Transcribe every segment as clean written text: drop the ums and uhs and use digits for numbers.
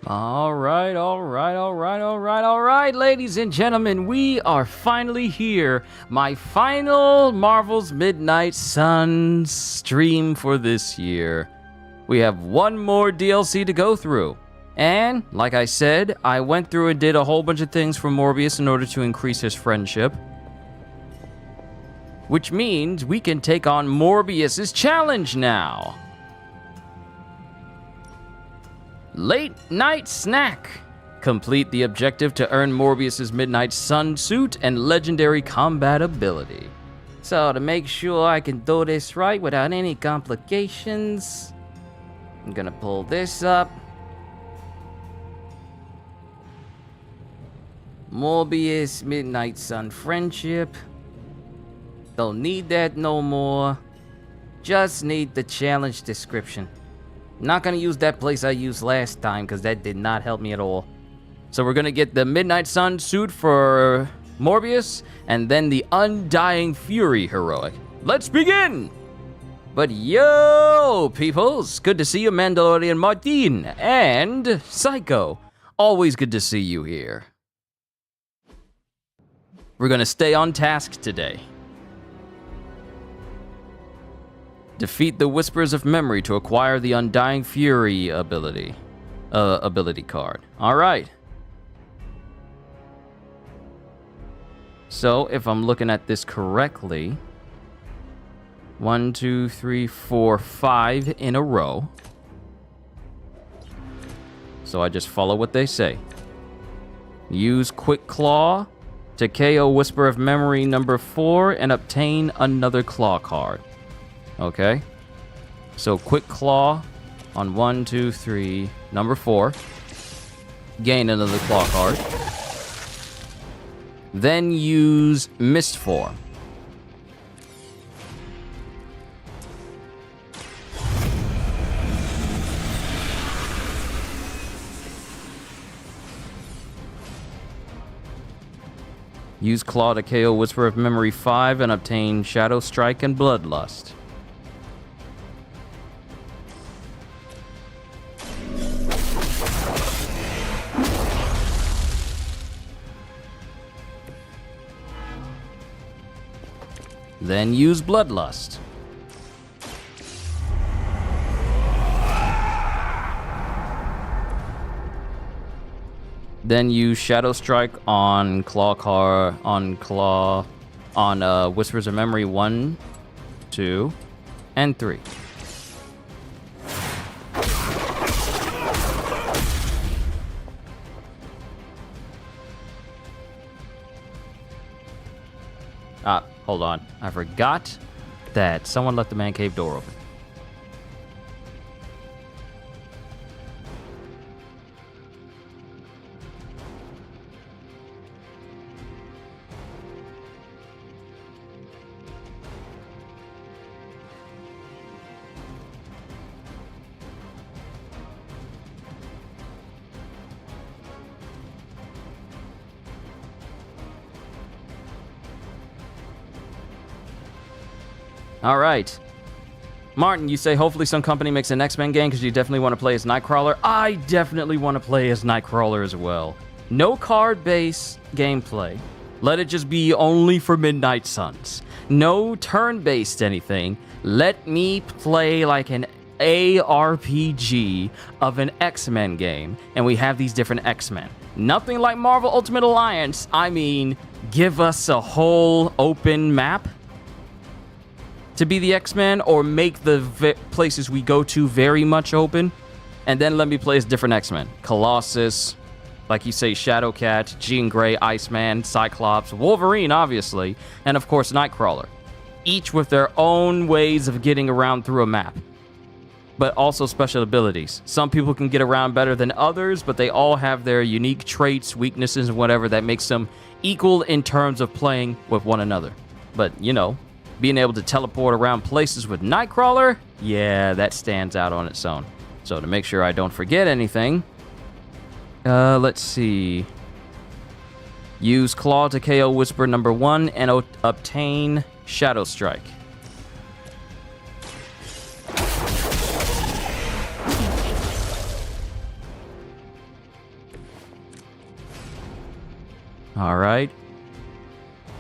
All right, ladies and gentlemen, we are finally here. My final Marvel's Midnight Suns stream for this year. We have one more DLC to go through. And, like I said, I went through and did a whole bunch of things for Morbius in order to increase his friendship. Which means we can take on Morbius's challenge now. Late Night Snack. Complete the objective to earn Morbius's Midnight Sun suit and legendary combat ability. So to make sure I can do this right without any complications, I'm gonna pull this up. Morbius Midnight Sun friendship. Don't need that no more. Just need the challenge description. Not gonna use that place I used last time because that did not help me at all. So we're gonna get the Midnight Sun suit for Morbius and then the Undying Fury heroic. Let's begin! But yo, peoples, good to see you, Mandalorian Martin and Psycho. Always good to see you here. We're gonna stay on task today. Defeat the Whispers of Memory to acquire the Undying Fury ability card. All right. So, if I'm looking at this correctly, 1, 2, 3, 4, 5 in a row. So I just follow what they say. Use Quick Claw to KO Whisper of Memory number 4 and obtain another Claw card. Okay, so Quick Claw on 1, 2, 3, number 4. Gain another Claw card. Then use Mist Form. Use Claw to KO Whisper of Memory 5 and obtain Shadow Strike and Bloodlust. Then use Bloodlust. Then use Shadow Strike on Whispers of Memory 1, 2, and 3. Hold on. I forgot that someone left the man cave door open. All right. Martin, you say hopefully some company makes an X-Men game because you definitely want to play as Nightcrawler. I definitely want to play as Nightcrawler as well. No card-based gameplay. Let it just be only for Midnight Suns. No turn-based anything. Let me play like an ARPG of an X-Men game, and we have these different X-Men. Nothing like Marvel Ultimate Alliance. I mean, give us a whole open map to be the X-Men, or make the places we go to very much open, and then let me play as different X-Men. Colossus, like you say, Shadowcat, Jean Grey, Iceman, Cyclops, Wolverine, obviously, and of course Nightcrawler. Each with their own ways of getting around through a map, but also special abilities. Some people can get around better than others, but they all have their unique traits, weaknesses, and whatever that makes them equal in terms of playing with one another. But, you know, being able to teleport around places with Nightcrawler, yeah, that stands out on its own. So to make sure I don't forget anything, let's see. Use Claw to KO Whisper number 1 and obtain Shadow Strike. Alright.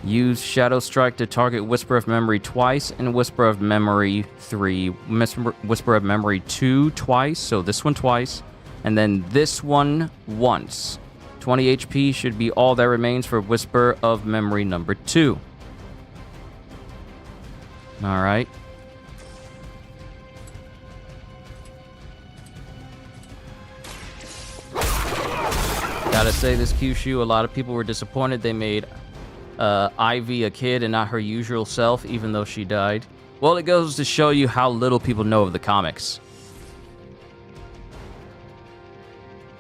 Use Shadow Strike to target Whisper of Memory twice and Whisper of Memory 3. Whisper of Memory 2 twice, so this one twice. And then this one once. 20 HP should be all that remains for Whisper of Memory number 2. Alright. Gotta say, this Kyushu, a lot of people were disappointed they made Ivy a kid and not her usual self, even though she died. Well, it goes to show you how little people know of the comics.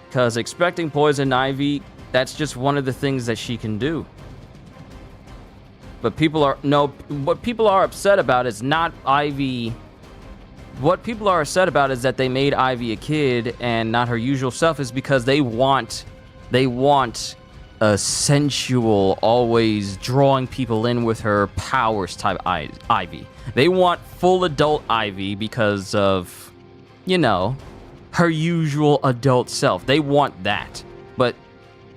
Because expecting Poison Ivy, that's just one of the things that she can do. But what people are upset about is not Ivy. What people are upset about is that they made Ivy a kid and not her usual self, is because they want a sensual, always drawing people in with her powers type Ivy. They want full adult Ivy because of, you know, her usual adult self. They want that. But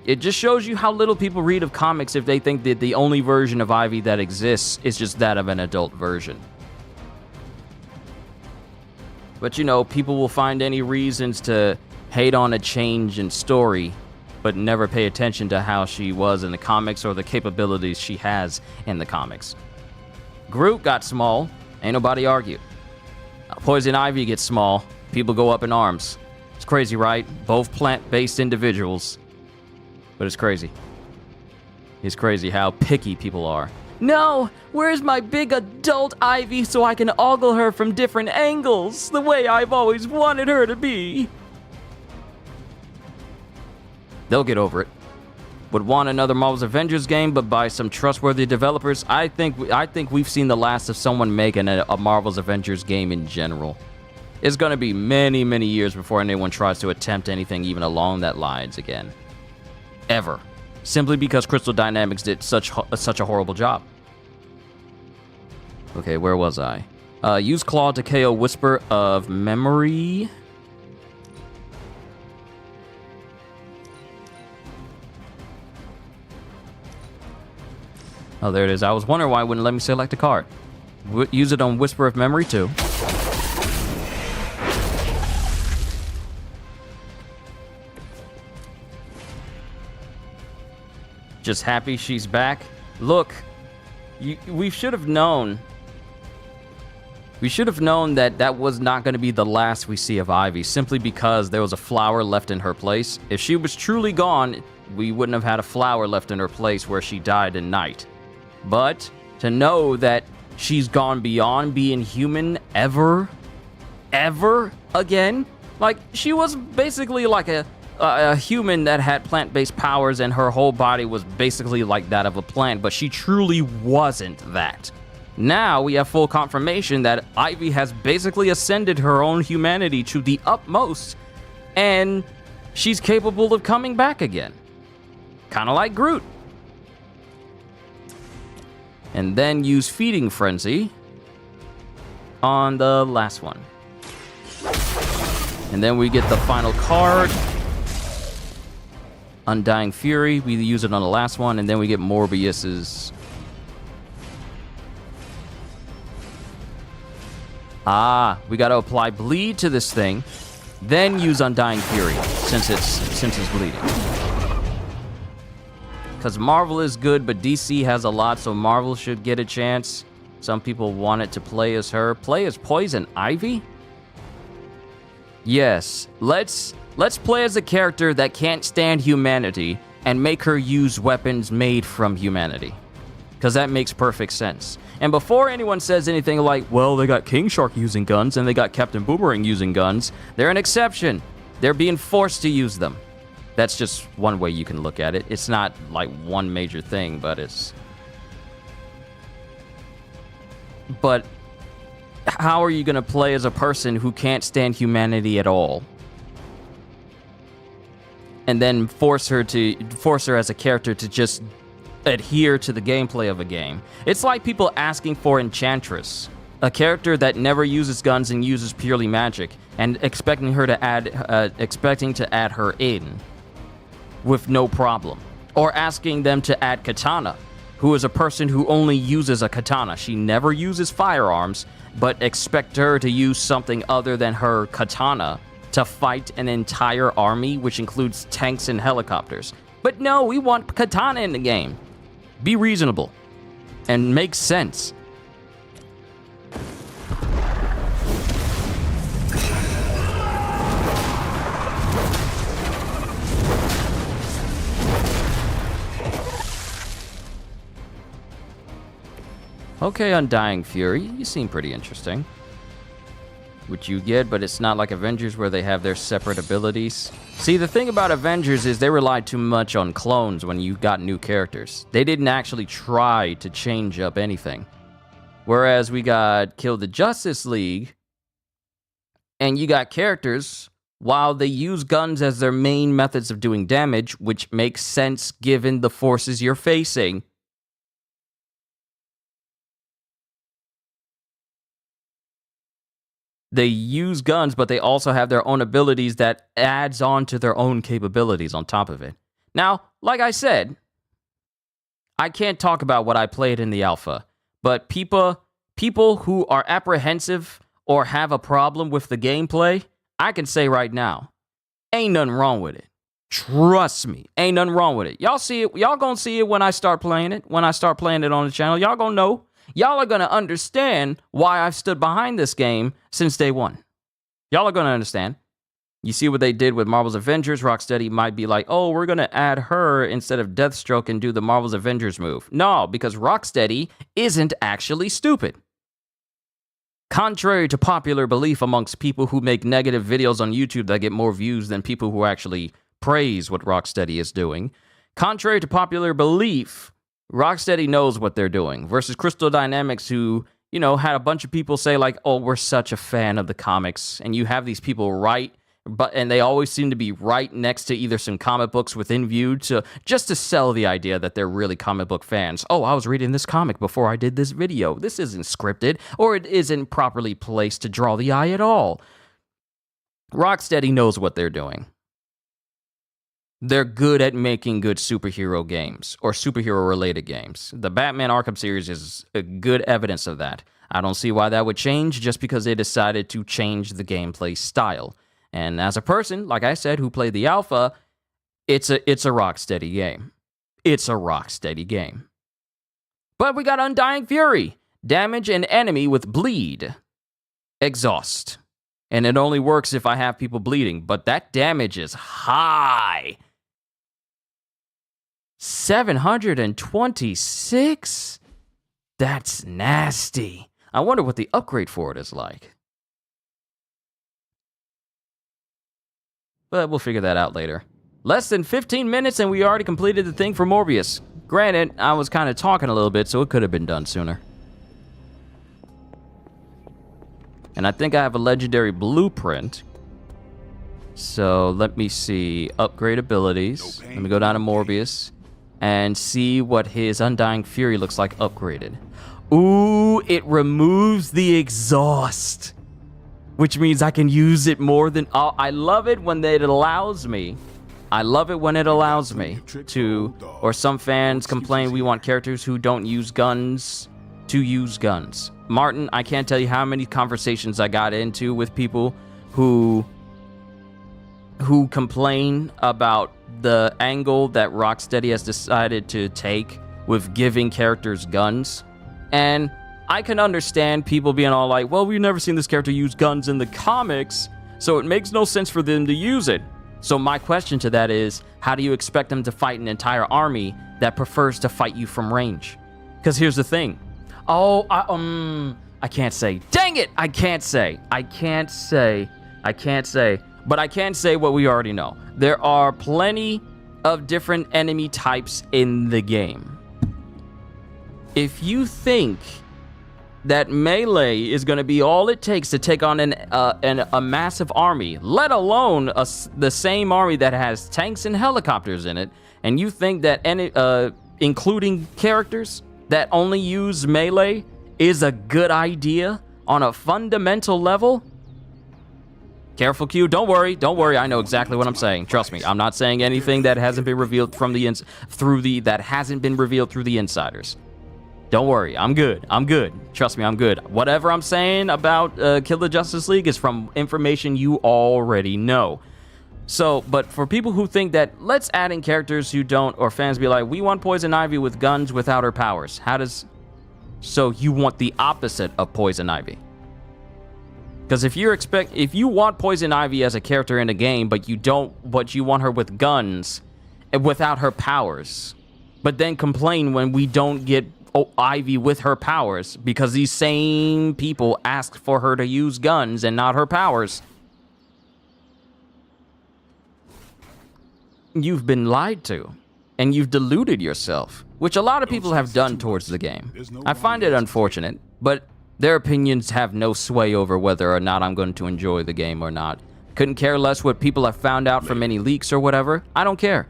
it just shows you how little people read of comics if they think that the only version of Ivy that exists is just that of an adult version. But, you know, people will find any reasons to hate on a change in story, but never pay attention to how she was in the comics or the capabilities she has in the comics. Groot got small. Ain't nobody argue. Poison Ivy gets small. People go up in arms. It's crazy, right? Both plant-based individuals. But it's crazy. It's crazy how picky people are. No! Where's my big adult Ivy so I can ogle her from different angles, the way I've always wanted her to be? They'll get over it. Would want another Marvel's Avengers game, but by some trustworthy developers. I think we've seen the last of someone making a Marvel's Avengers game in general. It's going to be many, many years before anyone tries to attempt anything even along that lines again. Ever. Simply because Crystal Dynamics did such a horrible job. Okay, where was I? Use Claw to KO Whisper of Memory. Oh, there it is. I was wondering why it wouldn't let me select a card. Use it on Whisper of Memory too. Just happy she's back. Look, we should have known. We should have known that that was not going to be the last we see of Ivy, simply because there was a flower left in her place. If she was truly gone, we wouldn't have had a flower left in her place where she died in Night. But to know that she's gone beyond being human ever again, like, she was basically like a human that had plant-based powers and her whole body was basically like that of a plant, but she truly wasn't that. Now we have full confirmation that Ivy has basically ascended her own humanity to the utmost, and she's capable of coming back again. Kind of like Groot. And then use Feeding Frenzy on the last one. And then we get the final card. Undying Fury, we use it on the last one, and then we get Morbius's. We gotta apply Bleed to this thing, then use Undying Fury, since it's bleeding. Because Marvel is good, but DC has a lot, so Marvel should get a chance. Some people want it to play as her. Play as Poison Ivy? Yes, let's play as a character that can't stand humanity and make her use weapons made from humanity. Because that makes perfect sense. And before anyone says anything like, well, they got King Shark using guns and they got Captain Boomerang using guns, they're an exception. They're being forced to use them. That's just one way you can look at it. It's not like one major thing, but it's... But how are you going to play as a person who can't stand humanity at all? And then force her as a character to just adhere to the gameplay of a game. It's like people asking for Enchantress, a character that never uses guns and uses purely magic, and expecting to add her in with no problem. Or asking them to add Katana, who is a person who only uses a katana. She never uses firearms, but expect her to use something other than her katana to fight an entire army, which includes tanks and helicopters. But no, we want katana in the game. Be reasonable and make sense. Okay, Undying Fury, you seem pretty interesting. Which you get, but it's not like Avengers where they have their separate abilities. See, the thing about Avengers is they relied too much on clones when you got new characters. They didn't actually try to change up anything. Whereas we got Kill the Justice League, and you got characters, while they use guns as their main methods of doing damage, which makes sense given the forces you're facing, they use guns, but they also have their own abilities that adds on to their own capabilities on top of it. Now, like I said, I can't talk about what I played in the alpha, but people who are apprehensive or have a problem with the gameplay, I can say right now, ain't nothing wrong with it. Trust me, ain't nothing wrong with it. Y'all see it. Y'all gonna see it when I start playing it. When I start playing it on the channel, y'all gonna know. Y'all are going to understand why I've stood behind this game since day one. Y'all are going to understand. You see what they did with Marvel's Avengers. Rocksteady might be like, oh, we're going to add her instead of Deathstroke and do the Marvel's Avengers move. No, because Rocksteady isn't actually stupid. Contrary to popular belief amongst people who make negative videos on YouTube that get more views than people who actually praise what Rocksteady is doing, contrary to popular belief, Rocksteady knows what they're doing, versus Crystal Dynamics, who, you know, had a bunch of people say, like, oh, we're such a fan of the comics, and you have these people and they always seem to be right next to either some comic books within view just to sell the idea that they're really comic book fans. Oh, I was reading this comic before I did this video. This isn't scripted, or it isn't properly placed to draw the eye at all. Rocksteady knows what they're doing. They're good at making good superhero games, or superhero-related games. The Batman Arkham series is a good evidence of that. I don't see why that would change just because they decided to change the gameplay style. And as a person, like I said, who played the alpha, it's a Rocksteady game. It's a Rocksteady game. But we got Undying Fury. Damage an enemy with bleed. Exhaust. And it only works if I have people bleeding, but that damage is high. 726? That's nasty. I wonder what the upgrade for it is like. But we'll figure that out later. Less than 15 minutes and we already completed the thing for Morbius. Granted, I was kind of talking a little bit, so it could have been done sooner. And I think I have a legendary blueprint. So let me see. Upgrade abilities. Let me go down to Morbius and see what his Undying Fury looks like upgraded. Ooh, it removes the exhaust, which means I can use it more than... Oh, I love it when it allows me. I love it when it allows me to... Or some fans complain we want characters who don't use guns to use guns. Martin, I can't tell you how many conversations I got into with people who complain about the angle that Rocksteady has decided to take with giving characters guns. And I can understand people being all like, well, we've never seen this character use guns in the comics, so it makes no sense for them to use it. So my question to that is, how do you expect them to fight an entire army that prefers to fight you from range? Because here's the thing. Oh, I can't say. Dang it! I can't say. But I can say what we already know. There are plenty of different enemy types in the game. If you think that melee is going to be all it takes to take on a massive army, let alone the same army that has tanks and helicopters in it, and you think that including characters that only use melee is a good idea on a fundamental level, Careful, Q. Don't worry. Don't worry. I know exactly what I'm saying. Trust me. I'm not saying anything that hasn't been revealed from that hasn't been revealed through the insiders. Don't worry. I'm good. I'm good. Trust me, I'm good. Whatever I'm saying about Kill the Justice League is from information you already know. So, but for people who think that let's add in characters who don't, or fans be like, we want Poison Ivy with guns without her powers. So you want the opposite of Poison Ivy. Because if you want Poison Ivy as a character in the game, but you want her with guns and without her powers, but then complain when we don't get Ivy with her powers because these same people asked for her to use guns and not her powers, you've been lied to, and you've deluded yourself, which a lot of people have done towards the game. I find it unfortunate, but their opinions have no sway over whether or not I'm going to enjoy the game or not. Couldn't care less what people have found out from any leaks or whatever. I don't care,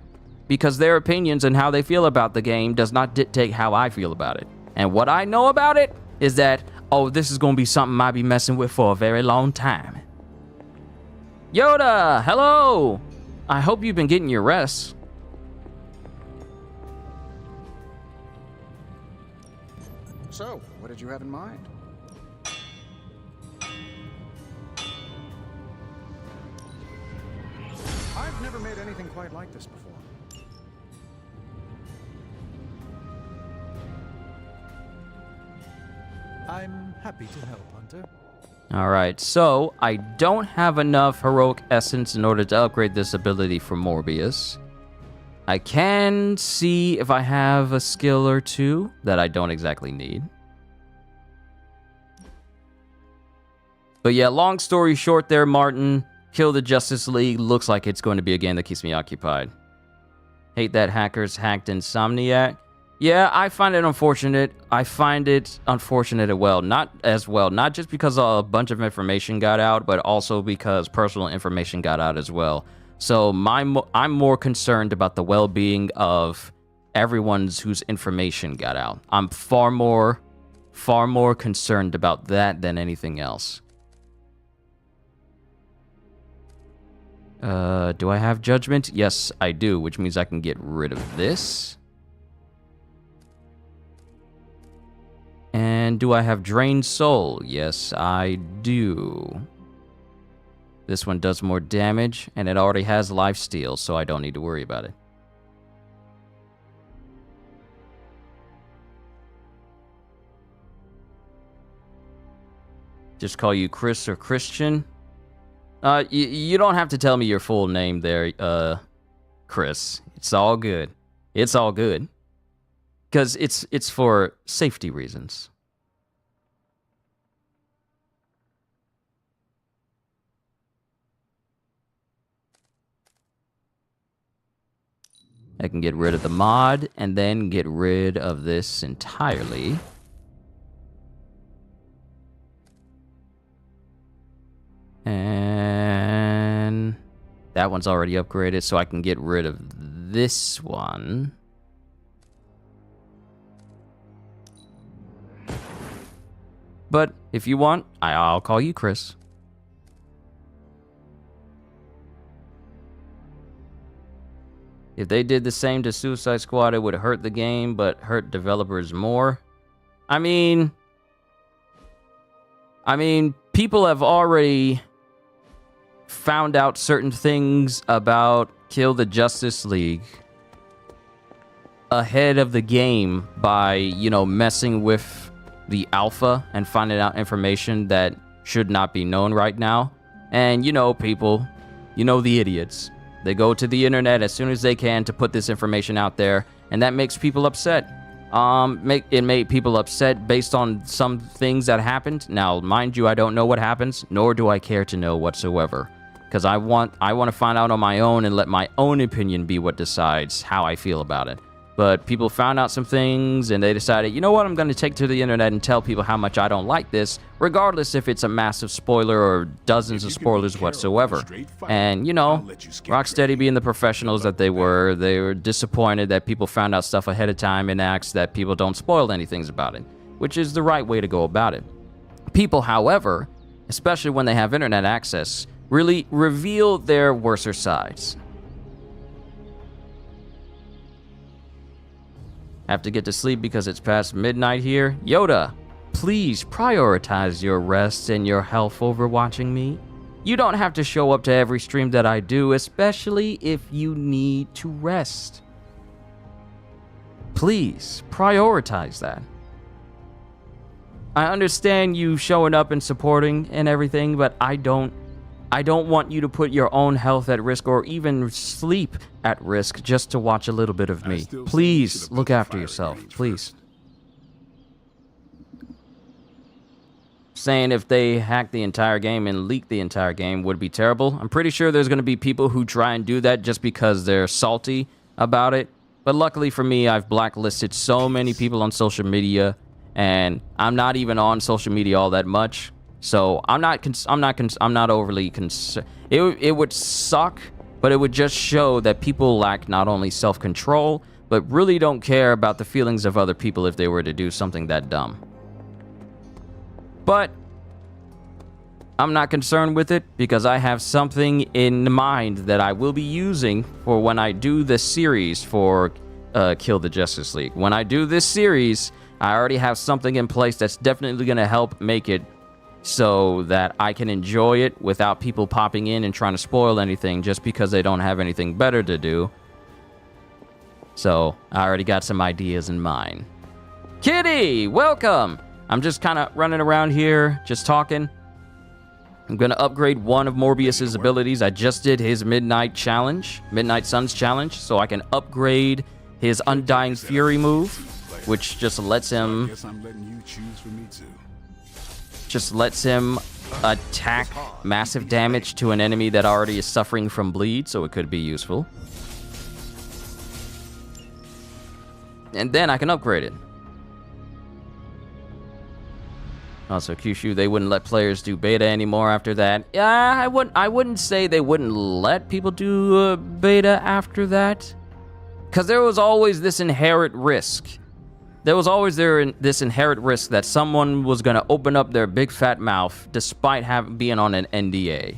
because their opinions and how they feel about the game does not dictate how I feel about it. And what I know about it is that, oh, this is going to be something I'll be messing with for a very long time. Yoda, hello! I hope you've been getting your rest. So, what did you have in mind? I've never made anything quite like this before. I'm happy to help, Hunter. Alright, so I don't have enough heroic essence in order to upgrade this ability for Morbius. I can see if I have a skill or two that I don't exactly need. But yeah, long story short there, Martin, Kill the Justice League looks like it's going to be a game that keeps me occupied. Hate that hackers hacked Insomniac. Yeah, I find it unfortunate. I find it unfortunate as well. Not just because a bunch of information got out, but also because personal information got out as well. So I'm more concerned about the well-being of everyone's whose information got out. I'm far more concerned about that than anything else. Do I have Judgment? Yes, I do, which means I can get rid of this. And do I have Drained Soul? Yes, I do. This one does more damage, and it already has lifesteal, so I don't need to worry about it. Just call you Chris or Christian? You don't have to tell me your full name there, Chris. It's all good. It's all good. Because it's for safety reasons. I can get rid of the mod and then get rid of this entirely. And that one's already upgraded, so I can get rid of this one. But if you want, I'll call you Chris. If they did the same to Suicide Squad, it would hurt the game, but hurt developers more. I mean, people have already found out certain things about Kill the Justice League ahead of the game by, you know, messing with the alpha and finding out information that should not be known right now. And, you know, people, you know, the idiots. They go to the internet as soon as they can to put this information out there, and that makes people upset. It made people upset based on some things that happened. Now, mind you, I don't know what happens, nor do I care to know whatsoever, because I want to find out on my own and let my own opinion be what decides how I feel about it. But people found out some things, and they decided, you know what, I'm going to take to the internet and tell people how much I don't like this, regardless if it's a massive spoiler or dozens of spoilers whatsoever. And, you know, Rocksteady being the professionals that they were disappointed that people found out stuff ahead of time and asked that people don't spoil anything about it, which is the right way to go about it. People, however, especially when they have internet access, really reveal their worser sides. Have to get to sleep because it's past midnight here. Yoda, please prioritize your rest and your health over watching me. You don't have to show up to every stream that I do, especially if you need to rest. Please prioritize that. I understand you showing up and supporting and everything, but I don't want you to put your own health at risk or even sleep at risk just to watch a little bit of me. Please look after yourself, please. Saying if they hack the entire game and leak the entire game would be terrible. I'm pretty sure there's going to be people who try and do that just because they're salty about it. But luckily for me, I've blacklisted so many people on social media, and I'm not even on social media all that much. So I'm not overly concerned. It would suck, but it would just show that people lack not only self-control, but really don't care about the feelings of other people if they were to do something that dumb. But I'm not concerned with it because I have something in mind that I will be using for when I do this series for Kill the Justice League. When I do this series, I already have something in place that's definitely going to help make it so that I can enjoy it without people popping in and trying to spoil anything just because they don't have anything better to do. So I already got some ideas in mind. Kitty, welcome! I'm just kind of running around here, just talking. I'm going to upgrade one of Morbius's abilities. I just did his Midnight Suns challenge, so I can upgrade his Undying Fury move, which just lets him attack massive damage to an enemy that already is suffering from bleed, so it could be useful. And then I can upgrade it. Also, Kyushu, they wouldn't let players do beta anymore after that. Yeah, I wouldn't say they wouldn't let people do beta after that, because there was always this inherent risk. This inherent risk that someone was going to open up their big fat mouth despite being on an NDA,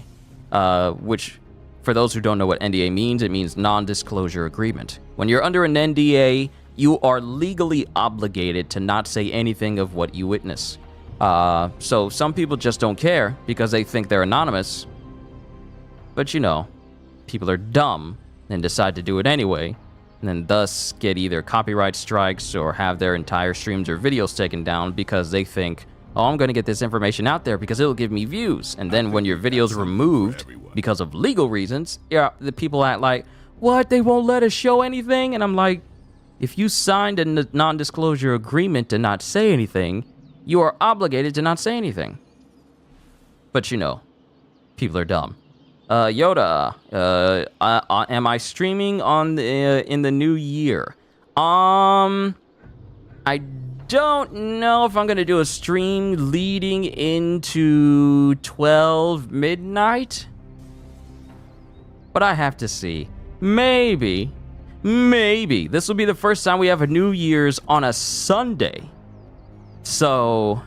which, for those who don't know what NDA means, it means non-disclosure agreement. When you're under an NDA, you are legally obligated to not say anything of what you witness. So some people just don't care because they think they're anonymous. But you know, people are dumb and decide to do it anyway, and then thus get either copyright strikes or have their entire streams or videos taken down because they think, oh, I'm going to get this information out there because it'll give me views. And then when your video's removed because of legal reasons, yeah, the people act like, what, they won't let us show anything? And I'm like, if you signed a non-disclosure agreement to not say anything, you are obligated to not say anything. But you know, people are dumb. Yoda, am I streaming on in the new year? I don't know if I'm gonna do a stream leading into 12 midnight, but I have to see. Maybe this will be the first time we have a New Year's on a Sunday. So,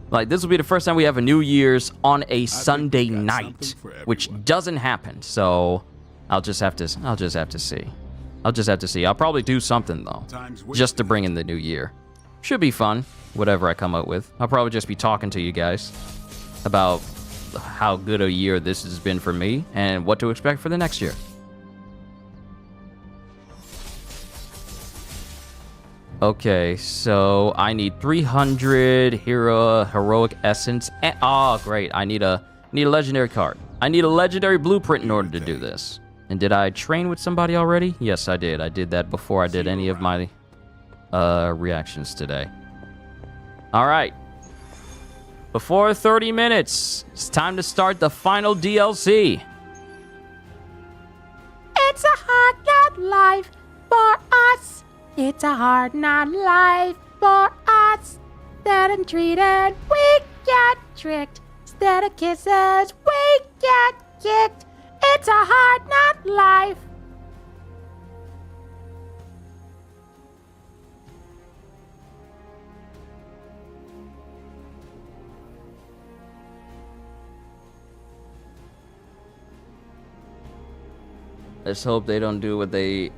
like, this will be the first time we have a New Year's on a Sunday night, which doesn't happen. So, I'll just have to see. I'll probably do something though, just to bring in the new year. Should be fun, whatever I come up with. I'll probably just be talking to you guys about how good a year this has been for me and what to expect for the next year. Okay, so I need 300 heroic essence. Oh, great! I need a legendary card. I need a legendary blueprint in order to do this. And did I train with somebody already? Yes, I did. I did that before I did any of my reactions today. All right. Before 30 minutes, it's time to start the final DLC. It's a hard knock life for us. It's a hard knock life for us. Instead of treated, we get tricked. Instead of kisses, we get kicked. It's a hard knock life. Let's hope they don't do what they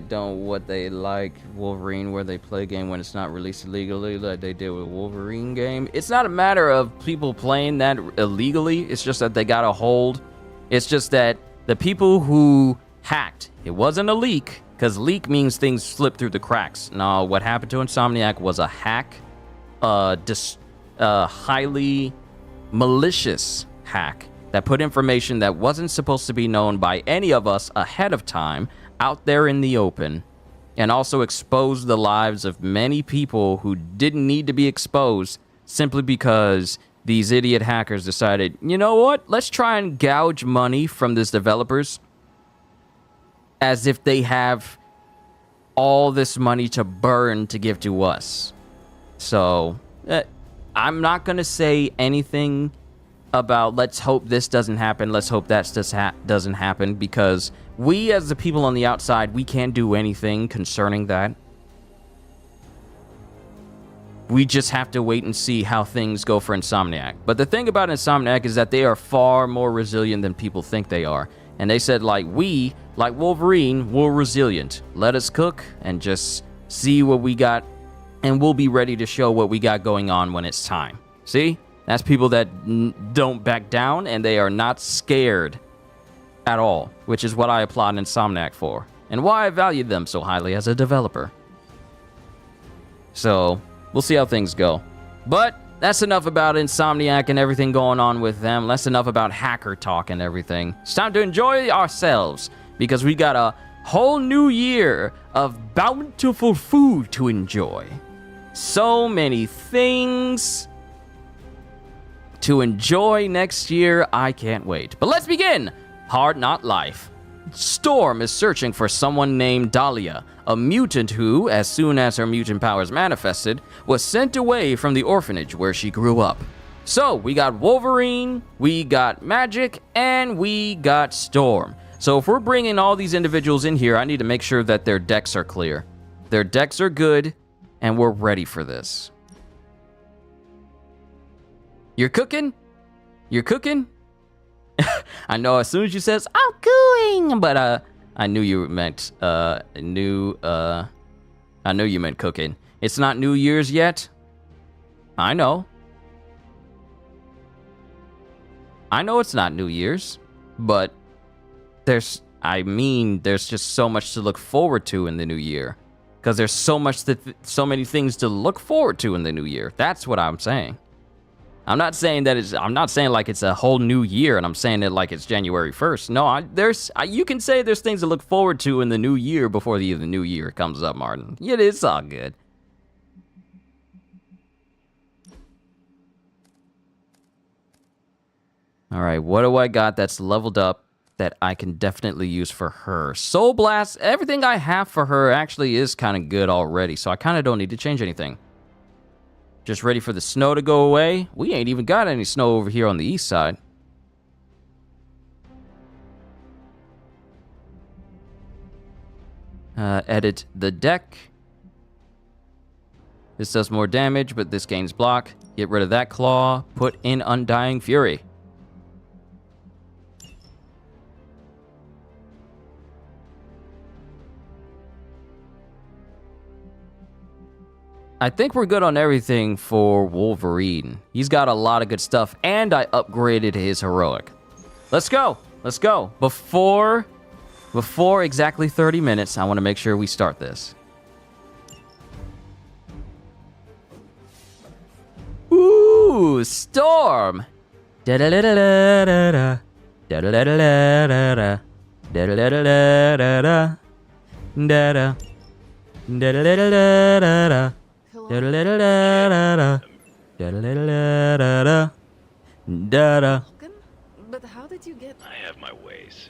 don't what they like Wolverine, where they play a game when it's not released illegally like they did with Wolverine game. It's not a matter of people playing that illegally. It's just that they got a hold. It's just that the people who hacked, it wasn't a leak, because leak means things slip through the cracks. No, what happened to Insomniac was a hack, highly malicious hack that put information that wasn't supposed to be known by any of us ahead of time out there in the open, and also exposed the lives of many people who didn't need to be exposed simply because these idiot hackers decided, you know what, let's try and gouge money from these developers as if they have all this money to burn to give to us. So, I'm not going to say anything about let's hope this doesn't happen, let's hope that doesn't happen, because we as the people on the outside, we can't do anything concerning that. We just have to wait and see how things go for Insomniac. But the thing about Insomniac is that they are far more resilient than people think they are. And they said, like Wolverine, we're resilient. Let us cook and just see what we got, and we'll be ready to show what we got going on when it's time. See? That's people that don't back down, and they are not scared at all, which is what I applaud Insomniac for, and why I value them so highly as a developer. So, we'll see how things go. But that's enough about Insomniac and everything going on with them. That's enough about hacker talk and everything. It's time to enjoy ourselves, because we got a whole new year of bountiful food to enjoy. So many things to enjoy next year. I can't wait. But let's begin. Hard Not Life. Storm is searching for someone named Dahlia, a mutant who, as soon as her mutant powers manifested, was sent away from the orphanage where she grew up. So, we got Wolverine, we got Magic, and we got Storm. So if we're bringing all these individuals in here, I need to make sure that their decks are clear. Their decks are good, and we're ready for this. You're cooking? You're cooking? I know as soon as you says, I'm cooking, but I knew you meant, I knew you meant cooking. It's not New Year's yet. I know. I know it's not New Year's, but there's just so much to look forward to in the new year. Because there's so many things to look forward to in the new year. That's what I'm saying. I'm not saying like it's a whole new year, and I'm saying it like it's January 1st. No, you can say there's things to look forward to in the new year before the new year comes up, Martin. Yeah, it's all good. All right, what do I got that's leveled up that I can definitely use for her? Soul Blast, everything I have for her actually is kind of good already, so I kind of don't need to change anything. Just ready for the snow to go away. We ain't even got any snow over here on the east side. Edit the deck. This does more damage, but this gains block. Get rid of that claw. Put in Undying Fury. I think we're good on everything for Wolverine. He's got a lot of good stuff, and I upgraded his heroic. Let's go. Let's go. Before exactly 30 minutes, I want to make sure we start this. Ooh, Storm. Da-da-da-da-da-da. Da-da-da-da-da-da. Da-da-da-da-da-da. Da-da. Da-da-da-da-da-da. Da-da-da-da-da-da. Da-da-da-da-da-da. Da-da. But how did you get... I have my ways.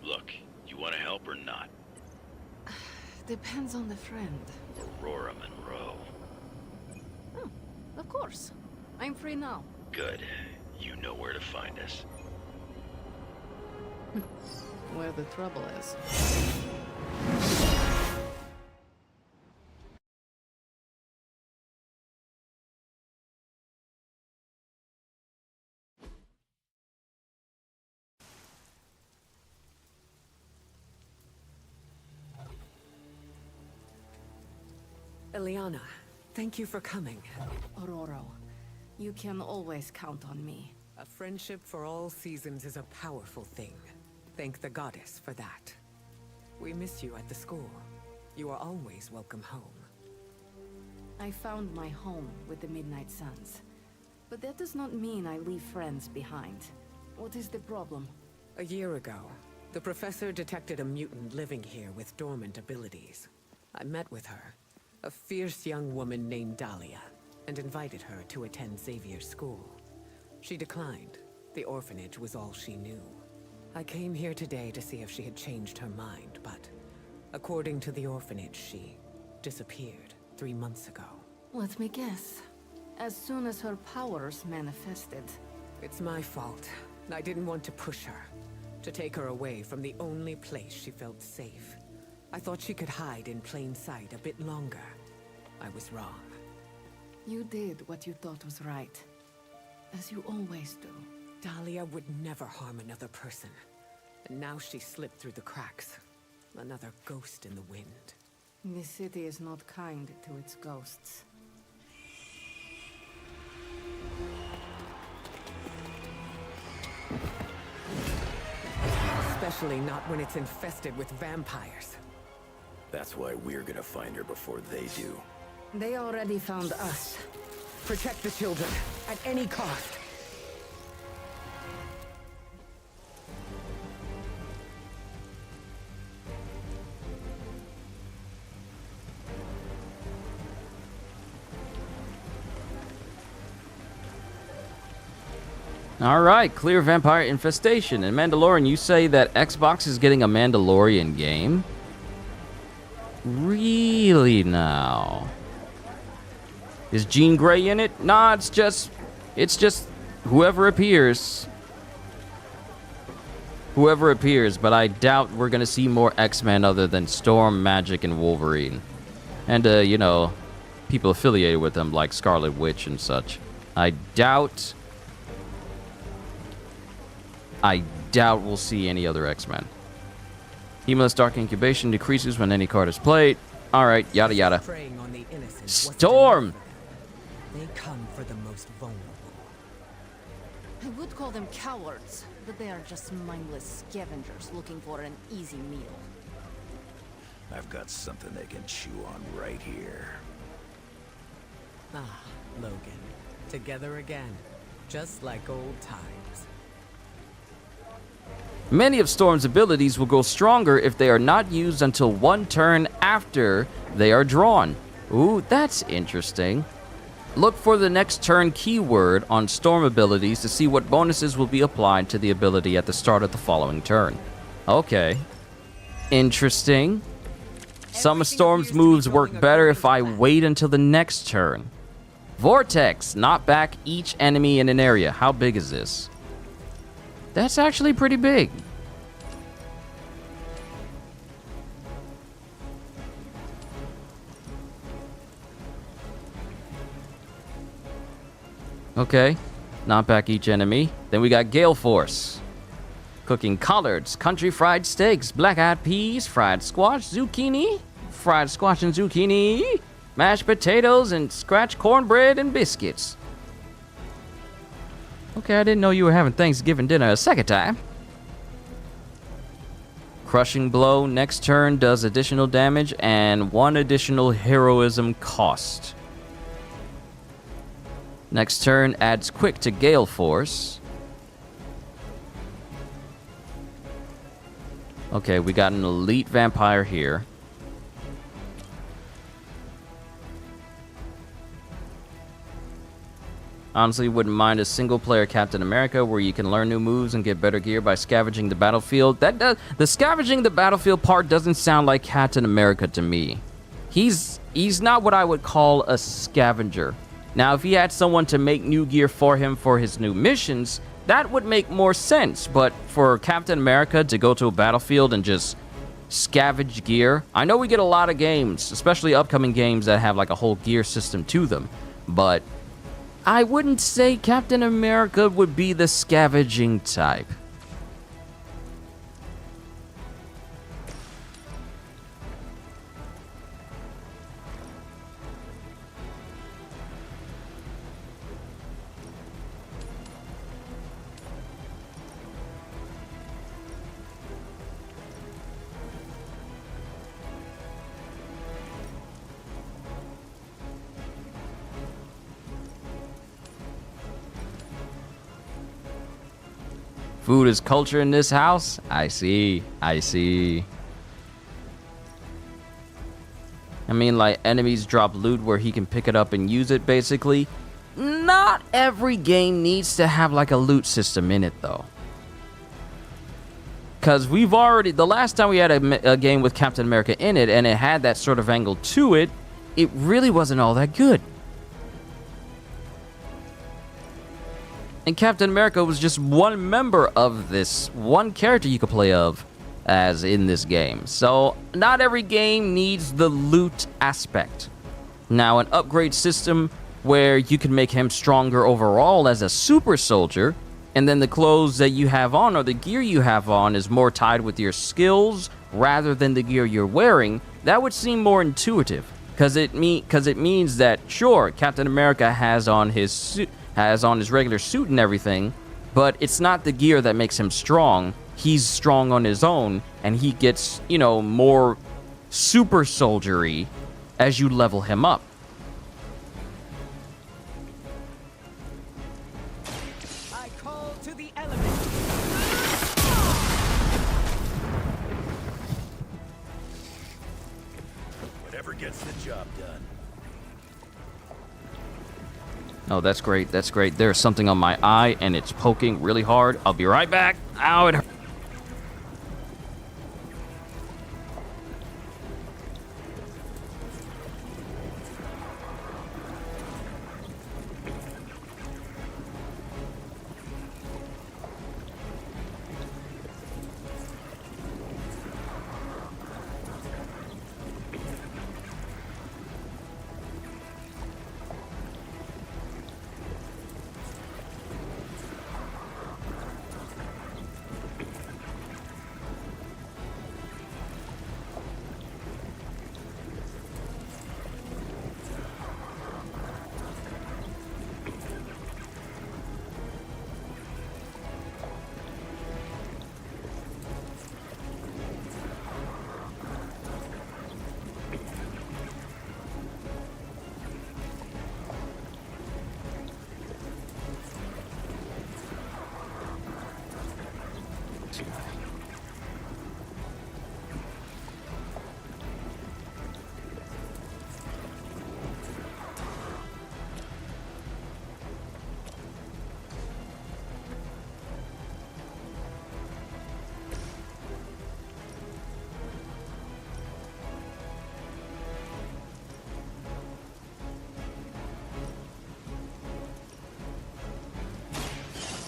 Look, you want to help or not? Depends on the friend. Aurora Monroe. Oh, of course. I'm free now. Good. You know where to find us. Where the trouble is. Eliana, thank you for coming. Aurora, you can always count on me. A friendship for all seasons is a powerful thing. Thank the goddess for that. We miss you at the school. You are always welcome home. I found my home with the Midnight Suns. But that does not mean I leave friends behind. What is the problem? A year ago, the professor detected a mutant living here with dormant abilities. I met with her, a fierce young woman named Dahlia, and invited her to attend Xavier's school. She declined. The orphanage was all she knew. I came here today to see if she had changed her mind, but according to the orphanage, she disappeared 3 months ago. Let me guess. As soon as her powers manifested. It's my fault. I didn't want to push her, to take her away from the only place she felt safe. I thought she could hide in plain sight a bit longer. I was wrong. You did what you thought was right. As you always do. Dahlia would never harm another person. And now she slipped through the cracks. Another ghost in the wind. This city is not kind to its ghosts. Especially not when it's infested with vampires. That's why we're gonna find her before they do. They already found us. Protect the children, at any cost. All right, clear vampire infestation. And Mandalorian, you say that Xbox is getting a Mandalorian game? Really now? Is Jean Grey in it? Nah, it's just whoever appears. Whoever appears, but I doubt we're gonna see more X-Men other than Storm, Magic, and Wolverine. And, you know, people affiliated with them like Scarlet Witch and such. I doubt we'll see any other X-Men. Hemo's Dark Incubation decreases when any card is played. Alright, yada yada. Preying on the innocent. Storm! They come for the most vulnerable. I would call them cowards, but they are just mindless scavengers looking for an easy meal. I've got something they can chew on right here. Ah, Logan. Together again. Just like old times. Many of Storm's abilities will grow stronger if they are not used until one turn after they are drawn. Ooh, that's interesting. Look for the next turn keyword on Storm abilities to see what bonuses will be applied to the ability at the start of the following turn. Okay. Interesting. Some of Storm's moves work better if I wait until the next turn. Vortex, knock back each enemy in an area. How big is this? That's actually pretty big. Okay, knock back each enemy. Then we got Gale Force. Cooking collards, country fried steaks, black-eyed peas, fried squash, zucchini, fried squash and zucchini, mashed potatoes, and scratch cornbread and biscuits. Okay, I didn't know you were having Thanksgiving dinner a second time. Crushing Blow, next turn does additional damage and 1 additional heroism cost. Next turn adds Quick to Gale Force. Okay, we got an elite vampire here. Honestly, wouldn't mind a single-player Captain America where you can learn new moves and get better gear by scavenging the battlefield. The scavenging the battlefield part doesn't sound like Captain America to me. He's not what I would call a scavenger. Now, if he had someone to make new gear for him for his new missions, that would make more sense. But for Captain America to go to a battlefield and just scavenge gear, I know we get a lot of games, especially upcoming games that have like a whole gear system to them, but I wouldn't say Captain America would be the scavenging type. Food is culture in this house? I see. I see. I mean, like, enemies drop loot where he can pick it up and use it, basically. Not every game needs to have, like, a loot system in it, though. Because we've already... The last time we had a game with Captain America in it, and it had that sort of angle to it, it really wasn't all that good. And Captain America was just one member of this, one character you could play as in this game. So not every game needs the loot aspect. Now, an upgrade system where you can make him stronger overall as a super soldier, and then the clothes that you have on or the gear you have on is more tied with your skills rather than the gear you're wearing, that would seem more intuitive. Because it means that, sure, Captain America has on his regular suit and everything, but it's not the gear that makes him strong. He's strong on his own, and he gets, you know, more super soldiery as you level him up. I call to the elements. Whatever gets the job done. Oh, that's great. That's great. There's something on my eye, and it's poking really hard. I'll be right back. Ow, it hurt.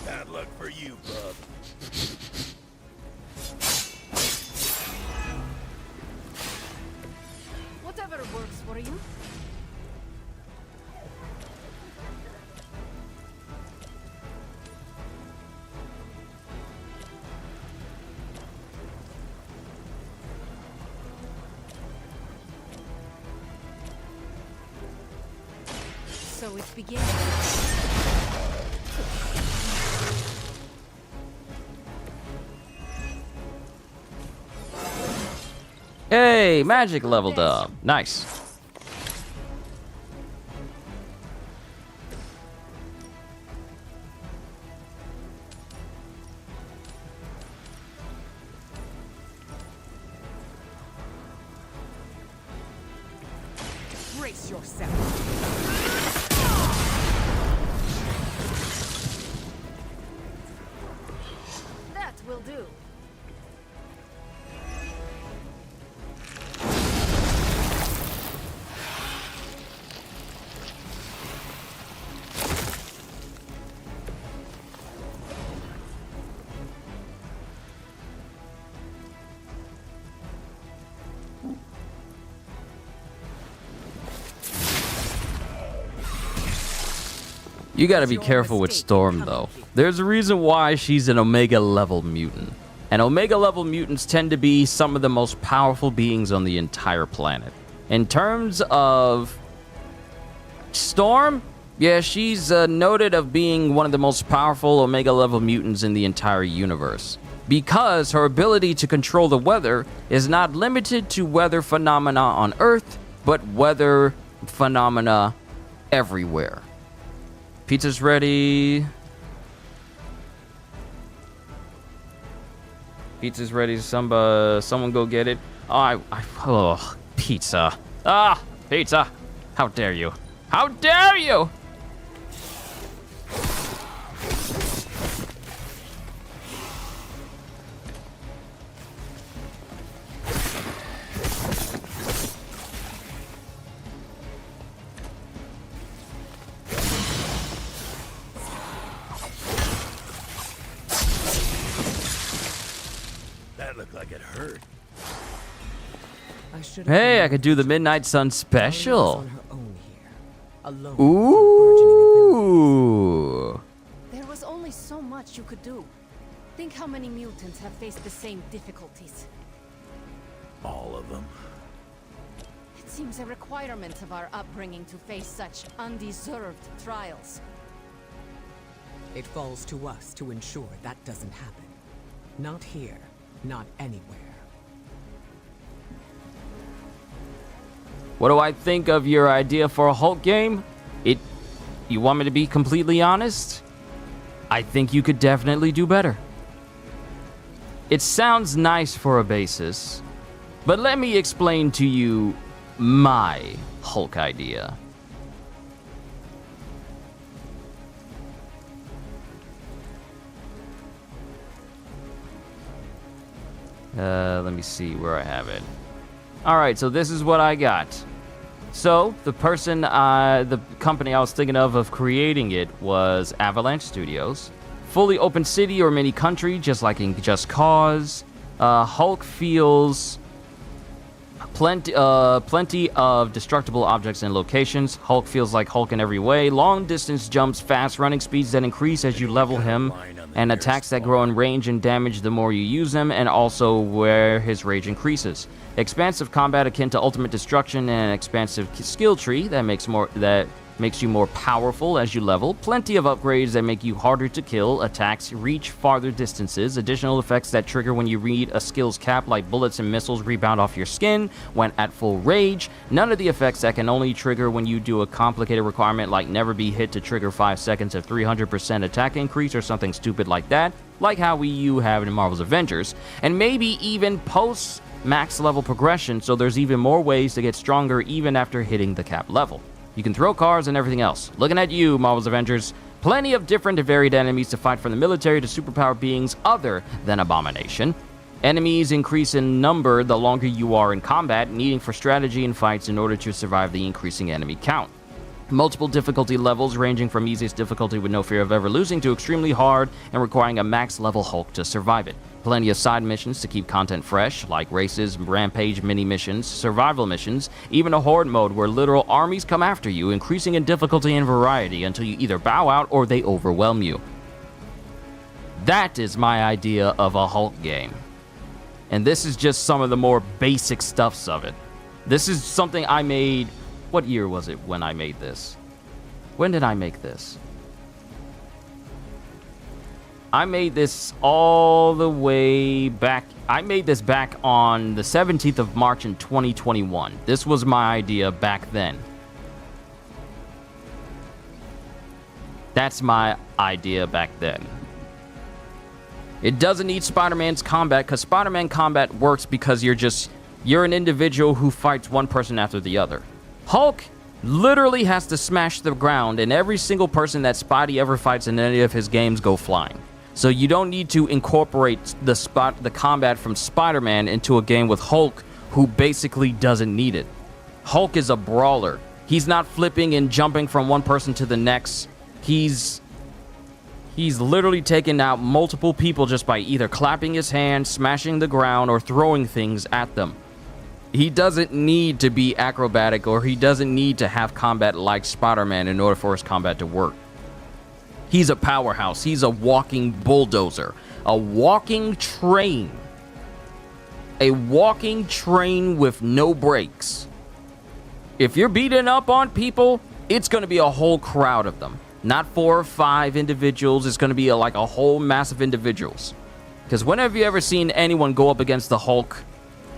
Bad luck for you, bub. Whatever works for you. So it begins. Hey, magic leveled up. Nice. Brace yourself. That will do. You gotta be careful with Storm, though. There's a reason why she's an Omega level mutant. And Omega level mutants tend to be some of the most powerful beings on the entire planet. In terms of Storm, yeah, she's noted of being one of the most powerful Omega level mutants in the entire universe. Because her ability to control the weather is not limited to weather phenomena on Earth, but weather phenomena everywhere. Pizza's ready. Pizza's ready. Someone go get it. Oh, pizza. Pizza. How dare you? How dare you? That looked like it hurt. Hey, I could do the Midnight Sun special. On her own here, alone with her burgeoning abilities. Ooh. There was only so much you could do. Think how many mutants have faced the same difficulties. All of them. It seems a requirement of our upbringing to face such undeserved trials. It falls to us to ensure that doesn't happen. Not here, not anywhere. What do I think of your idea for a Hulk game? You want me to be completely honest? I think you could definitely do better. It sounds nice for a basis, but let me explain to you my Hulk idea. Let me see where I have it. All right, so this is what I got. So the company I was thinking of creating it was Avalanche Studios. Fully open city or mini country, just like in Just Cause. Hulk feels plenty of destructible objects and locations. Hulk feels like Hulk in every way. Long distance jumps, fast running speeds that increase as you level him, and attacks that grow in range and damage the more you use them, and also where his rage increases. Expansive combat akin to ultimate destruction, and an expansive skill tree that makes you more powerful as you level. Plenty of upgrades that make you harder to kill. Attacks reach farther distances. Additional effects that trigger when you reach a skill's cap, like bullets and missiles rebound off your skin when at full rage. None of the effects that can only trigger when you do a complicated requirement, like never be hit to trigger 5 seconds of 300% attack increase or something stupid like that, like how you have in Marvel's Avengers. And maybe even post max level progression, so there's even more ways to get stronger even after hitting the cap level. You can throw cars and everything else. Looking at you, Marvel's Avengers. Plenty of different and varied enemies to fight, from the military to superpower beings other than Abomination. Enemies increase in number the longer you are in combat, needing for strategy and fights in order to survive the increasing enemy count. Multiple difficulty levels ranging from easiest difficulty with no fear of ever losing to extremely hard and requiring a max level Hulk to survive it. Plenty of side missions to keep content fresh, like races, rampage mini missions, survival missions, even a horde mode where literal armies come after you, increasing in difficulty and variety until you either bow out or they overwhelm you. That is my idea of a Hulk game. And this is just some of the more basic stuffs of it. This is something I made... What year was it when I made this? When did I make this? I made this all the way back. I made this back on the 17th of March in 2021. This was my idea back then. That's my idea back then. It doesn't need Spider-Man's combat, because Spider-Man combat works because you're an individual who fights one person after the other. Hulk literally has to smash the ground, and every single person that Spidey ever fights in any of his games go flying. So you don't need to incorporate the combat from Spider-Man into a game with Hulk, who basically doesn't need it. Hulk is a brawler. He's not flipping and jumping from one person to the next. He's literally taking out multiple people just by either clapping his hands, smashing the ground, or throwing things at them. He doesn't need to be acrobatic, or he doesn't need to have combat like Spider-Man in order for his combat to work. He's a powerhouse. He's a walking bulldozer. A walking train. A walking train with no brakes. If you're beating up on people, it's going to be a whole crowd of them. Not 4 or 5 individuals. It's going to be like a whole mass of individuals. Because when have you ever seen anyone go up against the Hulk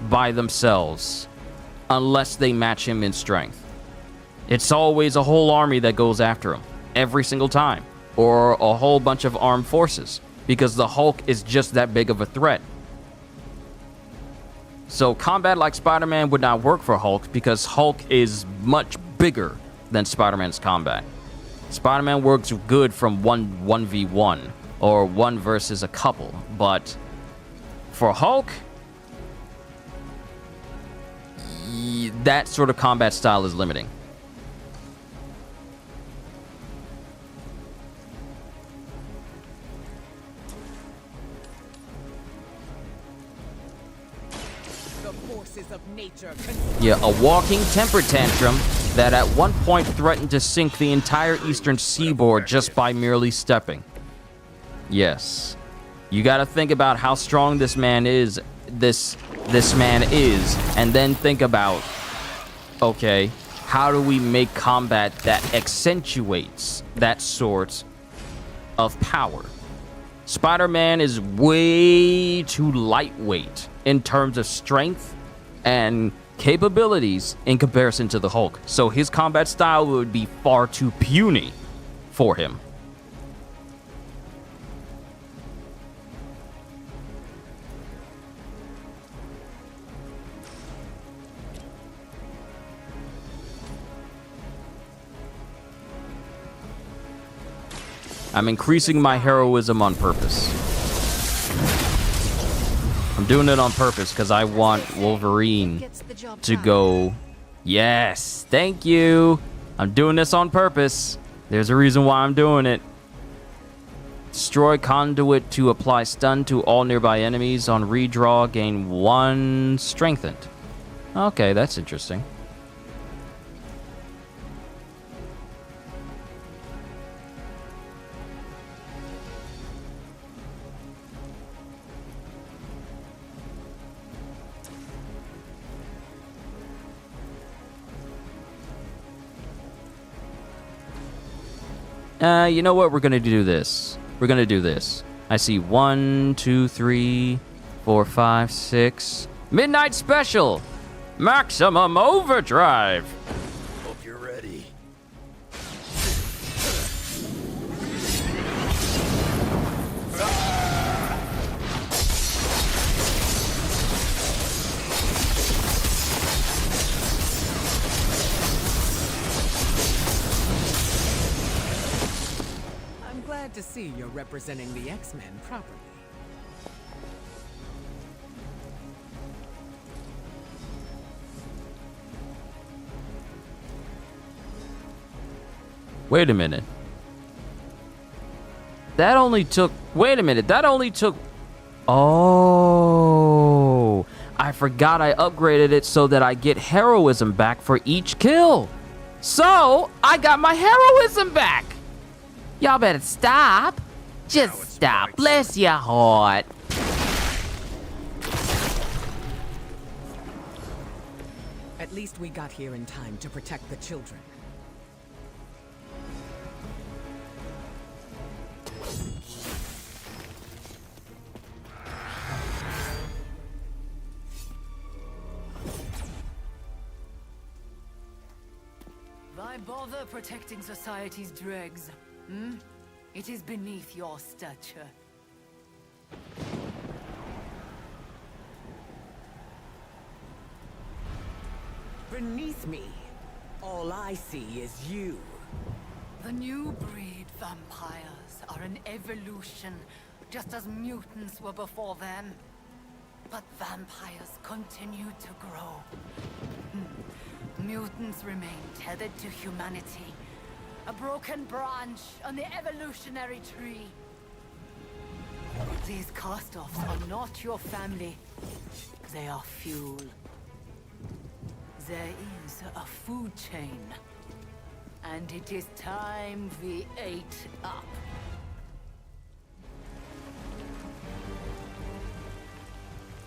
by themselves? Unless they match him in strength. It's always a whole army that goes after him. Every single time. Or a whole bunch of armed forces. Because the Hulk is just that big of a threat. So combat like Spider-Man would not work for Hulk because Hulk is much bigger than Spider-Man's combat. Spider-Man works good from 1v1 or one versus a couple, but for Hulk, that sort of combat style is limiting. Of nature. Yeah, a walking temper tantrum that at one point threatened to sink the entire eastern seaboard just by merely stepping. Yes. You gotta think about how strong this man is, this man is, and then think about, okay, how do we make combat that accentuates that sort of power? Spider-Man is way too lightweight in terms of strength and capabilities in comparison to the Hulk. So his combat style would be far too puny for him. I'm increasing my heroism on purpose. I'm doing it on purpose because I want Wolverine to go. Yes, thank you. I'm doing this on purpose. There's a reason why I'm doing it. Destroy conduit to apply stun to all nearby enemies. On redraw, gain 1 strengthened. Okay, that's interesting. You know what? We're gonna do this. We're gonna do this. I see 1, 2, 3, 4, 5, 6. Midnight Special! Maximum Overdrive! Hope you're ready. Glad to see you're representing the X-Men properly. Wait a minute. That only took... Wait a minute. That only took... Oh. I forgot I upgraded it so that I get heroism back for each kill. So, I got my heroism back. Y'all better stop. Just stop. Bless your heart. At least we got here in time to protect the children. Why bother protecting society's dregs? It is beneath your stature. Beneath me, all I see is you. The new breed vampires are an evolution, just as mutants were before them. But vampires continue to grow. Mutants remain tethered to humanity. A broken branch on the evolutionary tree. These cast-offs are not your family. They are fuel. There is a food chain. And it is time we ate up.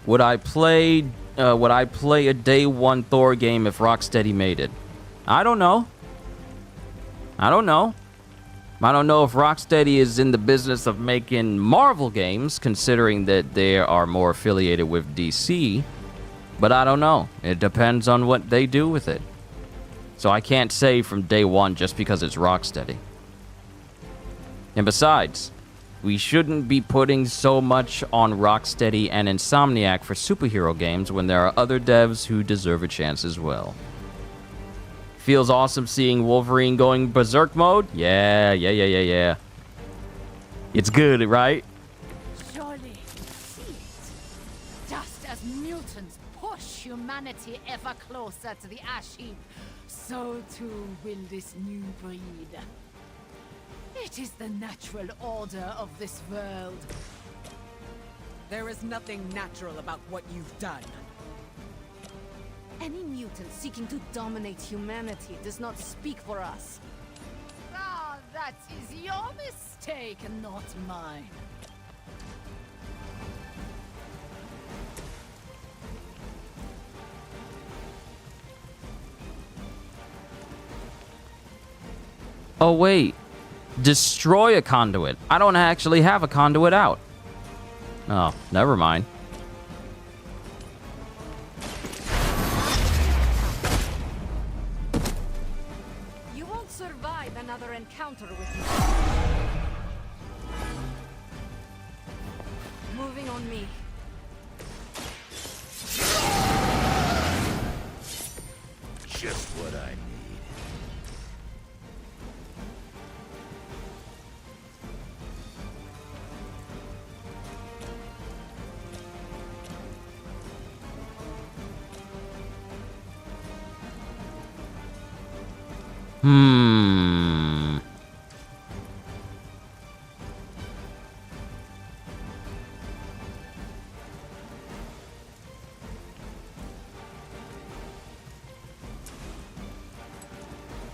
Would I play a day 1 Thor game if Rocksteady made it? I don't know. I don't know if Rocksteady is in the business of making Marvel games, considering that they are more affiliated with DC. But I don't know. It depends on what they do with it. So I can't say from day 1 just because it's Rocksteady. And besides, We shouldn't be putting so much on Rocksteady and Insomniac for superhero games when there are other devs who deserve a chance as well. Feels awesome seeing Wolverine going berserk mode. Yeah. It's good, right? Surely, see it. Just as mutants push humanity ever closer to the ash heap, so too will this new breed. It is the natural order of this world. There is nothing natural about what you've done. Any mutant seeking to dominate humanity does not speak for us. Ah, that is your mistake, not mine. Oh, wait. Destroy a conduit. I don't actually have a conduit out. Oh, never mind. You won't survive another encounter with me. Moving on me. Just what I need.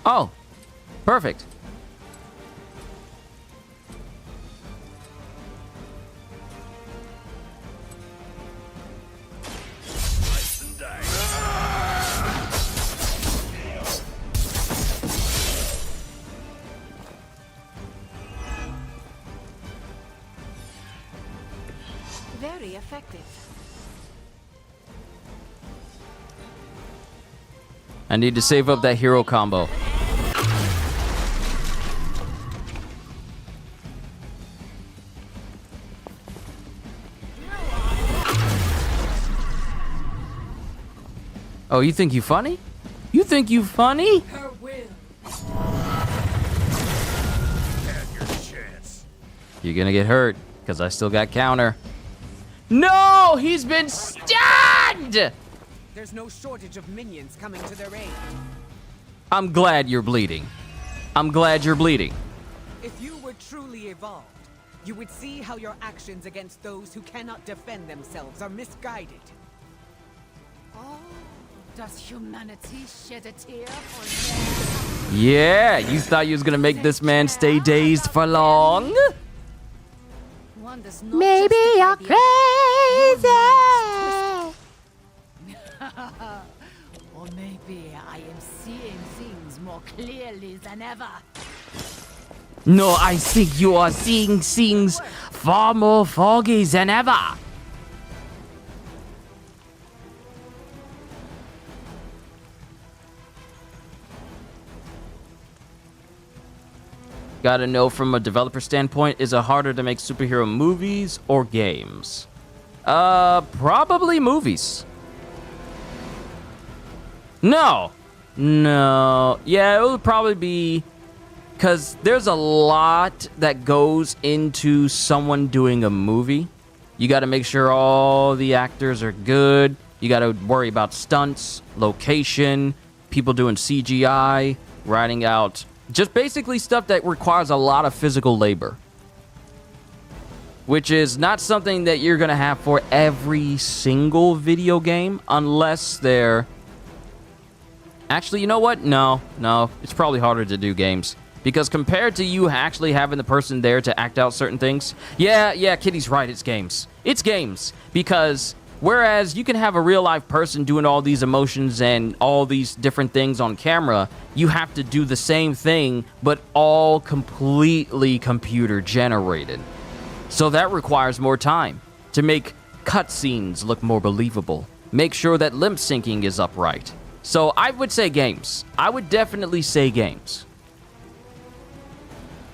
Oh, perfect. Slice and dice. Very effective. I need to save up that hero combo. Oh, you think you funny? You think you funny? Her will. Had your chance. You're gonna get hurt, because I still got counter. No! He's been stunned! There's no shortage of minions coming to their aid. I'm glad you're bleeding. I'm glad you're bleeding. If you were truly evolved, you would see how your actions against those who cannot defend themselves are misguided. Oh, does humanity shed a tear for them? Yeah, you thought you was gonna make this man stay dazed for long? One does not Maybe you're justify the- crazy. Or maybe I am seeing things more clearly than ever. No, I think you are seeing things far more foggy than ever. Gotta know from a developer standpoint, is it harder to make superhero movies or games? Probably movies. No. Yeah, it would probably be... Because there's a lot that goes into someone doing a movie. You got to make sure all the actors are good. You got to worry about stunts, location, people doing CGI, writing out... Just basically stuff that requires a lot of physical labor. Which is not something that you're going to have for every single video game. Unless they're... Actually, you know what? No. It's probably harder to do games. Because compared to you actually having the person there to act out certain things... Yeah, Kitty's right, it's games. It's games. Because whereas you can have a real-life person doing all these emotions and all these different things on camera, you have to do the same thing, but all completely computer-generated. So that requires more time to make cutscenes look more believable. Make sure that lip syncing is upright. So I would say games. I would definitely say games.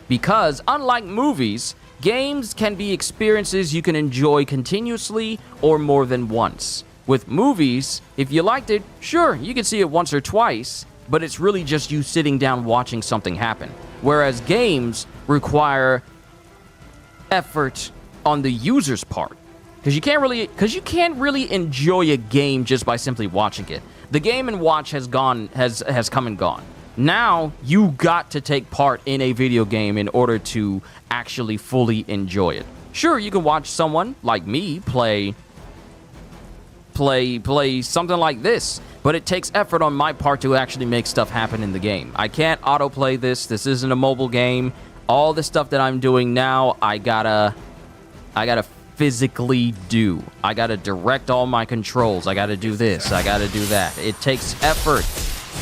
Because, unlike movies, Games can be experiences you can enjoy continuously or more than once. With movies, if you liked it, sure, you can see it once or twice, but it's really just you sitting down watching something happen. Whereas games require effort on the user's part. Because you can't really enjoy a game just by simply watching it. The Game and Watch has come and gone. Now, you got to take part in a video game in order to actually fully enjoy it. Sure, you can watch someone like me play something like this, but it takes effort on my part to actually make stuff happen in the game. I can't autoplay this. This isn't a mobile game. All the stuff that I'm doing now, I gotta physically do. I gotta direct all my controls. I gotta do this. I gotta do that. It takes effort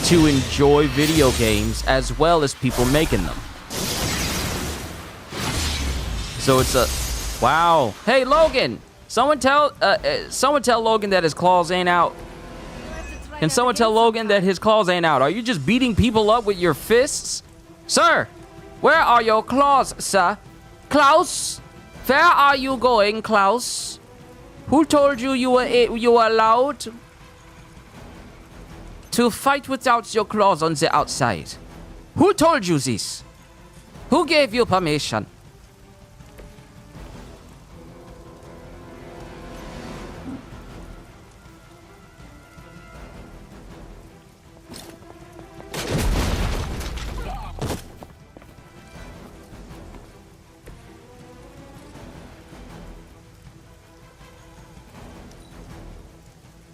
to enjoy video games as well as people making them. So it's a... Wow. Hey, Logan! Someone tell Logan that his claws ain't out. Can someone tell Logan that his claws ain't out? Are you just beating people up with your fists? Sir! Where are your claws, sir? Klaus? Where are you going, Klaus? Who told you you were allowed to fight without your claws on the outside? Who told you this? Who gave you permission?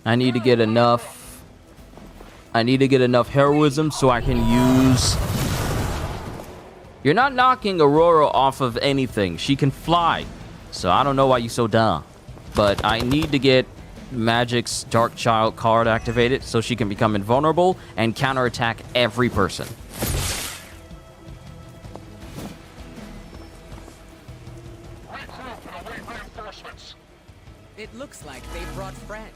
I need to get enough heroism so I can use... You're not knocking Aurora off of anything. She can fly. So I don't know why you're so dumb. But I need to get Magic's Dark Child card activated so she can become invulnerable and counterattack every person. It looks like they brought friends.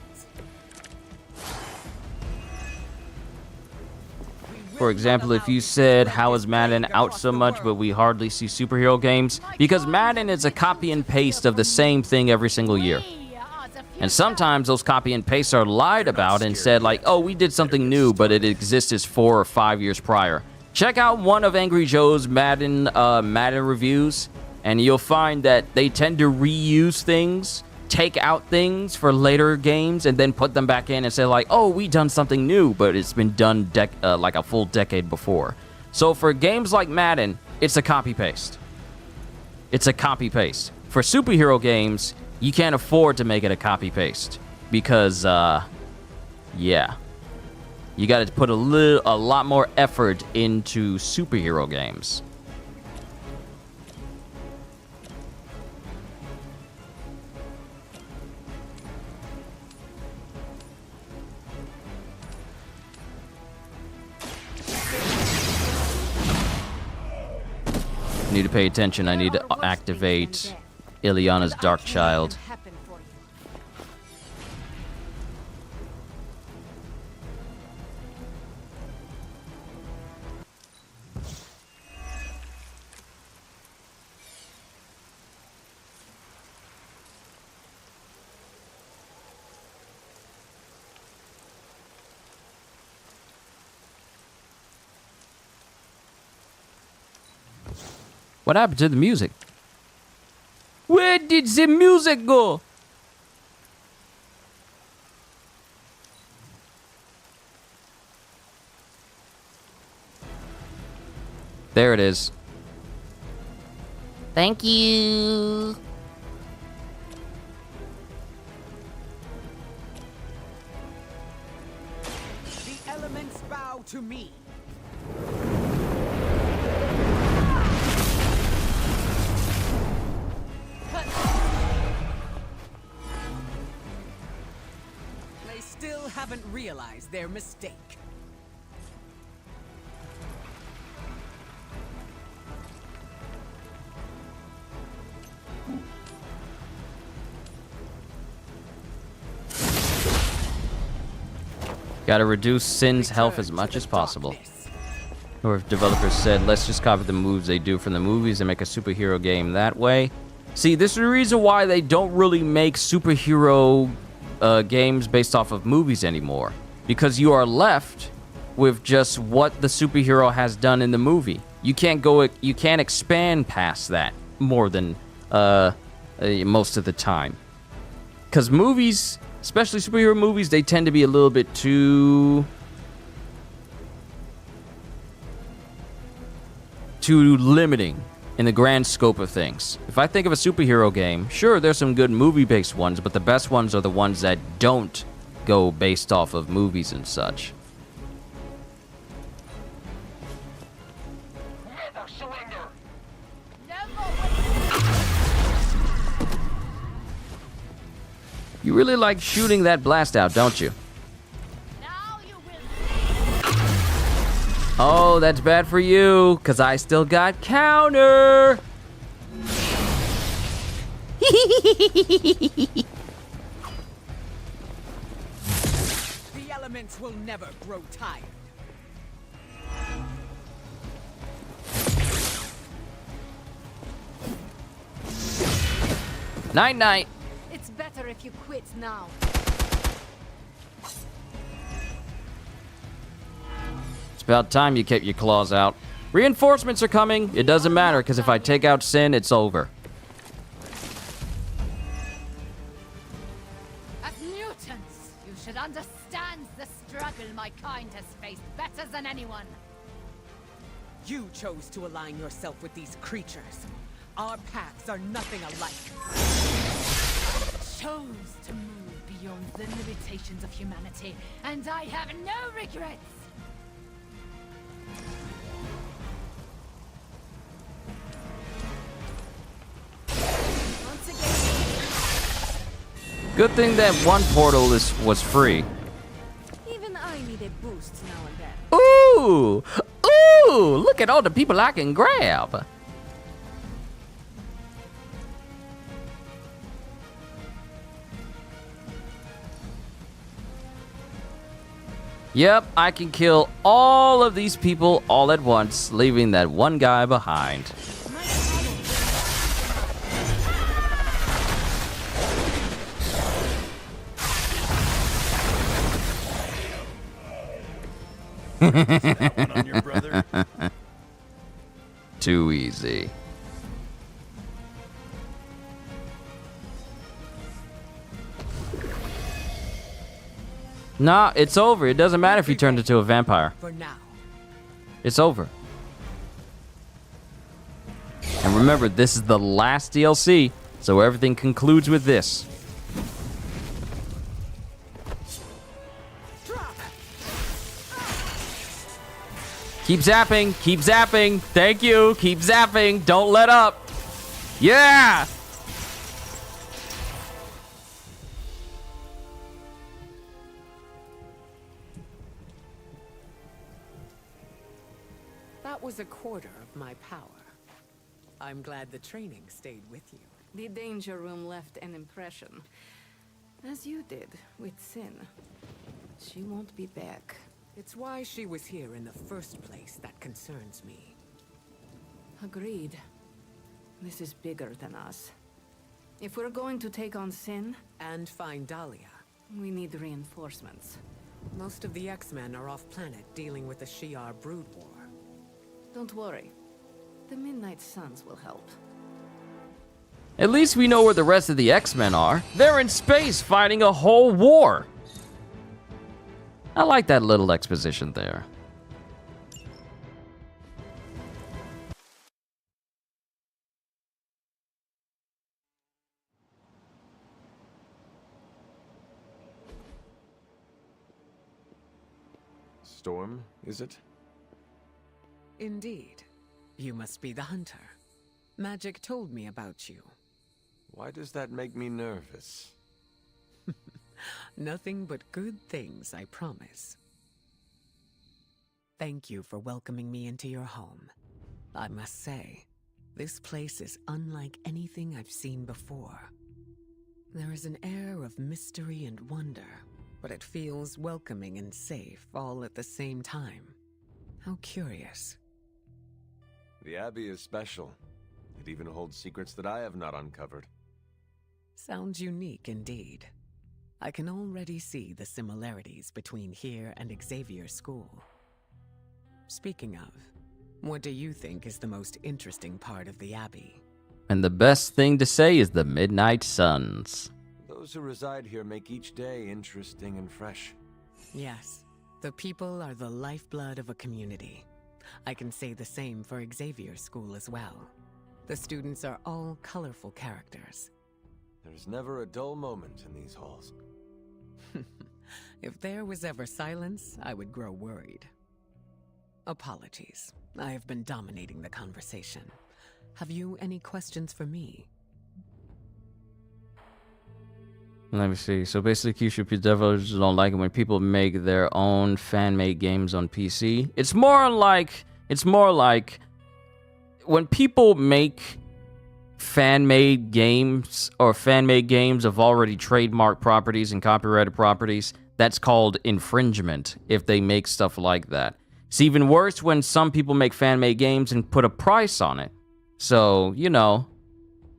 For example, if you said, how is Madden out so much but we hardly see superhero games? Because Madden is a copy and paste of the same thing every single year. And sometimes those copy and pastes are lied about and said like, oh, we did something new, but it existed 4 or 5 years prior. Check out one of Angry Joe's Madden reviews, and you'll find that they tend to reuse things, take out things for later games, and then put them back in and say like, oh, we done something new, but it's been done like a full decade before. So for games like Madden, it's a copy-paste. It's a copy-paste. For superhero games, you can't afford to make it a copy-paste because, yeah. You gotta put a lot more effort into superhero games. Need to pay attention. I need to activate Ileana's Dark Child. What happened to the music? Where did the music go? There it is. Thank you. The elements bow to me. They still haven't realized their mistake. Gotta reduce SUNS health as much as possible. Or if developers said, let's just copy the moves they do from the movies and make a superhero game that way. See, this is the reason why they don't really make superhero games based off of movies anymore. Because you are left with just what the superhero has done in the movie. You can't expand past that more than most of the time. Because movies, especially superhero movies, they tend to be a little bit too limiting in the grand scope of things. If I think of a superhero game, sure, there's some good movie-based ones, but the best ones are the ones that don't go based off of movies and such. Never surrender. You really like shooting that blast out, don't you? Now you will. Oh, that's bad for you, because I still got counter. The elements will never grow tired. Night-night. It's better if you quit now. It's about time you kept your claws out. Reinforcements are coming. It doesn't matter, because if I take out Sin, it's over. As mutants, you should understand the struggle my kind has faced better than anyone. You chose to align yourself with these creatures. Our paths are nothing alike. Chose to move beyond the limitations of humanity, and I have no regrets. Once again, Good thing that one portal was free. even I need a boost now and then. Ooh! Ooh! Look at all the people I can grab. Yep, I can kill all of these people all at once, leaving that one guy behind. That one on your brother? Too easy. Nah, it's over. It doesn't matter if you turned into a vampire. For now. It's over. And remember, this is the last DLC, so everything concludes with this. Keep zapping, keep zapping. Thank you. Keep zapping. Don't let up. Yeah! That was a quarter of my power. I'm glad the training stayed with you. The danger room left an impression. As you did with Sin. She won't be back. It's why she was here in the first place that concerns me. Agreed. This is bigger than us. If we're going to take on Sin, And find Dahlia. we need reinforcements. Most of the X-Men are off-planet dealing with the Shi'ar brood war. Don't worry. The Midnight Suns will help. At least we know where the rest of the X-Men are. They're in space fighting a whole war. I like that little exposition there. Storm, is it? Indeed. You must be the hunter. Magic told me about you. Why does that make me nervous? Nothing but good things, I promise. Thank you for welcoming me into your home. I must say, this place is unlike anything I've seen before. There is an air of mystery and wonder, but it feels welcoming and safe all at the same time. How curious. The Abbey is special. It even holds secrets that I have not uncovered. Sounds unique indeed. I can already see the similarities between here and Xavier's school. Speaking of, what do you think is the most interesting part of the Abbey? And the best thing to say is the Midnight Suns. Those who reside here make each day interesting and fresh. Yes, the people are the lifeblood of a community. I can say the same for Xavier's school as well. The students are all colorful characters. There's never a dull moment in these halls. If there was ever silence, I would grow worried. Apologies. I have been dominating the conversation. Have you any questions for me? Let me see. So basically, Kyushu developers don't like it when people make their own fan-made games on PC. It's more like when people make fan-made games or fan-made games of already trademarked properties and copyrighted properties. That's called infringement if they make stuff like that. It's even worse when some people make fan-made games and put a price on it. So, you know,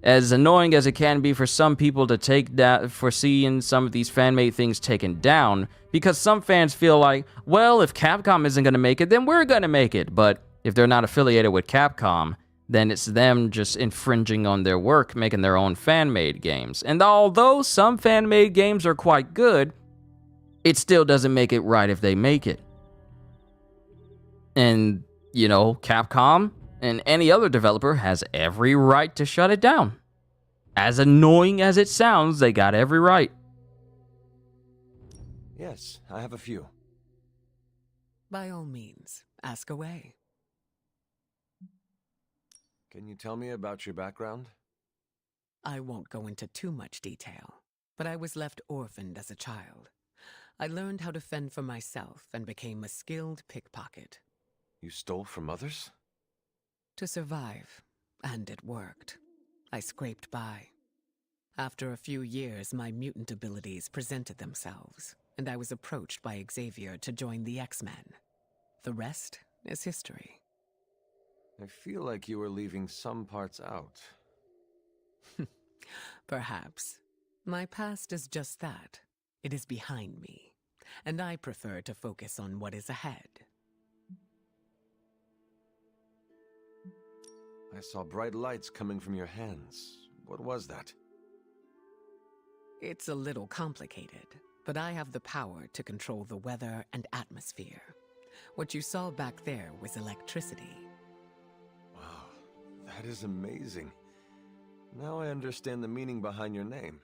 as annoying as it can be for some people to take that, for seeing some of these fan-made things taken down, because some fans feel like, well, if Capcom isn't going to make it, then we're going to make it. But if they're not affiliated with Capcom, then it's them just infringing on their work, making their own fan-made games. And although some fan-made games are quite good, it still doesn't make it right if they make it. And, you know, Capcom and any other developer has every right to shut it down. As annoying as it sounds, they got every right. Yes, I have a few. By all means, ask away. Can you tell me about your background? I won't go into too much detail, but I was left orphaned as a child. I learned how to fend for myself and became a skilled pickpocket. You stole from others? To survive, and it worked. I scraped by. After a few years, my mutant abilities presented themselves, and I was approached by Xavier to join the X-Men. The rest is history. I feel like you were leaving some parts out. Perhaps. My past is just that. It is behind me, and I prefer to focus on what is ahead. I saw bright lights coming from your hands. What was that? It's a little complicated, but I have the power to control the weather and atmosphere. What you saw back there was electricity. Wow, that is amazing. Now I understand the meaning behind your name.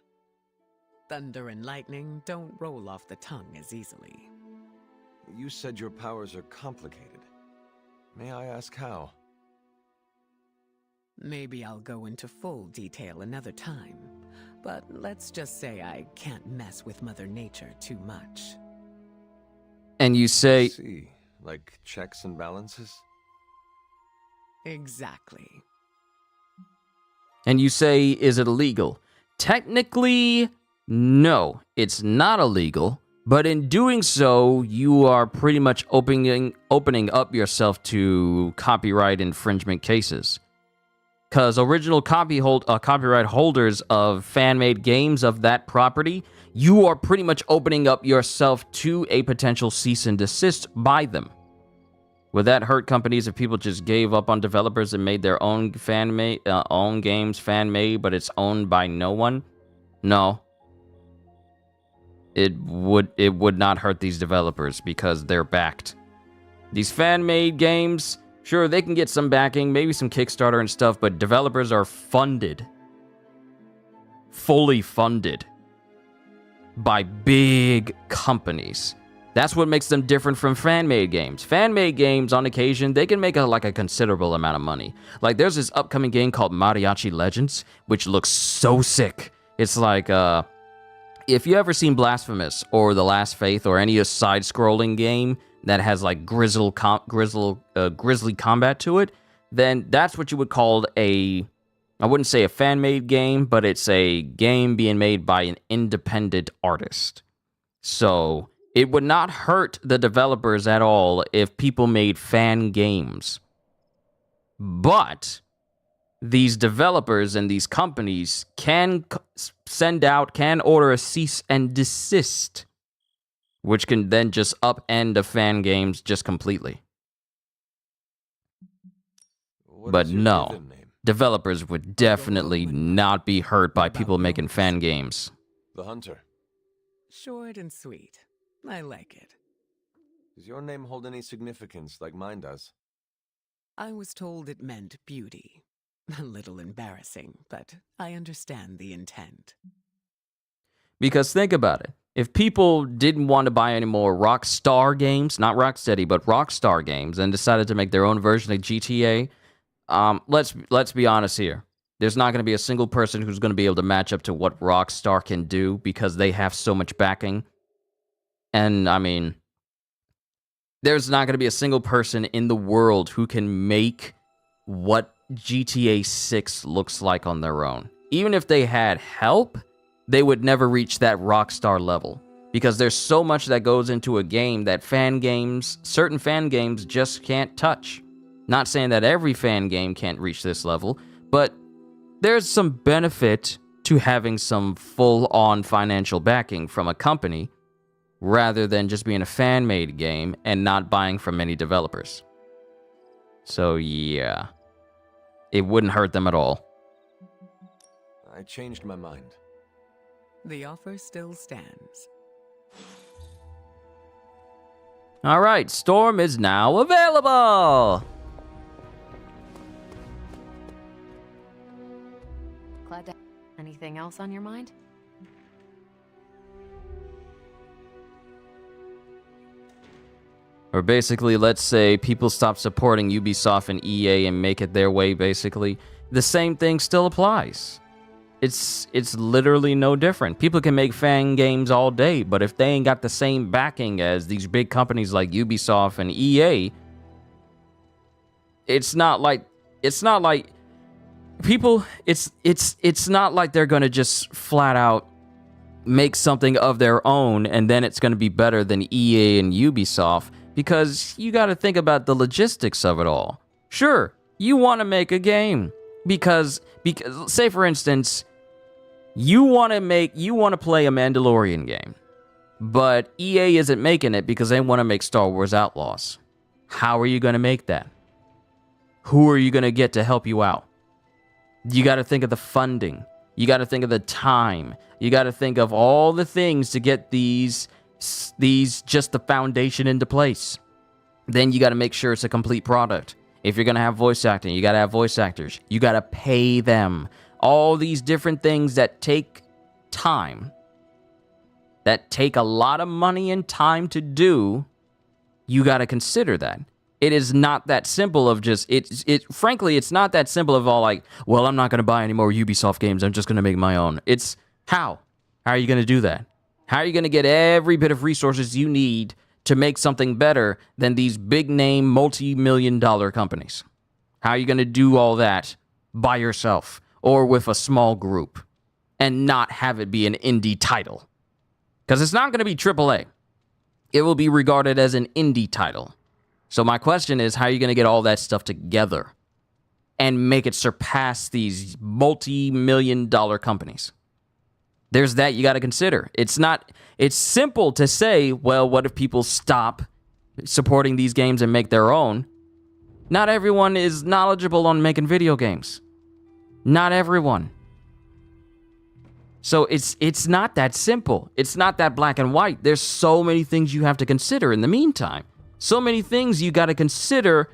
Thunder and lightning don't roll off the tongue as easily. You said your powers are complicated. May I ask how? Maybe I'll go into full detail another time, but let's just say I can't mess with Mother Nature too much. And you say... I see. Like checks and balances? Exactly. And you say, is it illegal? Technically, no, it's not illegal. But in doing so, you are pretty much opening up yourself to copyright infringement cases. Because original copyright holders of fan-made games of that property, you are pretty much opening up yourself to a potential cease and desist by them. Would that hurt companies if people just gave up on developers and made their own own games fan-made, but it's owned by no one? No. It would not hurt these developers because they're backed. These fan-made games, sure, they can get some backing, maybe some Kickstarter and stuff, but developers are funded. Fully funded. By big companies. That's what makes them different from fan-made games. Fan-made games, on occasion, they can make a considerable amount of money. Like, there's this upcoming game called Mariachi Legends, which looks so sick. It's like, if you ever seen Blasphemous or The Last Faith or any side-scrolling game that has like grisly combat to it, then that's what you would call I wouldn't say a fan-made game, but it's a game being made by an independent artist. So It would not hurt the developers at all if people made fan games. But these developers and these companies can order a cease and desist, which can then just upend a fan games just completely. But no, developers would definitely not be hurt by people making fan games. The Hunter. Short and sweet. I like it. Does your name hold any significance like mine does? I was told it meant beauty. A little embarrassing, but I understand the intent. Because think about it. If people didn't want to buy any more Rockstar games, not Rocksteady, but Rockstar games, and decided to make their own version of GTA, let's be honest here. There's not going to be a single person who's going to be able to match up to what Rockstar can do because they have so much backing. And, I mean, there's not going to be a single person in the world who can make what GTA 6 looks like on their own. Even if they had help, they would never reach that Rockstar level. Because there's so much that goes into a game that certain fan games just can't touch. Not saying that every fan game can't reach this level, but there's some benefit to having some full-on financial backing from a company rather than just being a fan-made game and not buying from many developers. So yeah, it wouldn't hurt them at all. I changed my mind. The offer still stands. All right, Storm is now available! Glad to... Anything else on your mind? Or basically, let's say people stop supporting Ubisoft and EA and make it their way, basically. The same thing still applies. It's literally no different. People can make fan games all day, but if they ain't got the same backing as these big companies like Ubisoft and EA, it's not like people, it's not like they're gonna just flat out make something of their own and then it's gonna be better than EA and Ubisoft, because you gotta think about the logistics of it all. Sure, you wanna make a game because say for instance, you wanna play a Mandalorian game, but EA isn't making it because they wanna make Star Wars Outlaws. How are you gonna make that? Who are you gonna get to help you out? You got to think of the funding. You got to think of the time. You got to think of all the things to get these just the foundation into place. Then you got to make sure it's a complete product. If you're going to have voice acting, you got to have voice actors. You got to pay them. All these different things that take time, that take a lot of money and time to do, you got to consider that. It is not that simple of just, frankly, it's not that simple of all like, well, I'm not going to buy any more Ubisoft games. I'm just going to make my own. It's how? How are you going to do that? How are you going to get every bit of resources you need to make something better than these big name, multi-million-dollar companies? How are you going to do all that by yourself or with a small group and not have it be an indie title? Because it's not going to be AAA. It will be regarded as an indie title. So my question is, how are you going to get all that stuff together and make it surpass these multi-million-dollar companies? There's that you got to consider. It's simple to say, well, what if people stop supporting these games and make their own? Not everyone is knowledgeable on making video games. Not everyone. So it's not that simple. It's not that black and white. There's so many things you have to consider in the meantime. So many things you got to consider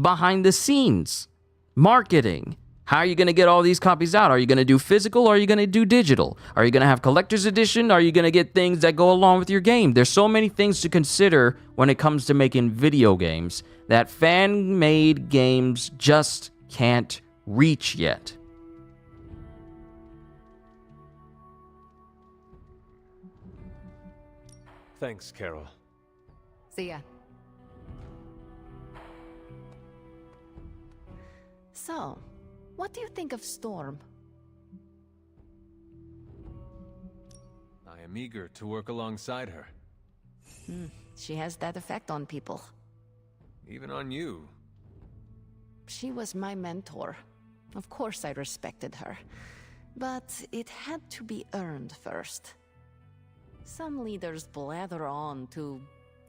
behind the scenes. Marketing. How are you going to get all these copies out? Are you going to do physical or are you going to do digital? Are you going to have collector's edition? Are you going to get things that go along with your game? There's so many things to consider when it comes to making video games that fan-made games just can't reach yet. Thanks, Carol. See ya. So, what do you think of Storm? I am eager to work alongside her. She has that effect on people. Even on you. She was my mentor. Of course I respected her. But it had to be earned first. Some leaders blather on to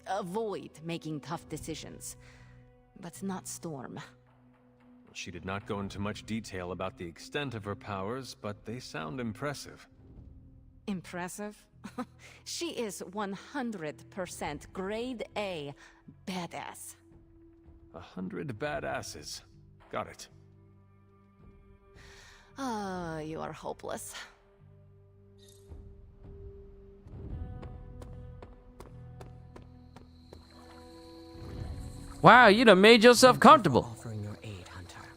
avoid making tough decisions. But not Storm. She did not go into much detail about the extent of her powers, but they sound impressive. Impressive? She is 100% grade A badass. 100 badasses. Got it. You are hopeless. Wow, you done made yourself comfortable. Offering your aid, Hunter.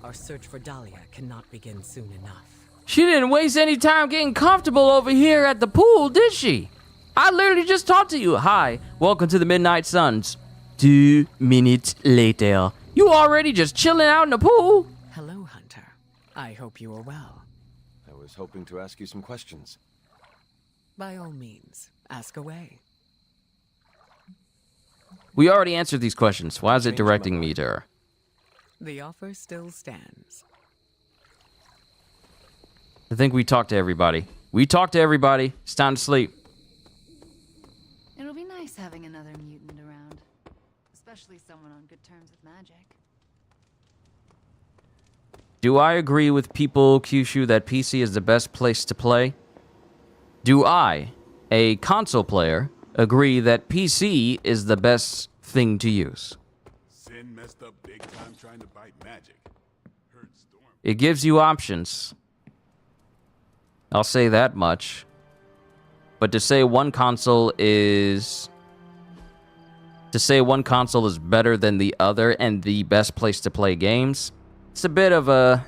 Our search for Dahlia cannot begin soon enough. She didn't waste any time getting comfortable over here at the pool, did she? I literally just talked to you. Hi, welcome to the Midnight Suns. 2 minutes later. You already just chilling out in the pool? Hello, Hunter. I hope you are well. I was hoping to ask you some questions. By all means, ask away. We already answered these questions. Why is it directing me to her? The offer still stands. I think we talked to everybody. We talked to everybody. It's time to sleep. It'll be nice having another mutant around. Especially someone on good terms with magic. Do I agree with people, Kyushu, that PC is the best place to play? Do I, a console player, agree that PC is the best thing to use? Sin messed up big time trying to bite magic. Heard Storm. It gives you options. I'll say that much. But to say one console is better than the other and the best place to play games, it's a bit of a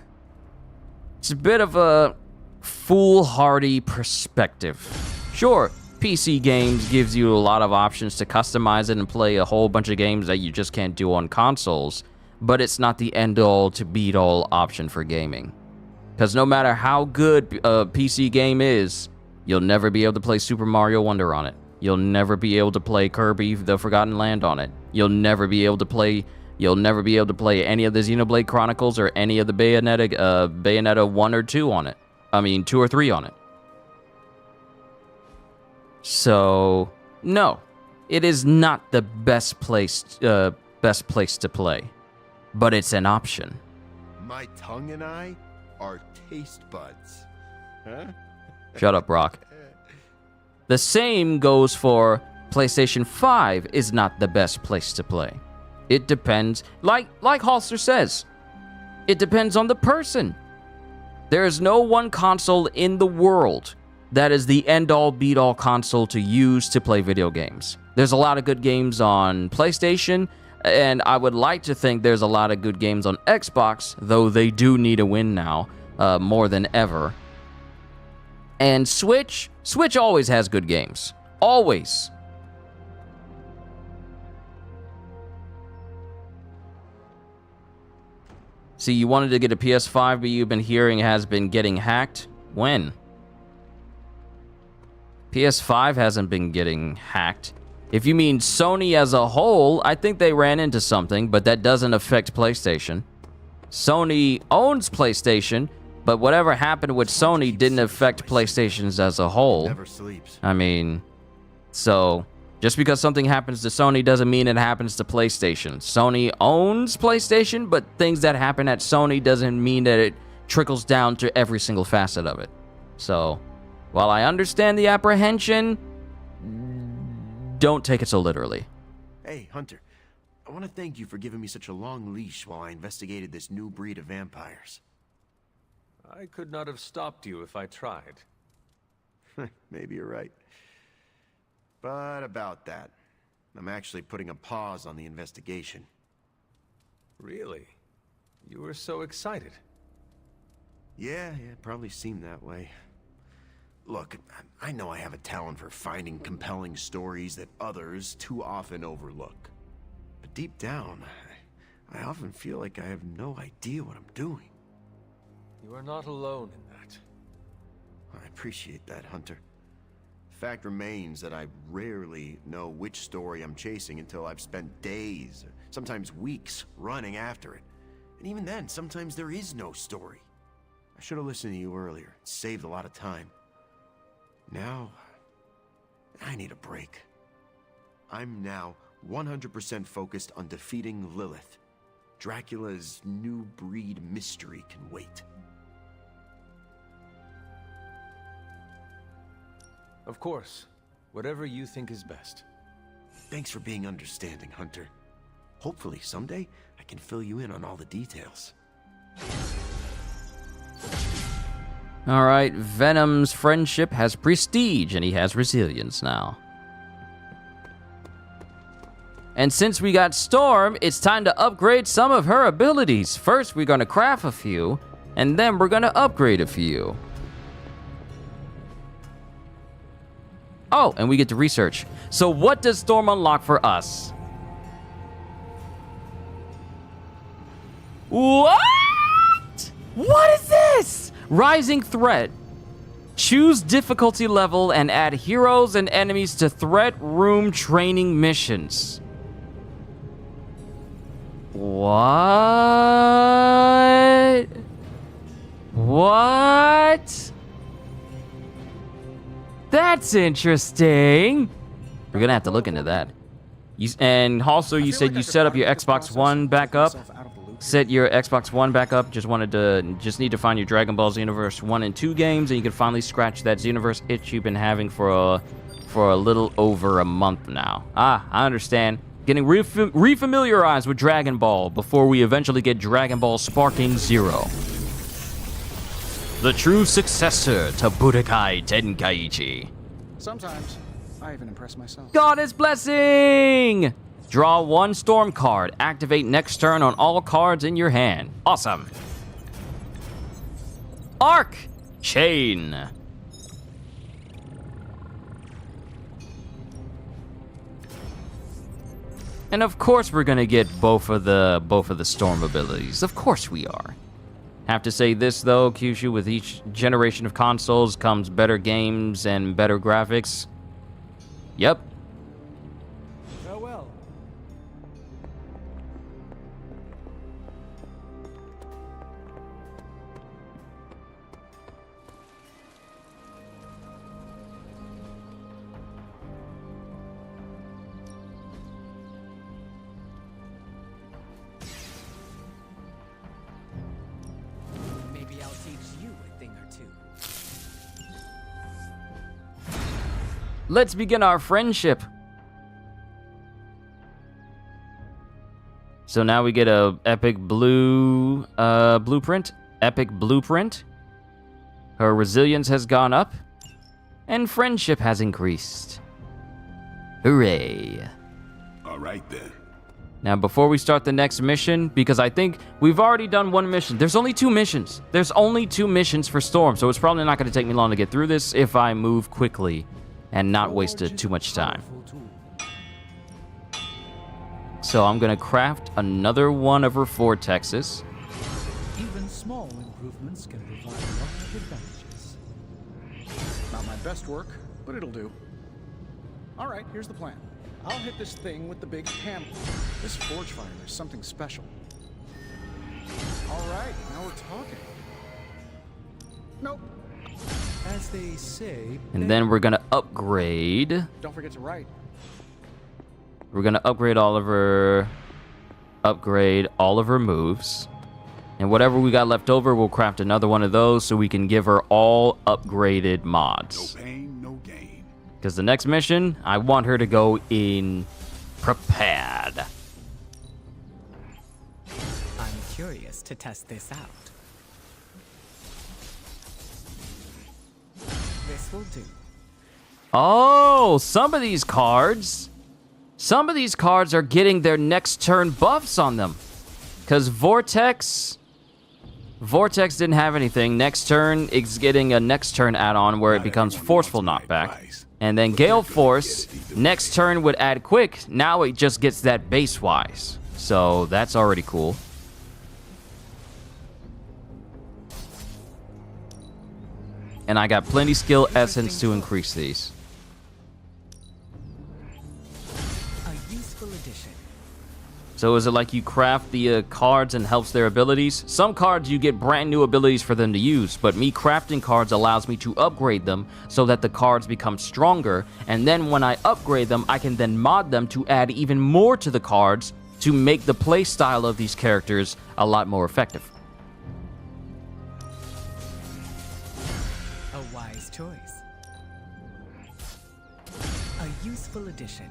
foolhardy perspective. Sure, PC games gives you a lot of options to customize it and play a whole bunch of games that you just can't do on consoles, but it's not the end-all to beat-all option for gaming. Because no matter how good a PC game is, you'll never be able to play Super Mario Wonder on it. You'll never be able to play Kirby The Forgotten Land on it. You'll never be able to play any of the Xenoblade Chronicles or any of the Bayonetta 1 or 2 on it. I mean, 2 or 3 on it. So, no. It is not the best place to play. But it's an option. My tongue and I are taste buds. Huh? Shut up, Brock. The same goes for PlayStation 5 is not the best place to play. It depends, like Halster says, it depends on the person. There is no one console in the world that is the end-all, beat-all console to use to play video games. There's a lot of good games on PlayStation, and I would like to think there's a lot of good games on Xbox, though they do need a win now, more than ever. And Switch always has good games. Always. See, you wanted to get a PS5, but you've been hearing has been getting hacked? When? PS5 hasn't been getting hacked. If you mean Sony as a whole, I think they ran into something, but that doesn't affect PlayStation. Sony owns PlayStation, but whatever happened with Sony didn't affect PlayStations as a whole. Never sleeps. I mean, so just because something happens to Sony doesn't mean it happens to PlayStation. Sony owns PlayStation, but things that happen at Sony doesn't mean that it trickles down to every single facet of it. So, while I understand the apprehension, don't take it so literally. Hey, Hunter. I want to thank you for giving me such a long leash while I investigated this new breed of vampires. I could not have stopped you if I tried. Maybe you're right. But about that, I'm actually putting a pause on the investigation. Really? You were so excited. Yeah, it probably seemed that way. Look, I know I have a talent for finding compelling stories that others too often overlook. But deep down, I often feel like I have no idea what I'm doing. You are not alone in that. I appreciate that, Hunter. Fact remains that I rarely know which story I'm chasing until I've spent days, sometimes weeks, running after it. And even then, sometimes there is no story. I should have listened to you earlier. It saved a lot of time. Now, I need a break. I'm now 100% focused on defeating Lilith. Dracula's new breed mystery can wait. Of course. Whatever you think is best. Thanks for being understanding, Hunter. Hopefully, someday, I can fill you in on all the details. Alright, Venom's friendship has prestige, and he has resilience now. And since we got Storm, it's time to upgrade some of her abilities. First, we're gonna craft a few, and then we're gonna upgrade a few. Oh, and we get to research. So what does Storm unlock for us? What? What is this? Rising threat. Choose difficulty level and add heroes and enemies to threat room training missions. What? What? That's interesting. We're gonna have to look into that. And also, you said you set up your Xbox One back up. Set your Xbox One back up. Just need to find your Dragon Ball Xenoverse 1 and 2 games, and you can finally scratch that Xenoverse itch you've been having for a little over a month now. Ah, I understand. Getting refamiliarized with Dragon Ball before we eventually get Dragon Ball Sparking Zero. The true successor to Budokai Tenkaichi. Sometimes, I even impress myself. Goddess Blessing! Draw one Storm card. Activate next turn on all cards in your hand. Awesome. Arc Chain. And of course we're gonna get both of the Storm abilities. Of course we are. Have to say this though, Kyushu, with each generation of consoles comes better games and better graphics. Yep. Farewell. Maybe I'll teach you a thing or two. Let's begin our friendship. So now we get a epic blueprint. Epic blueprint. Her resilience has gone up, and friendship has increased. Hooray. All right, then. Now, before we start the next mission, because I think we've already done one mission. There's only 2 missions. There's only 2 missions for Storm, so it's probably not going to take me long to get through this if I move quickly and not waste too much time. So I'm going to craft another one of her vortexes. Even small improvements can provide large advantages. Not my best work, but it'll do. All right, here's the plan. I'll hit this thing with the big hammer. This forge fire is something special. All right, now we're talking. Nope. As they say. And then we're going to upgrade. Don't forget to write. We're going to upgrade all of her moves. And whatever we got left over, we'll craft another one of those so we can give her all upgraded mods. No pain, no gain. Because the next mission, I want her to go in prepared. I'm curious to test this out. This will do. Oh, some of these cards are getting their next turn buffs on them. Because Vortex didn't have anything. Next turn, it's getting a next turn add-on where it becomes forceful knockback. And then Gale Force, next turn would add quick. Now it just gets that base-wise. So that's already cool. And I got plenty skill essence to increase these. So is it like you craft the cards and helps their abilities? Some cards you get brand new abilities for them to use, but me crafting cards allows me to upgrade them so that the cards become stronger, and then when I upgrade them, I can then mod them to add even more to the cards to make the play style of these characters a lot more effective. A wise choice. A useful addition.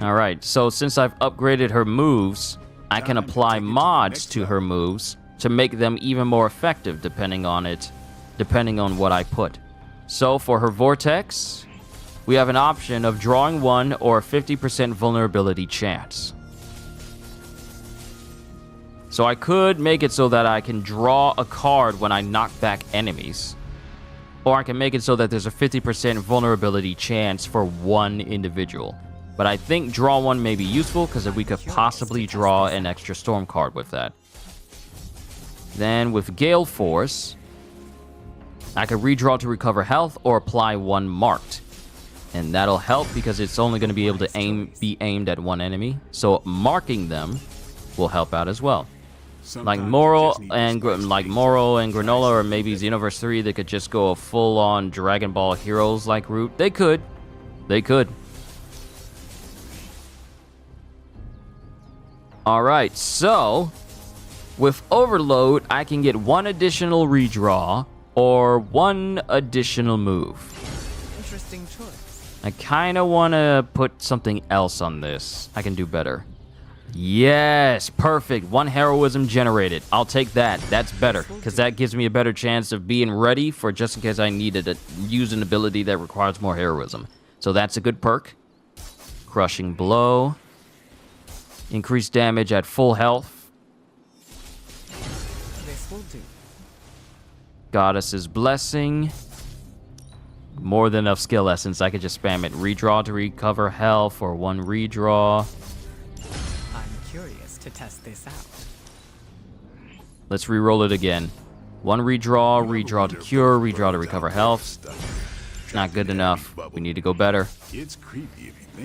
Alright, so since I've upgraded her moves, I can apply mods to her moves to make them even more effective depending on what I put. So for her Vortex, we have an option of drawing 1 or 50% vulnerability chance. So I could make it so that I can draw a card when I knock back enemies. Or I can make it so that there's a 50% vulnerability chance for one individual. But I think draw 1 may be useful because we could possibly draw an extra storm card with that. Then with Gale Force, I could redraw to recover health or apply 1 marked. And that'll help because it's only going to be able to be aimed at one enemy. So marking them will help out as well. Like Moro and Granola, or maybe Xenoverse 3, they could just go a full-on Dragon Ball Heroes-like route. They could. Alright, so with Overload, I can get 1 additional redraw or 1 additional move. Interesting choice. I kind of want to put something else on this. I can do better. Yes, perfect. 1 heroism generated. I'll take that. That's better, because that gives me a better chance of being ready for just in case I needed to use an ability that requires more heroism. So that's a good perk. Crushing Blow. Increased damage at full health. This will do. Goddess's Blessing. More than enough skill essence. I could just spam it. Redraw to recover health or 1 redraw. I'm curious to test this out. Let's re-roll it again. 1 redraw, redraw to cure, redraw to recover health. Not good enough. We need to go better.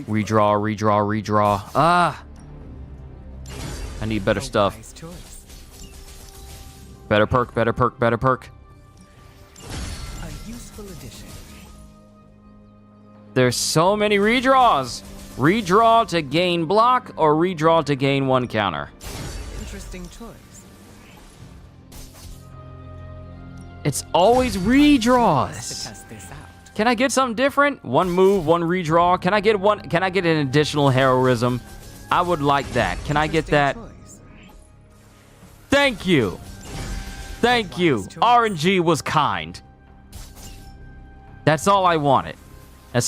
Redraw. Ah! I need better stuff. Better perk. A useful addition. There's so many redraws. Redraw to gain block or redraw to gain 1 counter. Interesting choice. It's always redraws. To test this out. Can I get something different? 1 move, 1 redraw. Can I get an additional heroism? I would like that. Can I get that? Thank you. RNG was kind. That's all I wanted.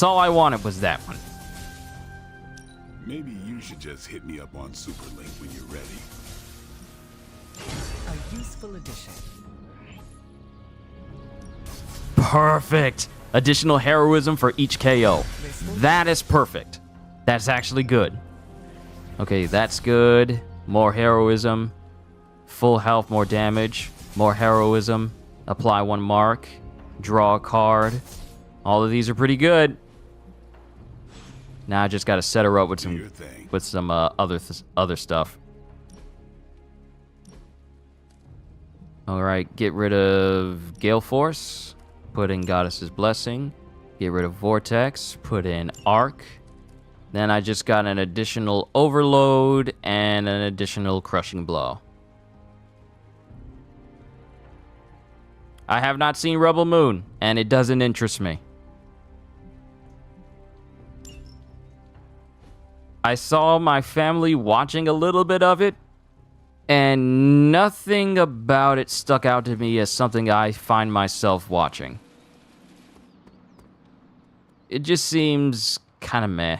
All I wanted was that one. Maybe you should just hit me up on Superlink when you're ready. A useful addition. Perfect. Additional heroism for each KO. That is perfect. That's actually good. Okay, that's good. More heroism. Full health, more damage. More heroism. Apply 1 mark. Draw a card. All of these are pretty good. Now I just got to set her up with some other stuff. All right, get rid of Gale Force. Put in Goddess's Blessing. Get rid of Vortex. Put in Arc. Then I just got an additional Overload and an additional Crushing Blow. I have not seen Rebel Moon, and it doesn't interest me. I saw my family watching a little bit of it, and nothing about it stuck out to me as something I find myself watching. It just seems kind of meh.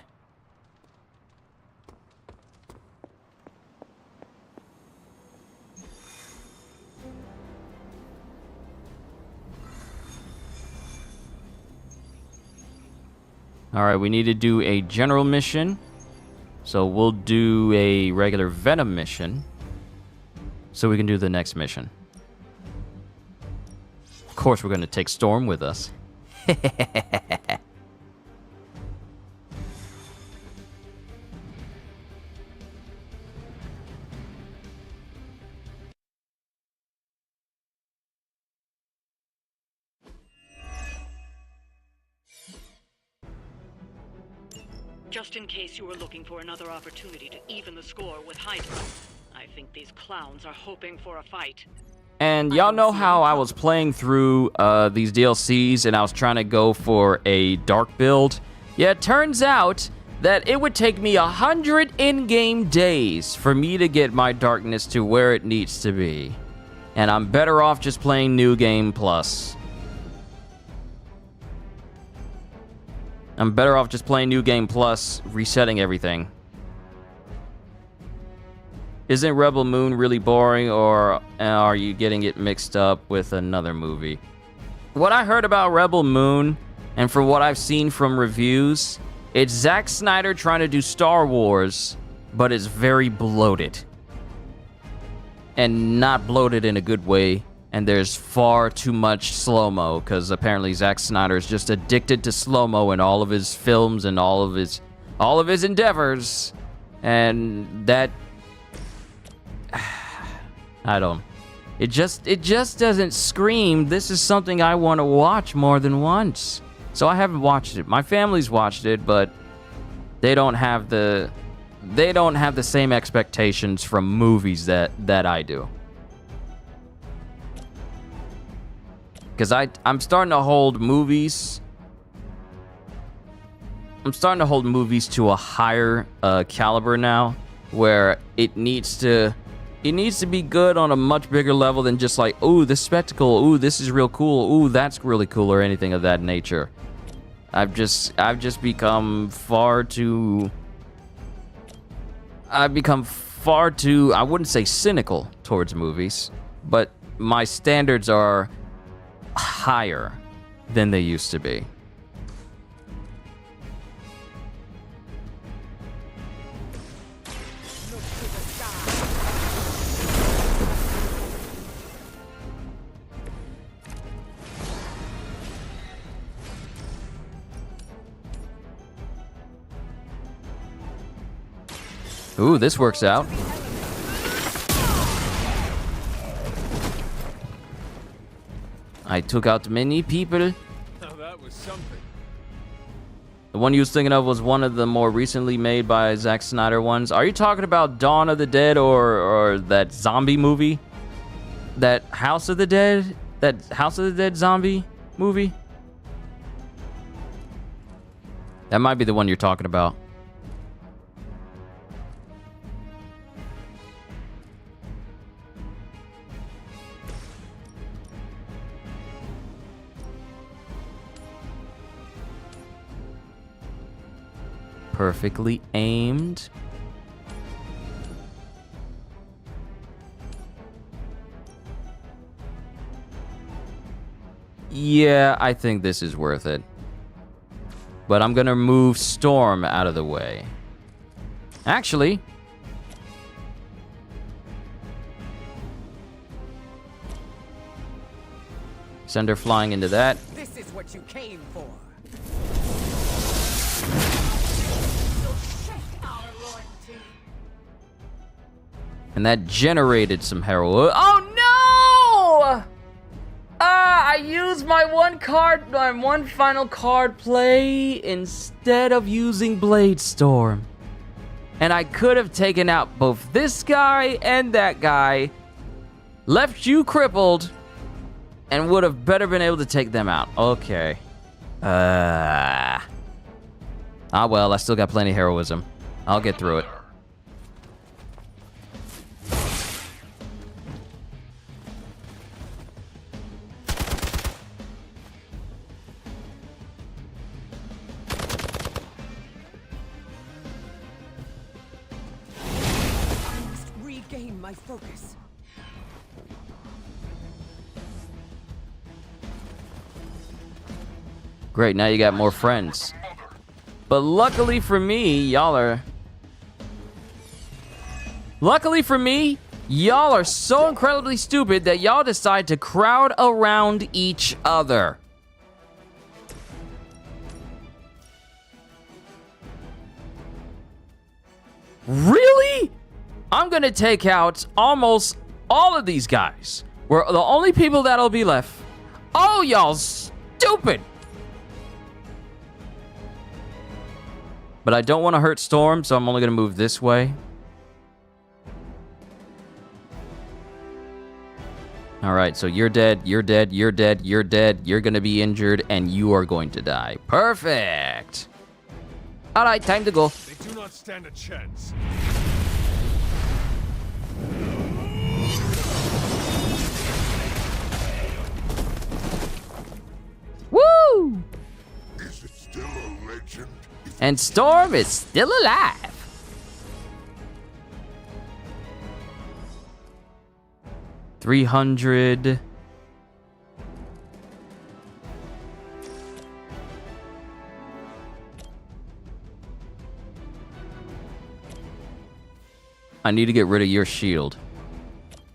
Alright, we need to do a general mission. So we'll do a regular Venom mission. So we can do the next mission. Of course, we're going to take Storm with us. Just in case you were looking for another opportunity to even the score with Hydra. I think these clowns are hoping for a fight. And y'all know how I was playing through these DLCs and I was trying to go for a dark build? Yeah, it turns out that it would take me 100 in-game days for me to get my darkness to where it needs to be. And I'm better off just playing New Game Plus. I'm better off just playing New Game Plus, resetting everything. Isn't Rebel Moon really boring, or are you getting it mixed up with another movie? What I heard about Rebel Moon, and from what I've seen from reviews, it's Zack Snyder trying to do Star Wars, but it's very bloated. And not bloated in a good way, and there's far too much slow-mo, because apparently Zack Snyder is just addicted to slow-mo in all of his films and all of his endeavors, and that... It just doesn't scream, this is something I want to watch more than once. So I haven't watched it. My family's watched it, but they don't have the same expectations from movies that I do. Because I'm starting to hold movies. I'm starting to hold movies to a higher caliber now, where it needs to be good on a much bigger level than just like, ooh, this spectacle, ooh, this is real cool, ooh, that's really cool, or anything of that nature. I've just become far too... I wouldn't say cynical towards movies, but my standards are higher than they used to be. Ooh, this works out. I took out many people. Now that was something. The one you was thinking of was one of the more recently made by Zack Snyder ones. Are you talking about Dawn of the Dead or that zombie movie? That House of the Dead? That House of the Dead zombie movie? That might be the one you're talking about. Perfectly aimed. Yeah, I think this is worth it. But I'm gonna move Storm out of the way. Actually, send her flying into that. This is what you came for. And that generated some heroin. Oh no! I used my one final card play instead of using Blade Storm. And I could have taken out both this guy and that guy, left you crippled, and would have better been able to take them out. Okay. Ah well, I still got plenty of heroism. I'll get through it. Focus. Great, now you got more friends. But luckily for me, y'all are so incredibly stupid that y'all decide to crowd around each other. Really? I'm gonna take out almost all of these guys. We're the only people that'll be left. Oh, y'all stupid. But I don't want to hurt Storm, so I'm only going to move this way. Alright, so you're dead, you're dead, you're dead, you're dead, you're going to be injured, and you are going to die. Perfect! Alright, time to go. They do not stand a chance. Woo! Is it still a legend? And Storm is still alive. $300. I need to get rid of your shield.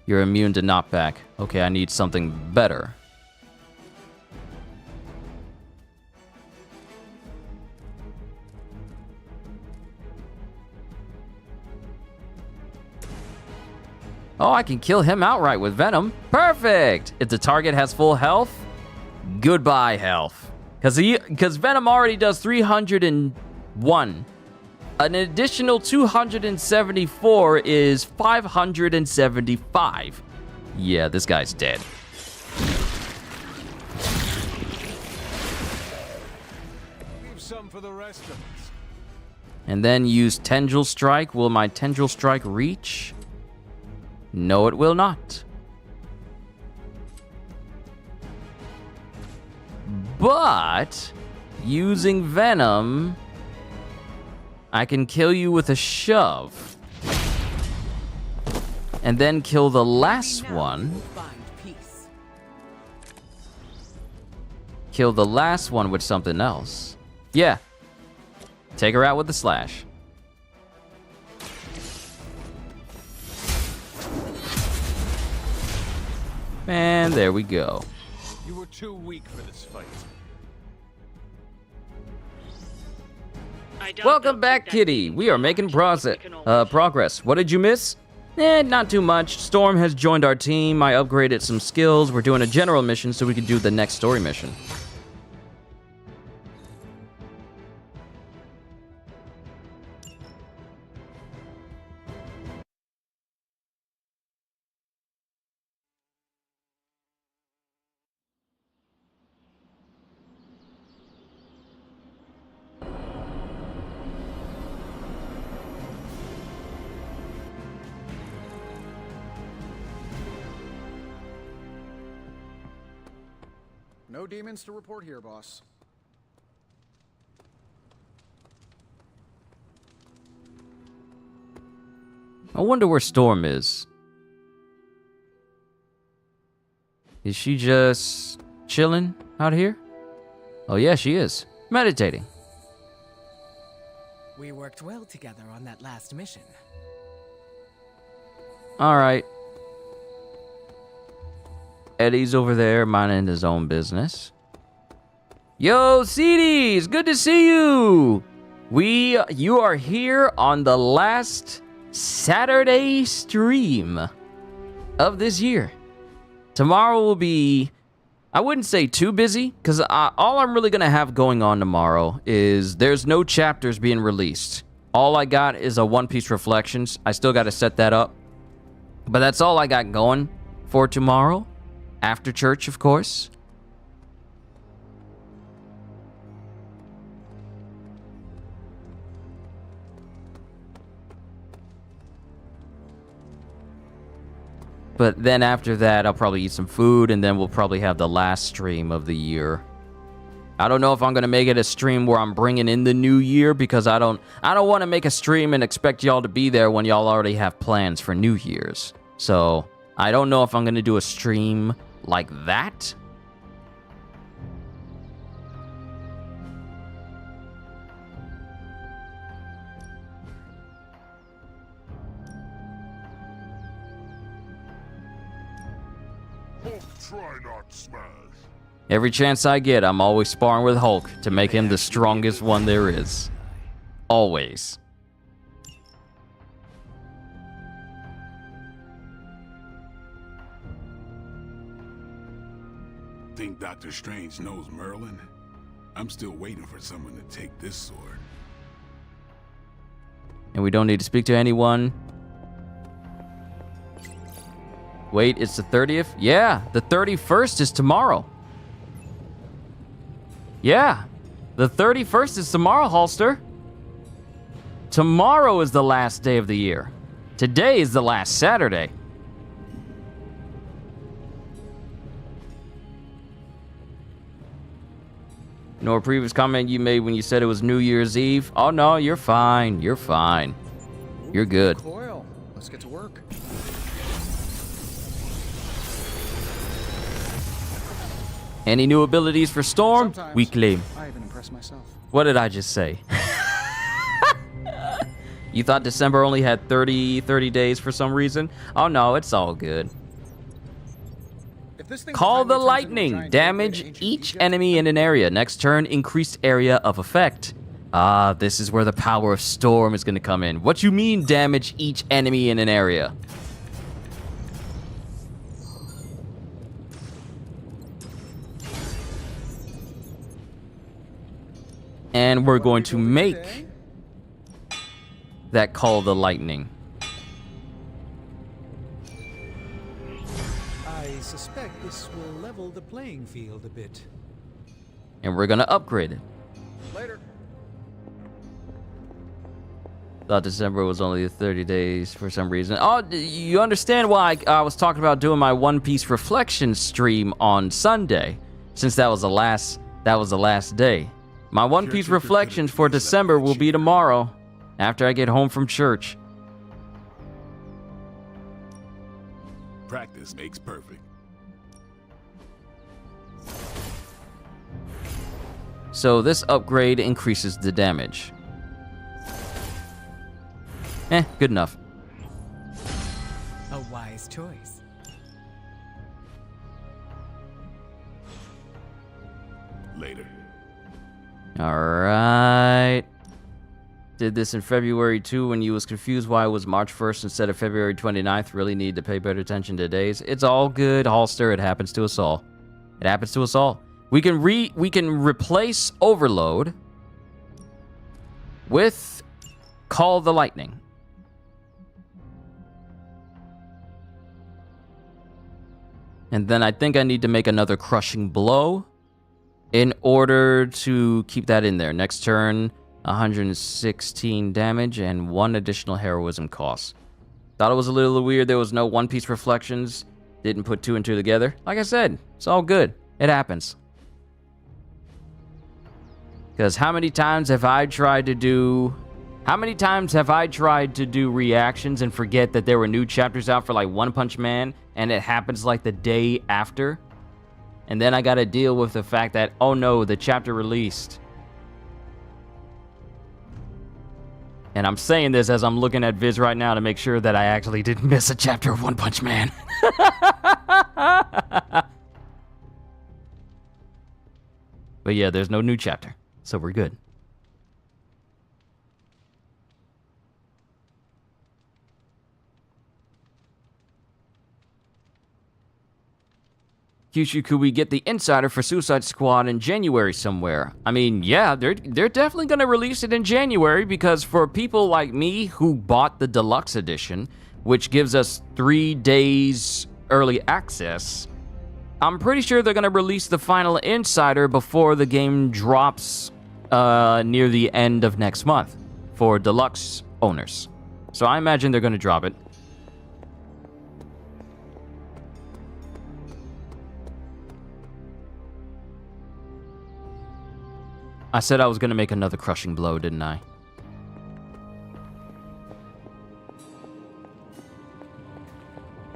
You're immune to knockback. Okay, I need something better. Oh, I can kill him outright with Venom. Perfect! If the target has full health, goodbye health. Because Venom already does 301. An additional 274 is 575. Yeah, this guy's dead. Leave some for the rest of us. And then use Tendril Strike. Will my Tendril Strike reach? No, it will not. But using Venom, I can kill you with a shove. And then kill the last one. Kill the last one with something else. Yeah. Take her out with the slash. And there we go. You were too weak for this fight. Welcome back, Kitty. We are making progress. What did you miss? Not too much. Storm has joined our team. I upgraded some skills. We're doing a general mission so we can do the next story mission. No demons to report here, boss. I wonder where Storm is. Is she just chilling out here? Oh yeah, she is. Meditating. We worked well together on that last mission. Alright. Eddie's over there minding his own business. Yo, CDs, good to see you. You are here on the last Saturday stream of this year. Tomorrow will be, I wouldn't say too busy, because all I'm really going to have going on tomorrow is there's no chapters being released. All I got is a One Piece Reflections. I still got to set that up. But that's all I got going for tomorrow. After church, of course. But then after that, I'll probably eat some food, and then we'll probably have the last stream of the year. I don't know if I'm going to make it a stream where I'm bringing in the new year, because I don't want to make a stream and expect y'all to be there when y'all already have plans for New Year's. So, I don't know if I'm going to do a stream like that. Try not smash. Every chance I get, I'm always sparring with Hulk to make him the strongest one there is. Always. Think Dr. Strange knows Merlin? I'm still waiting for someone to take this sword. And we don't need to speak to anyone. Wait, it's the 30th? Yeah, the 31st is tomorrow. Yeah, the 31st is tomorrow, Holster. Tomorrow is the last day of the year. Today is the last Saturday. Nor previous comment you made when you said it was New Year's Eve. Oh no, you're fine. You're fine. You're good. Coil. Let's get to work. Any new abilities for Storm? Sometimes We claim. I even impress myself. What did I just say? You thought December only had 30 days for some reason? Oh no, it's all good. If this thing Call the finally turns into a lightning. giant Damage ancient each Egypt, enemy in an area. Next turn, increased area of effect. Ah, this is where the power of Storm is going to come in. What you mean, damage each enemy in an area? And we're going to make that Call the Lightning. I suspect this will level the playing field a bit. And we're going to upgrade it. Later. Thought December was only 30 days for some reason. Oh, you understand why I was talking about doing my One Piece reflection stream on Sunday, since that was the last day. My One Piece reflections for December will be tomorrow, after I get home from church. Practice makes perfect. So this upgrade increases the damage. Good enough. A wise choice. Later. Alright. Did this in February too when you was confused why it was March 1st instead of February 29th. Really need to pay better attention to days. It's all good, Holster. It happens to us all. It happens to us all. We can replace Overload with Call the Lightning. And then I think I need to make another Crushing Blow in order to keep that in there. Next turn, 116 damage and 1 additional heroism cost. Thought it was a little weird there was no One Piece reflections. Didn't put 2 and 2 together. Like I said, it's all good. It happens. Because how many times have I tried to do reactions and forget that there were new chapters out for like One Punch Man and it happens like the day after? And then I gotta deal with the fact that, oh no, the chapter released. And I'm saying this as I'm looking at Viz right now to make sure that I actually didn't miss a chapter of One Punch Man. But yeah, there's no new chapter, so we're good. Kyushu, could we get the insider for Suicide Squad in January somewhere? I mean, yeah, they're definitely going to release it in January because for people like me who bought the deluxe edition, which gives us 3 days early access, I'm pretty sure they're going to release the final insider before the game drops near the end of next month for deluxe owners. So I imagine they're going to drop it. I said I was going to make another Crushing Blow, didn't I?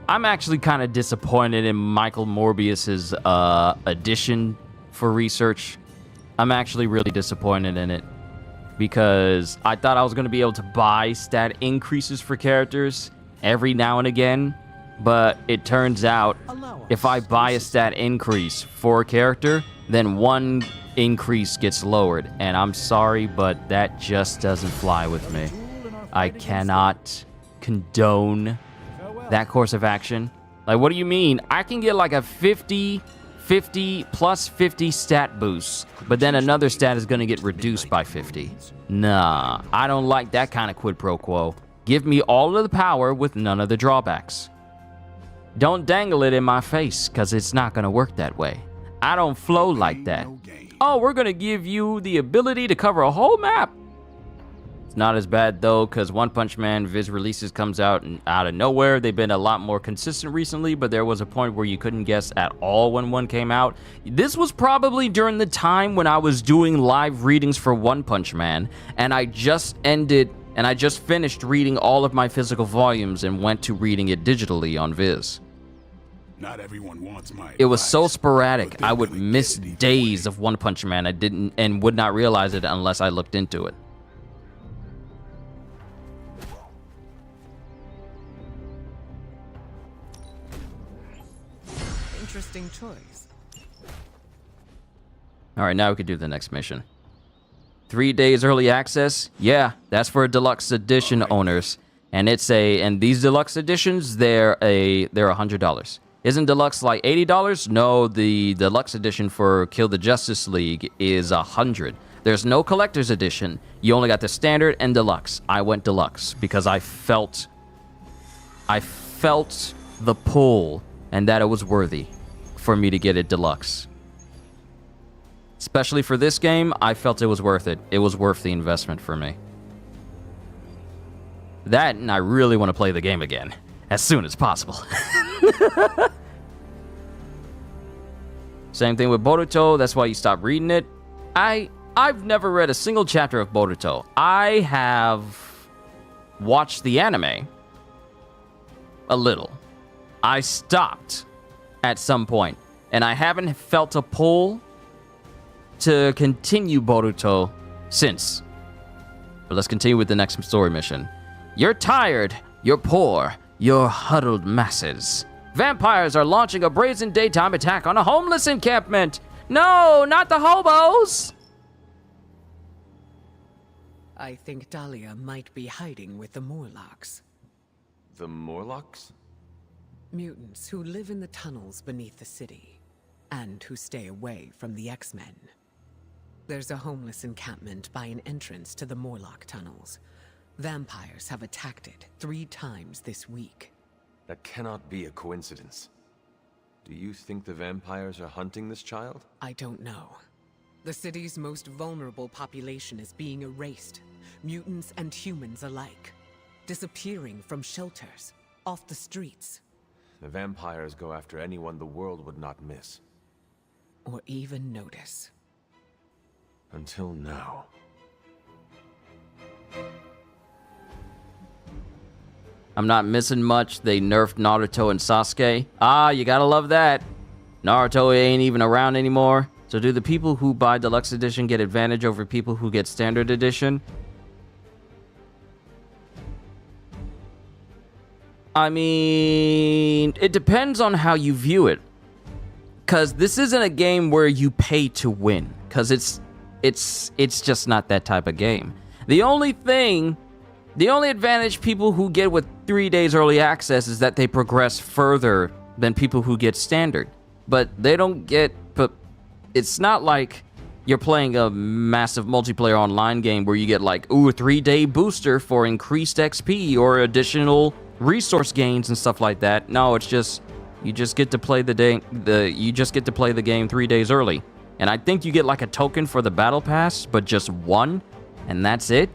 I'm actually kind of disappointed in Michael Morbius's addition for research. I'm actually really disappointed in it because I thought I was going to be able to buy stat increases for characters every now and again, but it turns out if I buy a stat increase for a character, then one increase gets lowered, and I'm sorry, but that just doesn't fly with me. I cannot condone that course of action. Like, what do you mean? I can get like a 50 50 plus 50 stat boosts, but then another stat is going to get reduced by 50. Nah, I don't like that kind of quid pro quo. Give me all of the power with none of the drawbacks. Don't dangle it in my face, because it's not going to work that way. I don't flow like that. Oh, we're going to give you the ability to cover a whole map. It's not as bad, though, because One Punch Man Viz releases comes out of nowhere. They've been a lot more consistent recently, but there was a point where you couldn't guess at all when one came out. This was probably during the time when I was doing live readings for One Punch Man, and I just finished reading all of my physical volumes and went to reading it digitally on Viz. Not everyone wants my It was so advice, sporadic, I would miss days of One Punch Man. I didn't and would not realize it unless I looked into it. Interesting choice. All right, now we could do the next mission. 3 days early access. Yeah, that's for deluxe edition owners, and these deluxe editions they're $100. Isn't deluxe like $80? No, the deluxe edition for Kill the Justice League is $100. There's no collector's edition. You only got the standard and deluxe. I went deluxe because I felt the pull and that it was worthy for me to get it deluxe. Especially for this game, I felt it was worth it. It was worth the investment for me. That, and I really want to play the game again as soon as possible. Same thing with Boruto. That's why you stop reading it. I've never read a single chapter of Boruto. I have watched the anime a little. I stopped at some point, and I haven't felt a pull to continue Boruto since. But let's continue with the next story mission. You're tired, you're poor, you're huddled masses. Vampires are launching a brazen daytime attack on a homeless encampment. No, not the hobos! I think Dahlia might be hiding with the Morlocks. The Morlocks? Mutants who live in the tunnels beneath the city, and who stay away from the X-Men. There's a homeless encampment by an entrance to the Morlock tunnels. Vampires have attacked it 3 times this week. That cannot be a coincidence. Do you think the vampires are hunting this child? I don't know. The city's most vulnerable population is being erased, mutants and humans alike, disappearing from shelters, off the streets. The vampires go after anyone the world would not miss. Or even notice. Until now. I'm not missing much. They nerfed Naruto and Sasuke. Ah, you gotta love that. Naruto ain't even around anymore. So do the people who buy Deluxe Edition get advantage over people who get Standard Edition? I mean, it depends on how you view it. Because this isn't a game where you pay to win. Because it's just not that type of game. The only advantage people who get with 3 days early access is that they progress further than people who get standard. But they don't get... But it's not like you're playing a massive multiplayer online game where you get like, ooh, a 3-day booster for increased XP or additional resource gains and stuff like that. No, it's just... You just get to play the game 3 days early. And I think you get like a token for the battle pass, but just one, and that's it.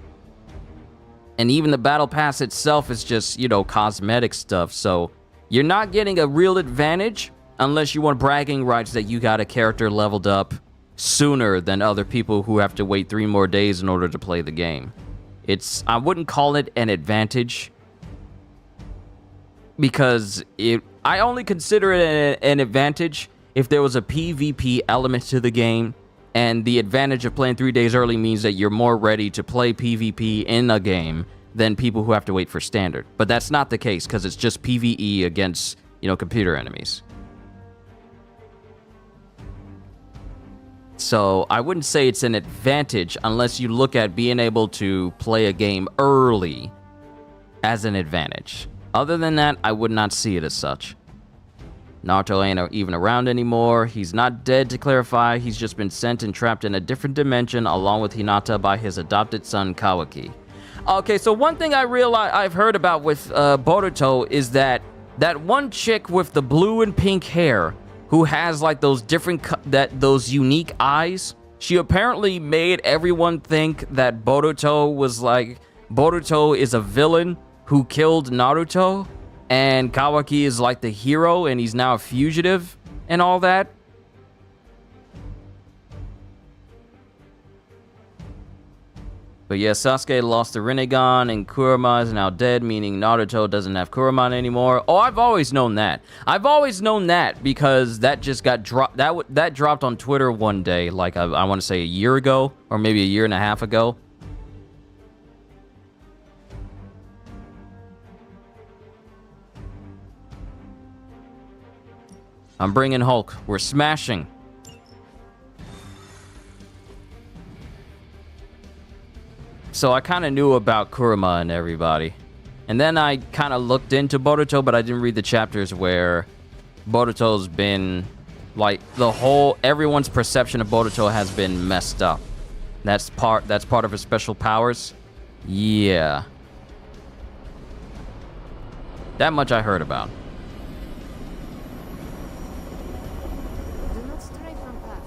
And even the battle pass itself is just, you know, cosmetic stuff. So you're not getting a real advantage unless you want bragging rights that you got a character leveled up sooner than other people who have to wait 3 more days in order to play the game. I wouldn't call it an advantage because I only consider it an advantage if there was a PvP element to the game, and the advantage of playing 3 days early means that you're more ready to play PvP in a game than people who have to wait for standard. But that's not the case, because it's just PvE against, you know, computer enemies. So I wouldn't say it's an advantage unless you look at being able to play a game early as an advantage. Other than that, I would not see it as such. Naruto ain't even around anymore. He's not dead, to clarify. He's just been sent and trapped in a different dimension along with Hinata by his adopted son, Kawaki. Okay, so one thing I've heard about with Boruto is that one chick with the blue and pink hair who has like those those unique eyes, she apparently made everyone think that Boruto is a villain who killed Naruto, and Kawaki is like the hero and he's now a fugitive and all that. But yeah, Sasuke lost the Rinnegan, and Kurama is now dead, meaning Naruto doesn't have Kurama anymore. Oh, I've always known that. I've always known that because that just got dropped. That dropped on Twitter one day, like I want to say a year ago, or maybe a year and a half ago. I'm bringing Hulk. We're smashing. So I kind of knew about Kurama and everybody. And then I kind of looked into Boruto, but I didn't read the chapters where Boruto's been, like, everyone's perception of Boruto has been messed up. That's part of his special powers. Yeah. That much I heard about. Do not stray from path.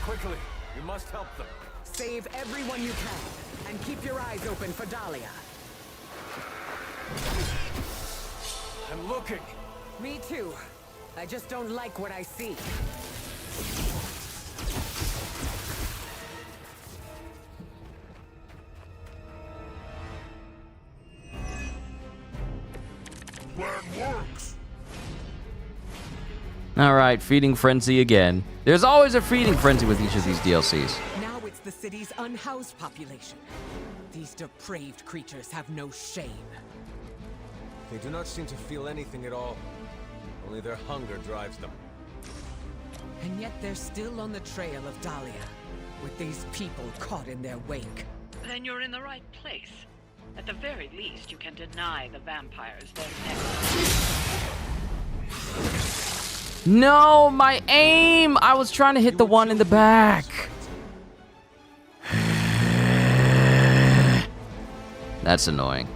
Quickly, we must help them. Save everyone you can, and keep your eyes open for Dahlia. I'm looking. Me too. I just don't like what I see. Plan works. Alright, feeding frenzy again. There's always a feeding frenzy with each of these DLCs. Now it's the city's unhoused population. These depraved creatures have no shame. They do not seem to feel anything at all. Only their hunger drives them. And yet they're still on the trail of Dahlia, with these people caught in their wake. Then you're in the right place. At the very least, you can deny the vampires their next. No, my aim! I was trying to hit the one in the back. That's annoying.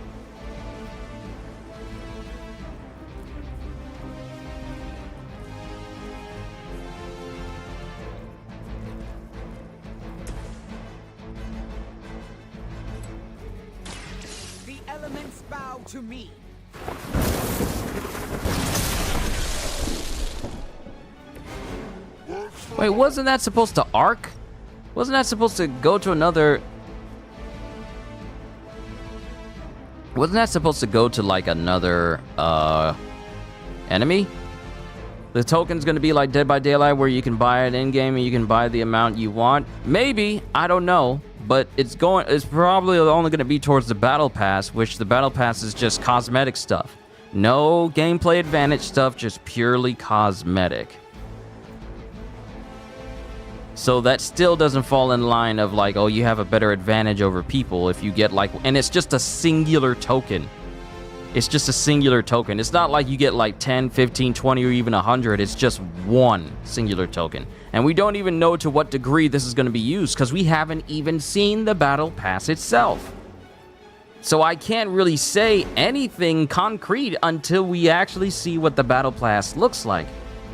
The elements bow to me. Wait, wasn't that supposed to arc? Wasn't that supposed to go to another... Wasn't that supposed to go to, like, another, enemy? The token's gonna be like Dead by Daylight, where you can buy it in-game and you can buy the amount you want? Maybe, I don't know. But it's probably only gonna be towards the Battle Pass, which the Battle Pass is just cosmetic stuff. No gameplay advantage stuff, just purely cosmetic. So that still doesn't fall in line of like, oh, you have a better advantage over people if you get like, and it's just a singular token. It's just a singular token. It's not like you get like 10, 15, 20, or even 100. It's just one singular token. And we don't even know to what degree this is going to be used because we haven't even seen the Battle Pass itself. So I can't really say anything concrete until we actually see what the Battle Pass looks like,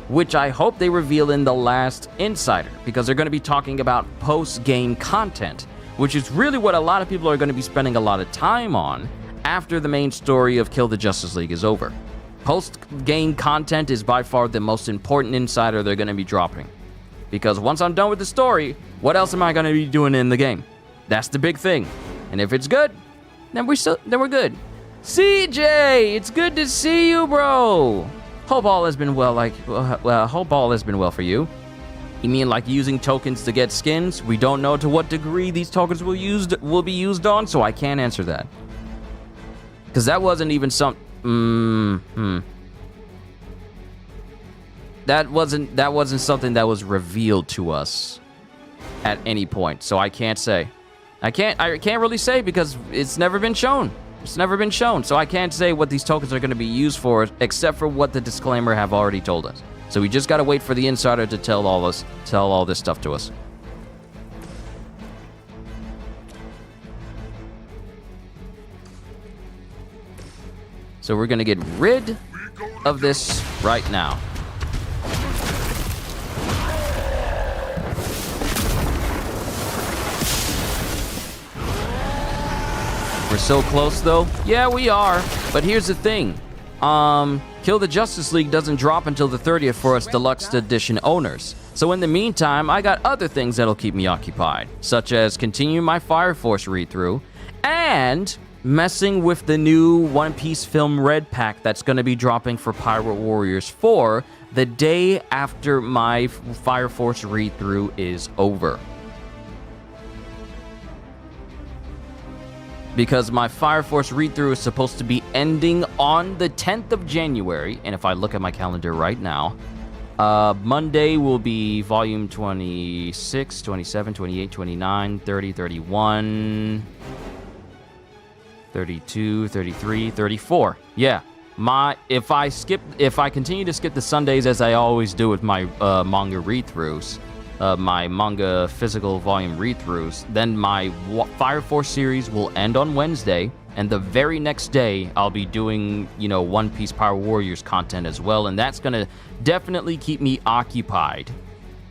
which I hope they reveal in the last Insider, because they're going to be talking about post-game content, which is really what a lot of people are going to be spending a lot of time on after the main story of Kill the Justice League is over. Post-game content is by far the most important Insider they're going to be dropping, because once I'm done with the story, what else am I going to be doing in the game? That's the big thing. And if it's good, then we're good. CJ, it's good to see you, bro. Hope all has been well. Hope all has been well for you. You mean like using tokens to get skins? We don't know to what degree these tokens will be used on, so I can't answer that. Because that wasn't even some. That wasn't something that was revealed to us at any point, so I can't say. I can't really say because it's never been shown. It's never been shown, so I can't say what these tokens are going to be used for, except for what the disclaimer have already told us. So we just gotta wait for the insider to tell all this stuff to us. So we're gonna get rid of this right now. We're so close though. Yeah, we are. But here's the thing. Kill the Justice League doesn't drop until the 30th for us Deluxe Edition owners. So in the meantime, I got other things that'll keep me occupied, such as continuing my Fire Force read-through and messing with the new One Piece Film Red pack that's going to be dropping for Pirate Warriors 4 the day after my Fire Force read-through is over. Because my Fire Force read-through is supposed to be ending on the 10th of January. And if I look at my calendar right now, Monday will be volume 26, 27, 28, 29, 30, 31, 32, 33, 34. Yeah. If I continue to skip the Sundays as I always do with my manga read-throughs, my manga physical volume read-throughs, then my Fire Force series will end on Wednesday, and the very next day I'll be doing, One Piece Power Warriors content as well, and that's gonna definitely keep me occupied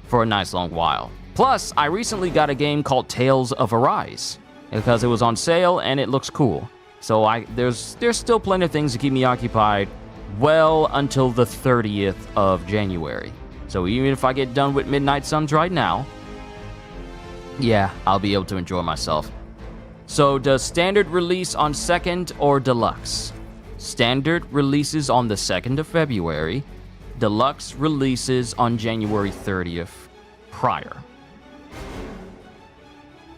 for a nice long while. Plus, I recently got a game called Tales of Arise, because it was on sale and it looks cool. So there's still plenty of things to keep me occupied well until the 30th of January. So even if I get done with Midnight Suns right now, yeah, I'll be able to enjoy myself. So does standard release on 2nd or deluxe? Standard releases on the 2nd of February. Deluxe releases on January 30th prior.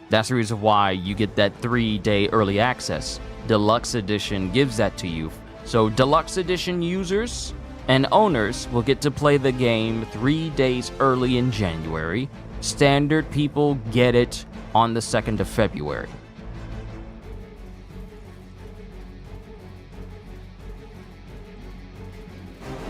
That's the reason why you get that 3-day early access. Deluxe Edition gives that to you. So Deluxe Edition users and owners will get to play the game 3 days early in January. Standard people get it on the 2nd of February.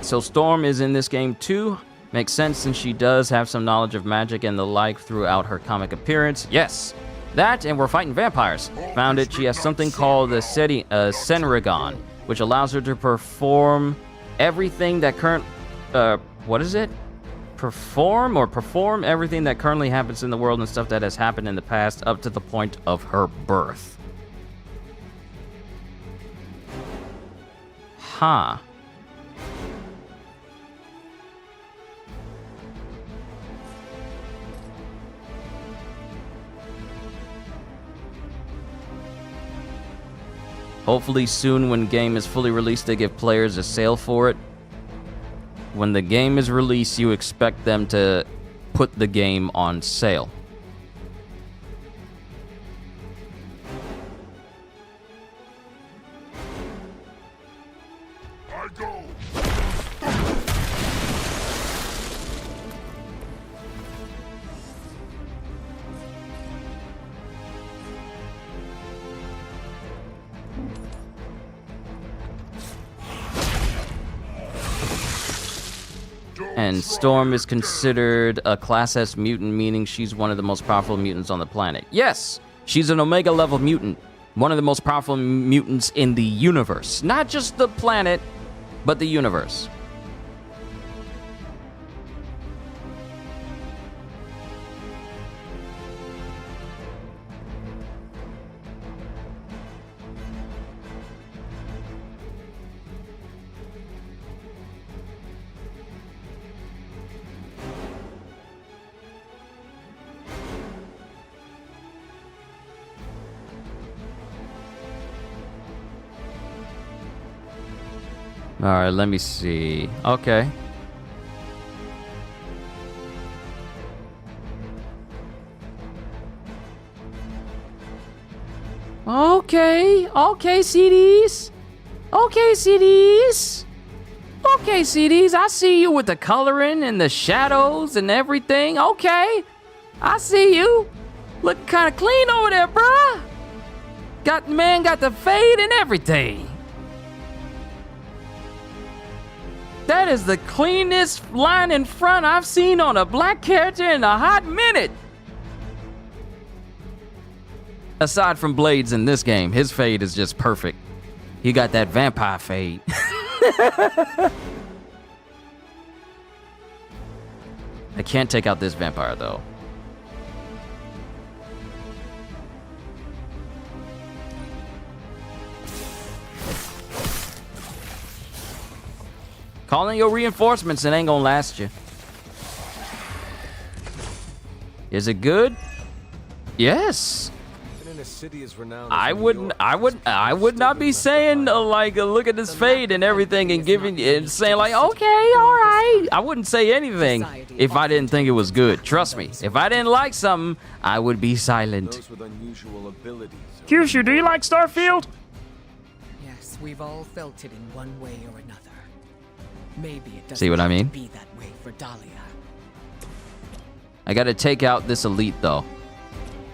So Storm is in this game too. Makes sense since she does have some knowledge of magic and the like throughout her comic appearance. Yes, that, and we're fighting vampires. Found it, she has something called the Senrigon, which allows her to perform everything that perform everything that currently happens in the world and stuff that has happened in the past up to the point of her birth. Huh. Hopefully soon when game is fully released they give players a sale for it. When the game is released, you expect them to put the game on sale. I go. And Storm is considered a Class S mutant, meaning she's one of the most powerful mutants on the planet. Yes, she's an Omega level mutant, one of the most powerful mutants in the universe. Not just the planet, but the universe. All right, let me see. Okay. Okay, CDs. Okay, CDs. Okay, CDs. I see you with the coloring and the shadows and everything. Okay, I see you. Look kind of clean over there, bruh. Got the fade and everything. That is the cleanest line in front I've seen on a black character in a hot minute. Aside from Blades in this game, his fade is just perfect. He got that vampire fade. I can't take out this vampire though. Calling your reinforcements, it ain't gonna last you. Is it good? Yes. I would not be saying like look at this fade and everything and giving and saying like okay, all right. I wouldn't say anything if I didn't think it was good. Trust me. If I didn't like something, I would be silent. Kyushu, do you like Starfield? Yes, we've all felt it in one way or another. Maybe it doesn't See what I mean? be that way for Dahlia. I gotta take out this elite though.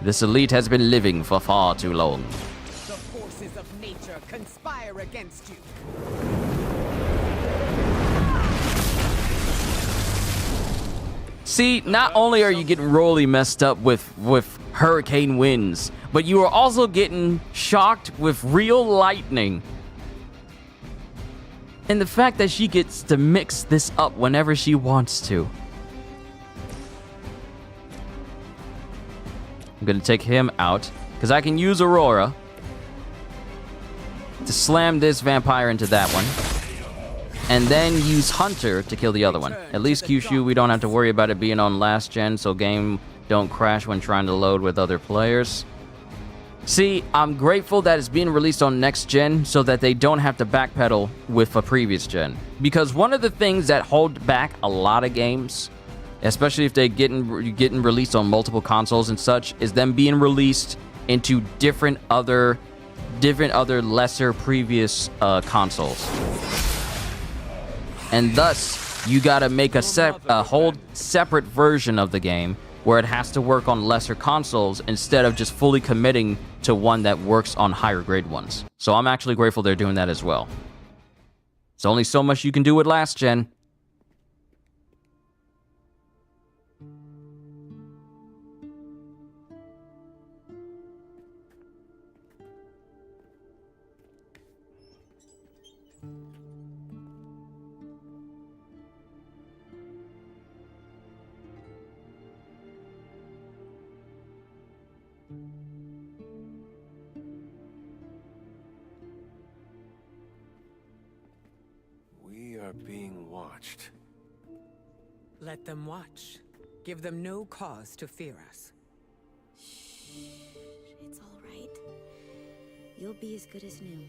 This elite has been living for far too long. The forces of nature conspire against you. See, not only are you getting royally messed up with hurricane winds, but you are also getting shocked with real lightning. And the fact that she gets to mix this up whenever she wants to. I'm gonna take him out, because I can use Aurora to slam this vampire into that one. And then use Hunter to kill the other one. At least Kyushu, we don't have to worry about it being on last gen, so game don't crash when trying to load with other players. See, I'm grateful that it's being released on next gen so that they don't have to backpedal with a previous gen. Because one of the things that hold back a lot of games, especially if they're getting released on multiple consoles and such, is them being released into different other lesser previous consoles. And thus, you gotta make a whole separate version of the game where it has to work on lesser consoles instead of just fully committing to one that works on higher grade ones. So I'm actually grateful they're doing that as well. There's only so much you can do with last gen. Being watched. Let them watch. Give them no cause to fear us. Shh, it's all right. You'll be as good as new.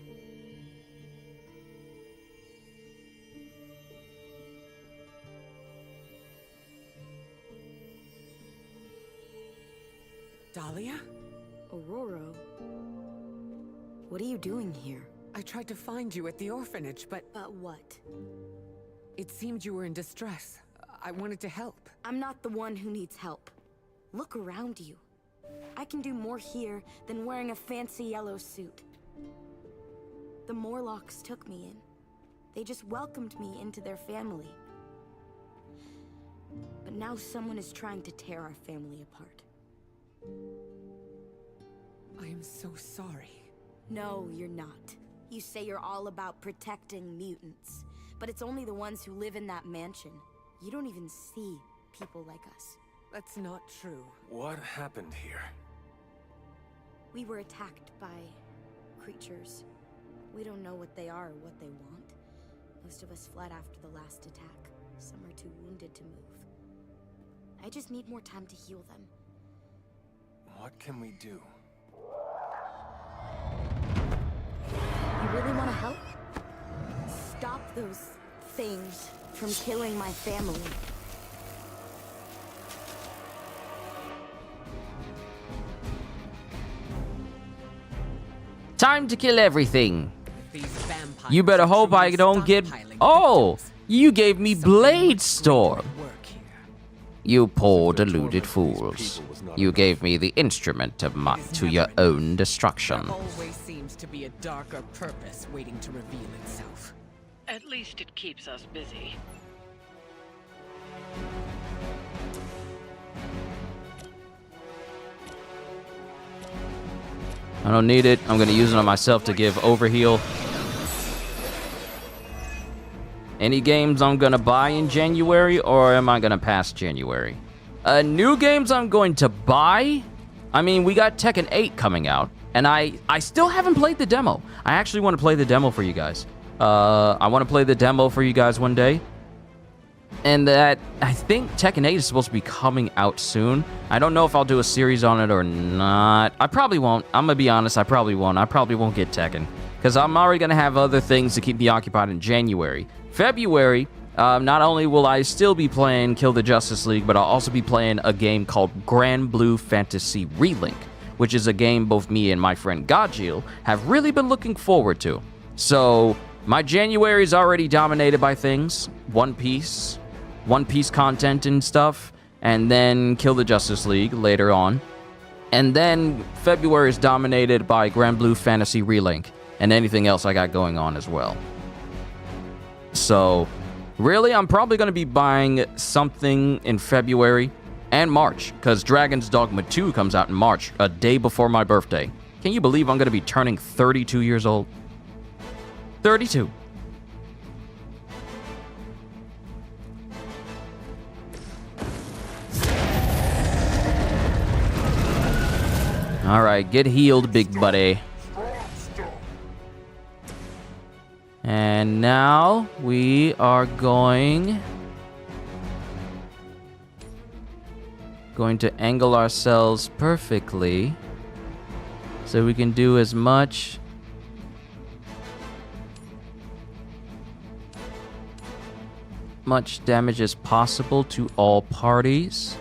Dahlia? Aurora? What are you doing here? I tried to find you at the orphanage, but... But what? It seemed you were in distress. I wanted to help. I'm not the one who needs help. Look around you. I can do more here than wearing a fancy yellow suit. The Morlocks took me in. They just welcomed me into their family. But now someone is trying to tear our family apart. I am so sorry. No, you're not. You say you're all about protecting mutants, but it's only the ones who live in that mansion. You don't even see people like us. That's not true. What happened here? We were attacked by creatures. We don't know what they are or what they want. Most of us fled after the last attack. Some are too wounded to move. I just need more time to heal them. What can we do? You really want to help? Stop those things from killing my family. Time to kill everything. These vampires You better hope I don't get... Oh, you gave me Blade Storm. You poor deluded fools. You gave me the instrument to your own destruction. There always seems to be a darker purpose waiting to reveal itself. At least it keeps us busy. I don't need it. I'm gonna use it on myself to give overheal. Any games I'm gonna buy in January, or am I gonna pass January? New games I'm going to buy? I mean, we got Tekken 8 coming out, and I still haven't played the demo. I actually want to play the demo for you guys. I want to play the demo for you guys one day. And that, I think Tekken 8 is supposed to be coming out soon. I don't know if I'll do a series on it or not. I probably won't. I'm gonna be honest, I probably won't. I probably won't get Tekken, because I'm already gonna have other things to keep me occupied in January. February, not only will I still be playing Kill the Justice League, but I'll also be playing a game called Grand Blue Fantasy Relink, which is a game both me and my friend Godjiel have really been looking forward to. So, my January is already dominated by things. One Piece content and stuff, and then Kill the Justice League later on. And then February is dominated by Grand Blue Fantasy Relink and anything else I got going on as well. So, really, I'm probably going to be buying something in February and March, because Dragon's Dogma 2 comes out in March, a day before my birthday. Can you believe I'm going to be turning 32 years old? 32. All right, get healed, big buddy. And now we are going to angle ourselves perfectly so we can do as much damage as possible to all parties.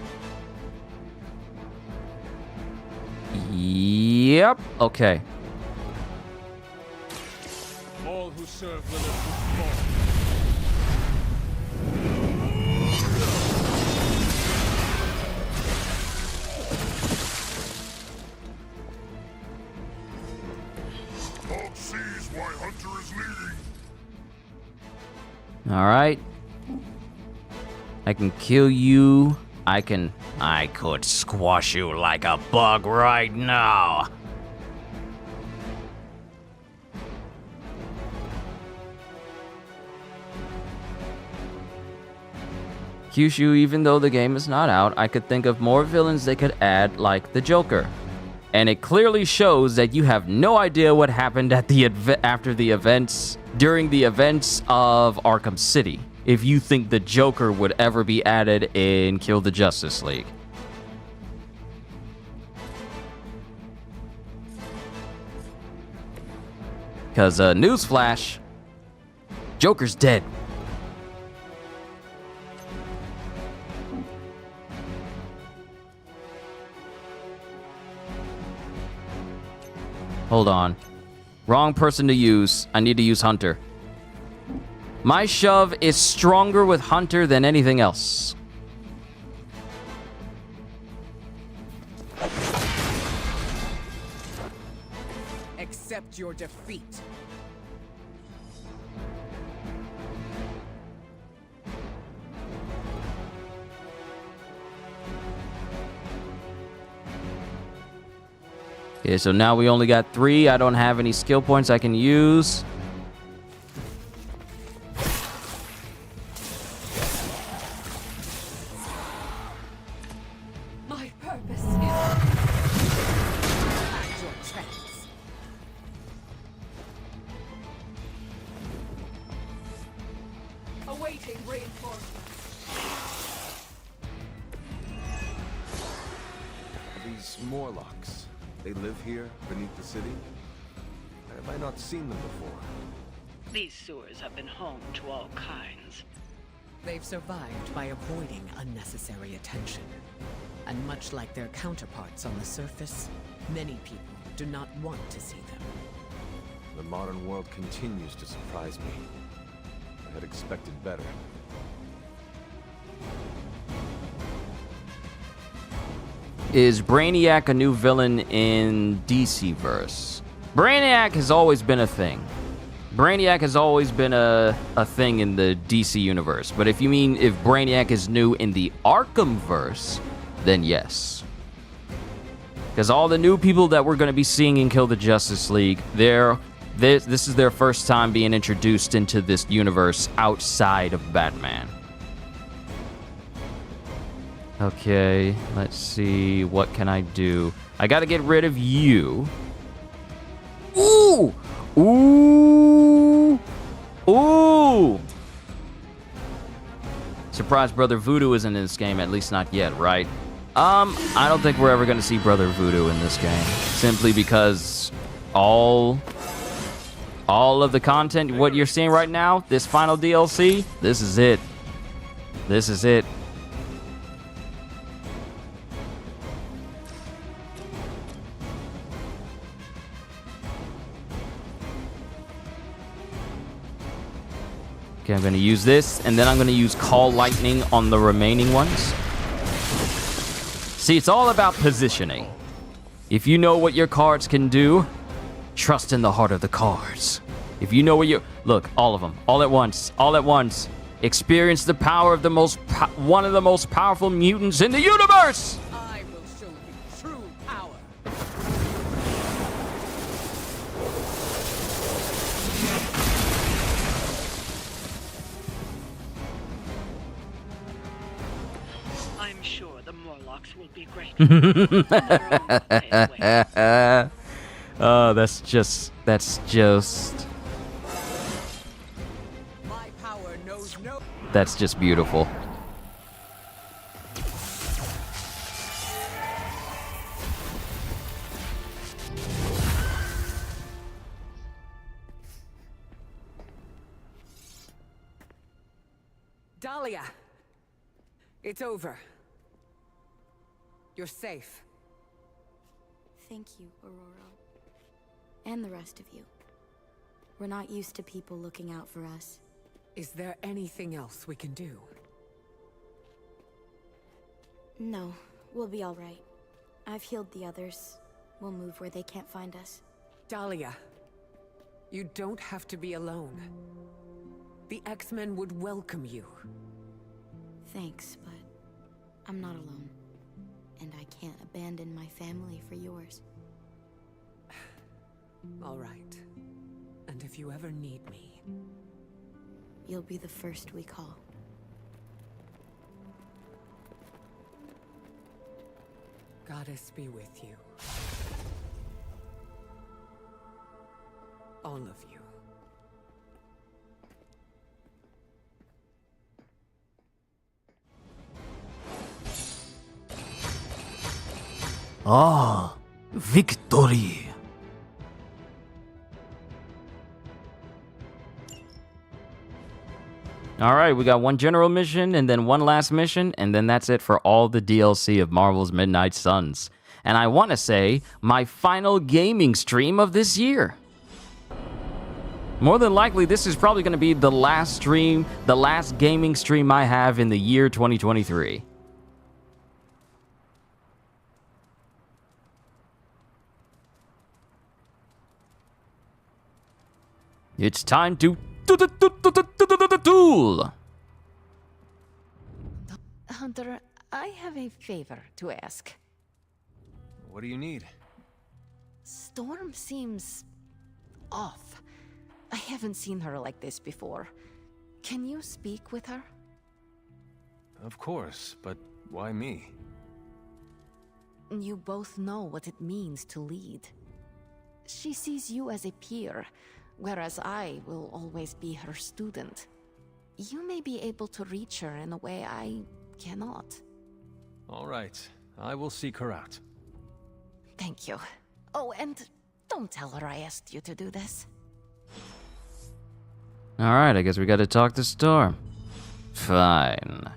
Yep. Okay. All who serve Lilith will fall. Dog sees why Hunter is leading. All right. I can kill you. I could squash you like a bug right now. Kyushu, even though the game is not out, I could think of more villains they could add, like the Joker. And it clearly shows that you have no idea what happened at the during the events of Arkham City, if you think the Joker would ever be added in Kill the Justice League. Because, newsflash, Joker's dead. Hold on. Wrong person to use. I need to use Hunter. My shove is stronger with Hunter than anything else. Accept your defeat. Okay, so now we only got 3. I don't have any skill points I can use. My purpose is Act your chance. awaiting reinforcements. These Morlocks, they live here beneath the city? Have I not seen them before? These sewers have been home to all kinds. They've survived by avoiding unnecessary attention. And much like their counterparts on the surface, many people do not want to see them. The modern world continues to surprise me. I had expected better. Is Brainiac a new villain in DC-verse? Brainiac has always been a thing. Brainiac has always been a thing in the DC universe. But if you mean if Brainiac is new in the Arkham-verse, then yes. Because all the new people that we're going to be seeing in Kill the Justice League, this is their first time being introduced into this universe outside of Batman. Okay, let's see. What can I do? I got to get rid of you. Ooh! Ooh! Ooh! Surprised Brother Voodoo isn't in this game, at least not yet, right? I don't think we're ever going to see Brother Voodoo in this game. Simply because all of the content, what you're seeing right now, this final DLC, this is it. This is it. Okay, I'm going to use this, and then I'm going to use Call Lightning on the remaining ones. See, it's all about positioning. If you know what your cards can do, trust in the heart of the cards. If you know what you... Look, all of them. All at once. All at once. Experience the power of the one of the most powerful mutants in the universe! I will show you true power. I'm sure the Morlocks will be grateful. Oh, that's just... My power knows no... That's just beautiful. Dahlia! It's over. You're safe. Thank you, Aurora. And the rest of you. We're not used to people looking out for us. Is there anything else we can do? No, we'll be all right. I've healed the others. We'll move where they can't find us. Dahlia, you don't have to be alone. The X-Men would welcome you. Thanks, but I'm not alone. And I can't abandon my family for yours. All right. And if you ever need me... You'll be the first we call. Goddess be with you. All of you. Ah, victory. All right, we got one general mission and then one last mission, and then that's it for all the DLC of Marvel's Midnight Suns. And I want to say, my final gaming stream of this year. More than likely, this is probably going to be the last stream, the last gaming stream I have in the year 2023. It's time to duel. Hunter, I have a favor to ask. What do you need? Storm seems off. I haven't seen her like this before. Can you speak with her? Of course, but why me? You both know what it means to lead. She sees you as a peer, whereas I will always be her student. You may be able to reach her in a way I cannot. All right, I will seek her out. Thank you. Oh, and don't tell her I asked you to do this. Alright, I guess we gotta talk to Storm. Fine.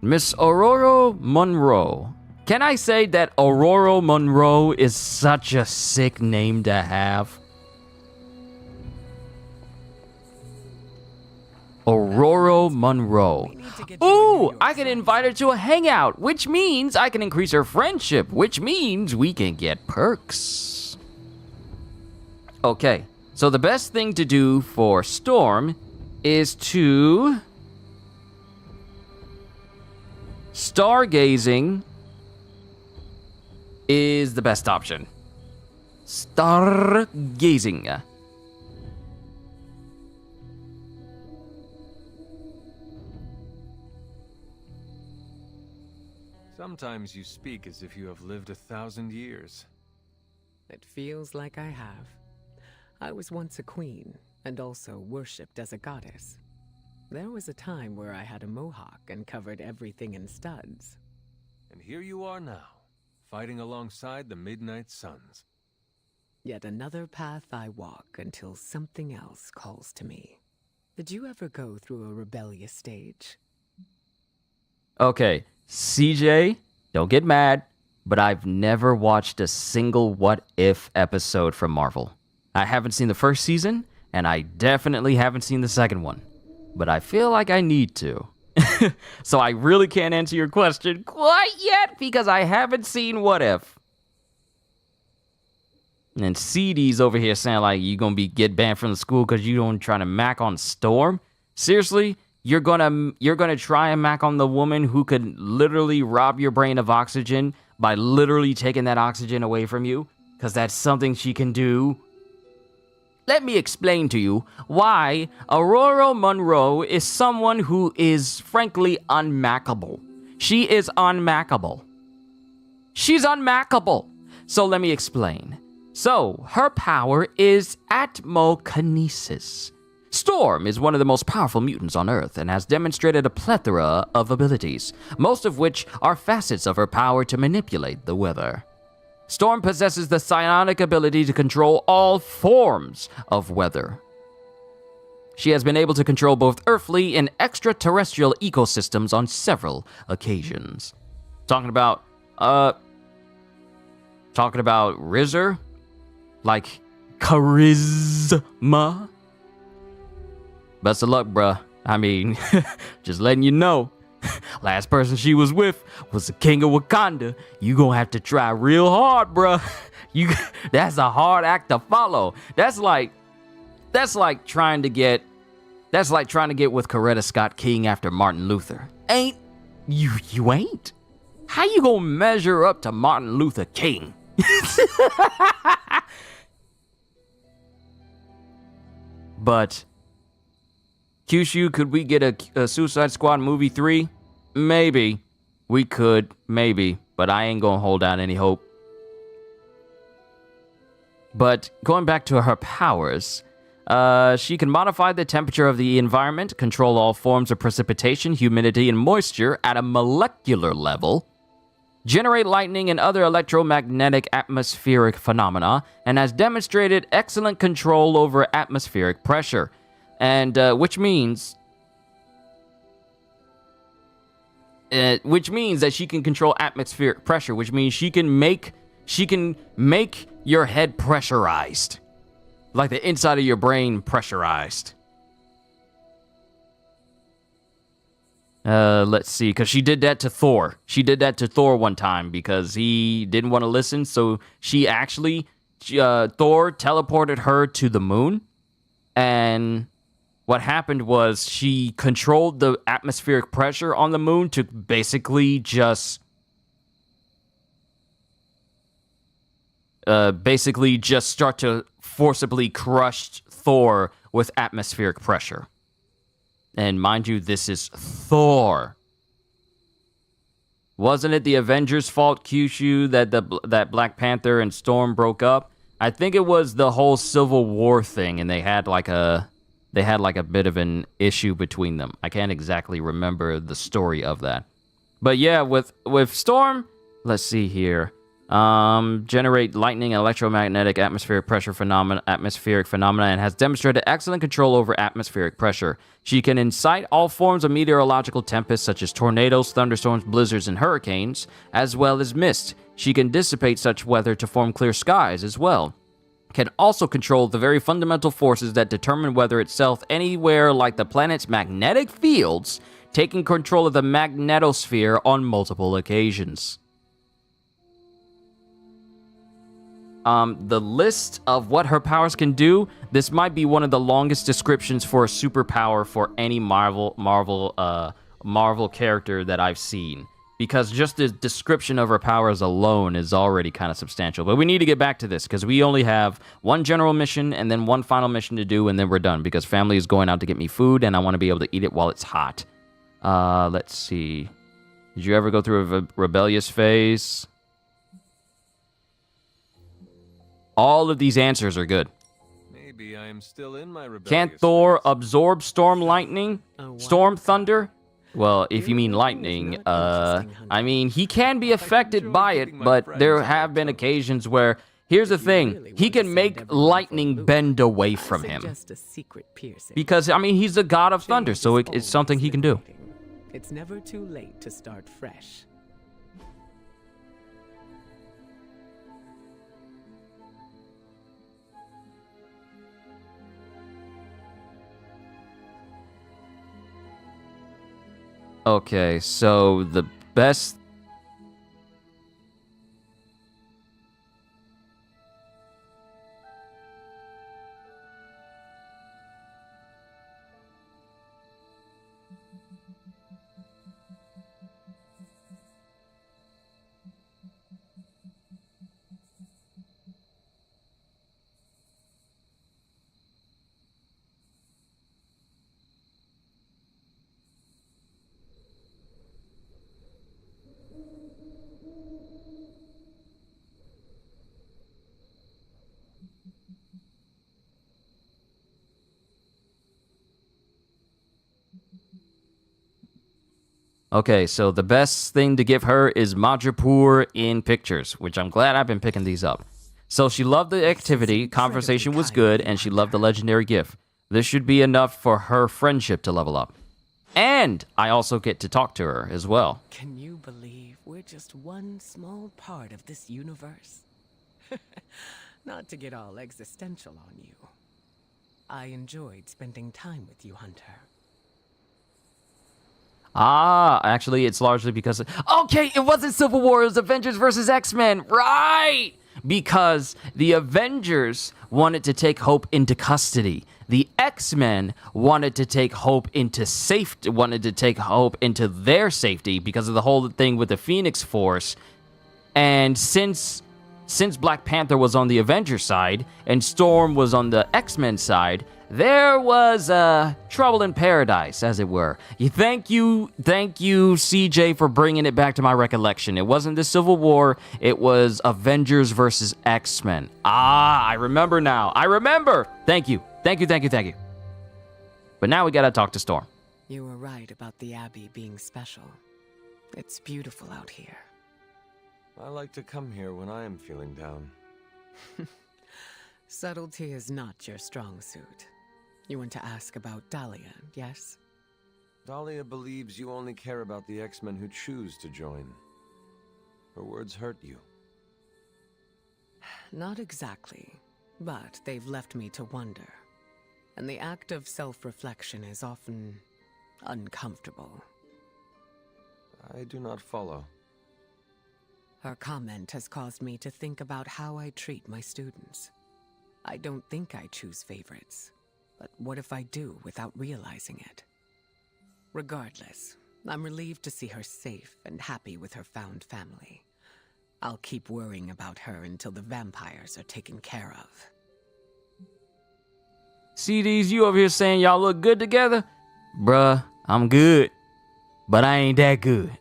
Miss Aurora Monroe. Can I say that Aurora Monroe is such a sick name to have? Aurora Monroe. Ooh, I can invite her to a hangout, which means I can increase her friendship, which means we can get perks. Okay, so the best thing to do for Storm is to... Stargazing is the best option. Stargazing. Sometimes you speak as if you have lived 1,000 years. It feels like I have. I was once a queen, and also worshipped as a goddess. There was a time where I had a mohawk and covered everything in studs. And here you are now, fighting alongside the Midnight Suns. Yet another path I walk until something else calls to me. Did you ever go through a rebellious stage? Okay, CJ, don't get mad, but I've never watched a single What If episode from Marvel. I haven't seen the first season, and I definitely haven't seen the second one. But I feel like I need to. So I really can't answer your question quite yet because I haven't seen What If. And CD's over here saying like you gonna get banned from the school because you don't try to mac on Storm. Seriously, you're gonna try and mac on the woman who could literally rob your brain of oxygen by literally taking that oxygen away from you, because that's something she can do. Let me explain to you why Aurora Monroe is someone who is frankly unmackable. She is unmackable. She's unmackable. So let me explain. So, her power is atmokinesis. Storm is one of the most powerful mutants on Earth and has demonstrated a plethora of abilities, most of which are facets of her power to manipulate the weather. Storm possesses the psionic ability to control all forms of weather. She has been able to control both earthly and extraterrestrial ecosystems on several occasions. Talking about Rizzer? Like, charisma? Best of luck, bruh. I mean, just letting you know. Last person she was with was the king of Wakanda. You gonna have to try real hard, bruh. That's a hard act to follow. That's like trying to get with Coretta Scott King after Martin Luther. Ain't you ain't? How you gonna measure up to Martin Luther King? But Kyushu, could we get a Suicide Squad movie 3? Maybe. We could, maybe. But I ain't gonna hold out any hope. But going back to her powers, she can modify the temperature of the environment, control all forms of precipitation, humidity, and moisture at a molecular level, generate lightning and other electromagnetic atmospheric phenomena, and has demonstrated excellent control over atmospheric pressure. And which means that she can control atmospheric pressure, which means she can make your head pressurized, like the inside of your brain pressurized. Let's see, because she did that to Thor. She did that to Thor one time because he didn't want to listen, so Thor teleported her to the moon, and what happened was she controlled the atmospheric pressure on the moon to basically just start to forcibly crush Thor with atmospheric pressure. And mind you, this is Thor. Wasn't it the Avengers' fault, Kyushu, that Black Panther and Storm broke up? I think it was the whole Civil War thing, and they had like a bit of an issue between them. I can't exactly remember the story of that. But yeah, with Storm, let's see here. Generate lightning and electromagnetic atmospheric phenomena, and has demonstrated excellent control over atmospheric pressure. She can incite all forms of meteorological tempests, such as tornadoes, thunderstorms, blizzards, and hurricanes, as well as mist. She can dissipate such weather to form clear skies as well. Can also control the very fundamental forces that determine weather itself anywhere, like the planet's magnetic fields, taking control of the magnetosphere on multiple occasions. The list of what her powers can do, this might be one of the longest descriptions for a superpower for any Marvel character that I've seen. Because just the description of her powers alone is already kind of substantial. But we need to get back to this, because we only have one general mission and then one final mission to do, and then we're done. Because family is going out to get me food, and I want to be able to eat it while it's hot. Let's see. Did you ever go through a rebellious phase? All of these answers are good. Maybe I am still in my rebellious Can't Thor absorb storm lightning? Storm thunder? Well, if you mean lightning, I mean, he can be affected by it, but there have been occasions where, here's the thing, he can make lightning bend away from him. Because, I mean, he's the god of thunder, so it's something he can do. It's never too late to start fresh. Okay, so the best... Okay, so the best thing to give her is Madripoor in pictures, which I'm glad I've been picking these up. So she loved the activity, conversation was good, and she loved the legendary gift. This should be enough for her friendship to level up. And I also get to talk to her as well. Can you believe we're just one small part of this universe? Not to get all existential on you. I enjoyed spending time with you, Hunter. Actually, it's largely because... Okay, it wasn't Civil War, it was Avengers versus X-Men, right! Because the Avengers wanted to take Hope into custody. The X-Men wanted to take Hope into safety, wanted to take Hope into their safety because of the whole thing with the Phoenix Force. And since Black Panther was on the Avengers side and Storm was on the X-Men side, there was trouble in paradise, as it were. Thank you, CJ, for bringing it back to my recollection. It wasn't the Civil War, it was Avengers versus X-Men. I remember now. I remember. Thank you. But now we gotta talk to Storm. You were right about the Abbey being special. It's beautiful out here. I like to come here when I am feeling down. Subtlety is not your strong suit. You want to ask about Dahlia, yes? Dahlia believes you only care about the X-Men who choose to join. Her words hurt you. Not exactly, but they've left me to wonder. And the act of self-reflection is often uncomfortable. I do not follow. Her comment has caused me to think about how I treat my students. I don't think I choose favorites, but what if I do without realizing it? Regardless, I'm relieved to see her safe and happy with her found family. I'll keep worrying about her until the vampires are taken care of. CDs, you over here saying y'all look good together? Bruh, I'm good, but I ain't that good.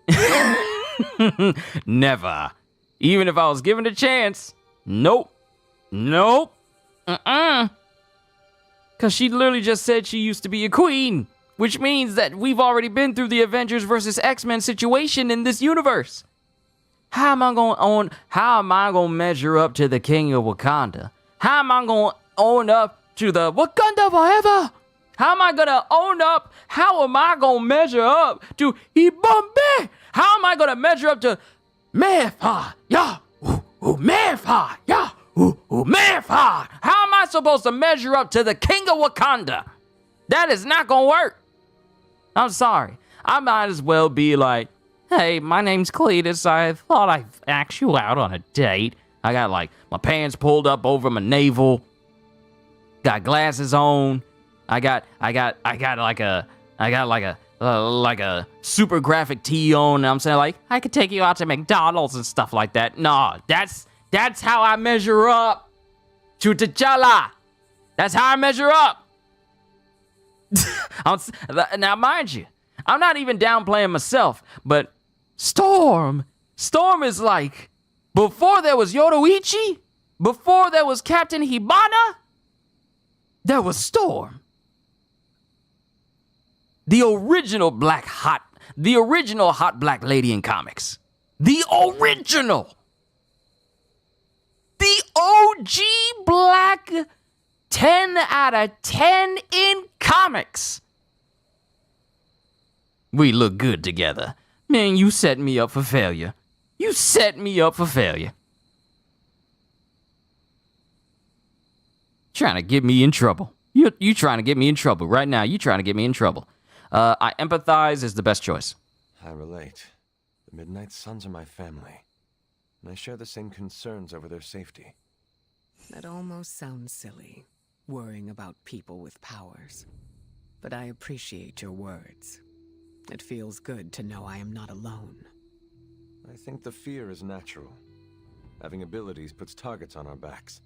Never. Even if I was given a chance. Nope. Because she literally just said she used to be a queen, which means that we've already been through the Avengers versus X-Men situation in this universe. How am I gonna measure up to the king of Wakanda? How am I gonna own up to the Wakanda forever? How am I gonna own up? How am I gonna measure up to Ibombe? How am I gonna measure up to Mefha? Yeah, Mefha, yeah, Mefha. How am I supposed to measure up to the king of Wakanda? That is not gonna work. I'm sorry. I might as well be like, hey, my name's Cletus. I thought I'd ask you out on a date. I got like my pants pulled up over my navel. Got glasses on. I got like a super graphic tee on. And I'm saying like, I could take you out to McDonald's and stuff like that. No, that's how I measure up to T'Challa. That's how I measure up. Now, mind you, I'm not even downplaying myself, but Storm is like, before there was Yoruichi, before there was Captain Hibana, there was Storm. The original hot black lady in comics. The original. The OG black 10 out of 10 in comics. We look good together. Man, you set me up for failure. You set me up for failure. Trying to get me in trouble. You trying to get me in trouble right now. You trying to get me in trouble. I empathize is the best choice. I relate. The Midnight Suns are my family, and I share the same concerns over their safety. That almost sounds silly, worrying about people with powers. But I appreciate your words. It feels good to know I am not alone. I think the fear is natural. Having abilities puts targets on our backs.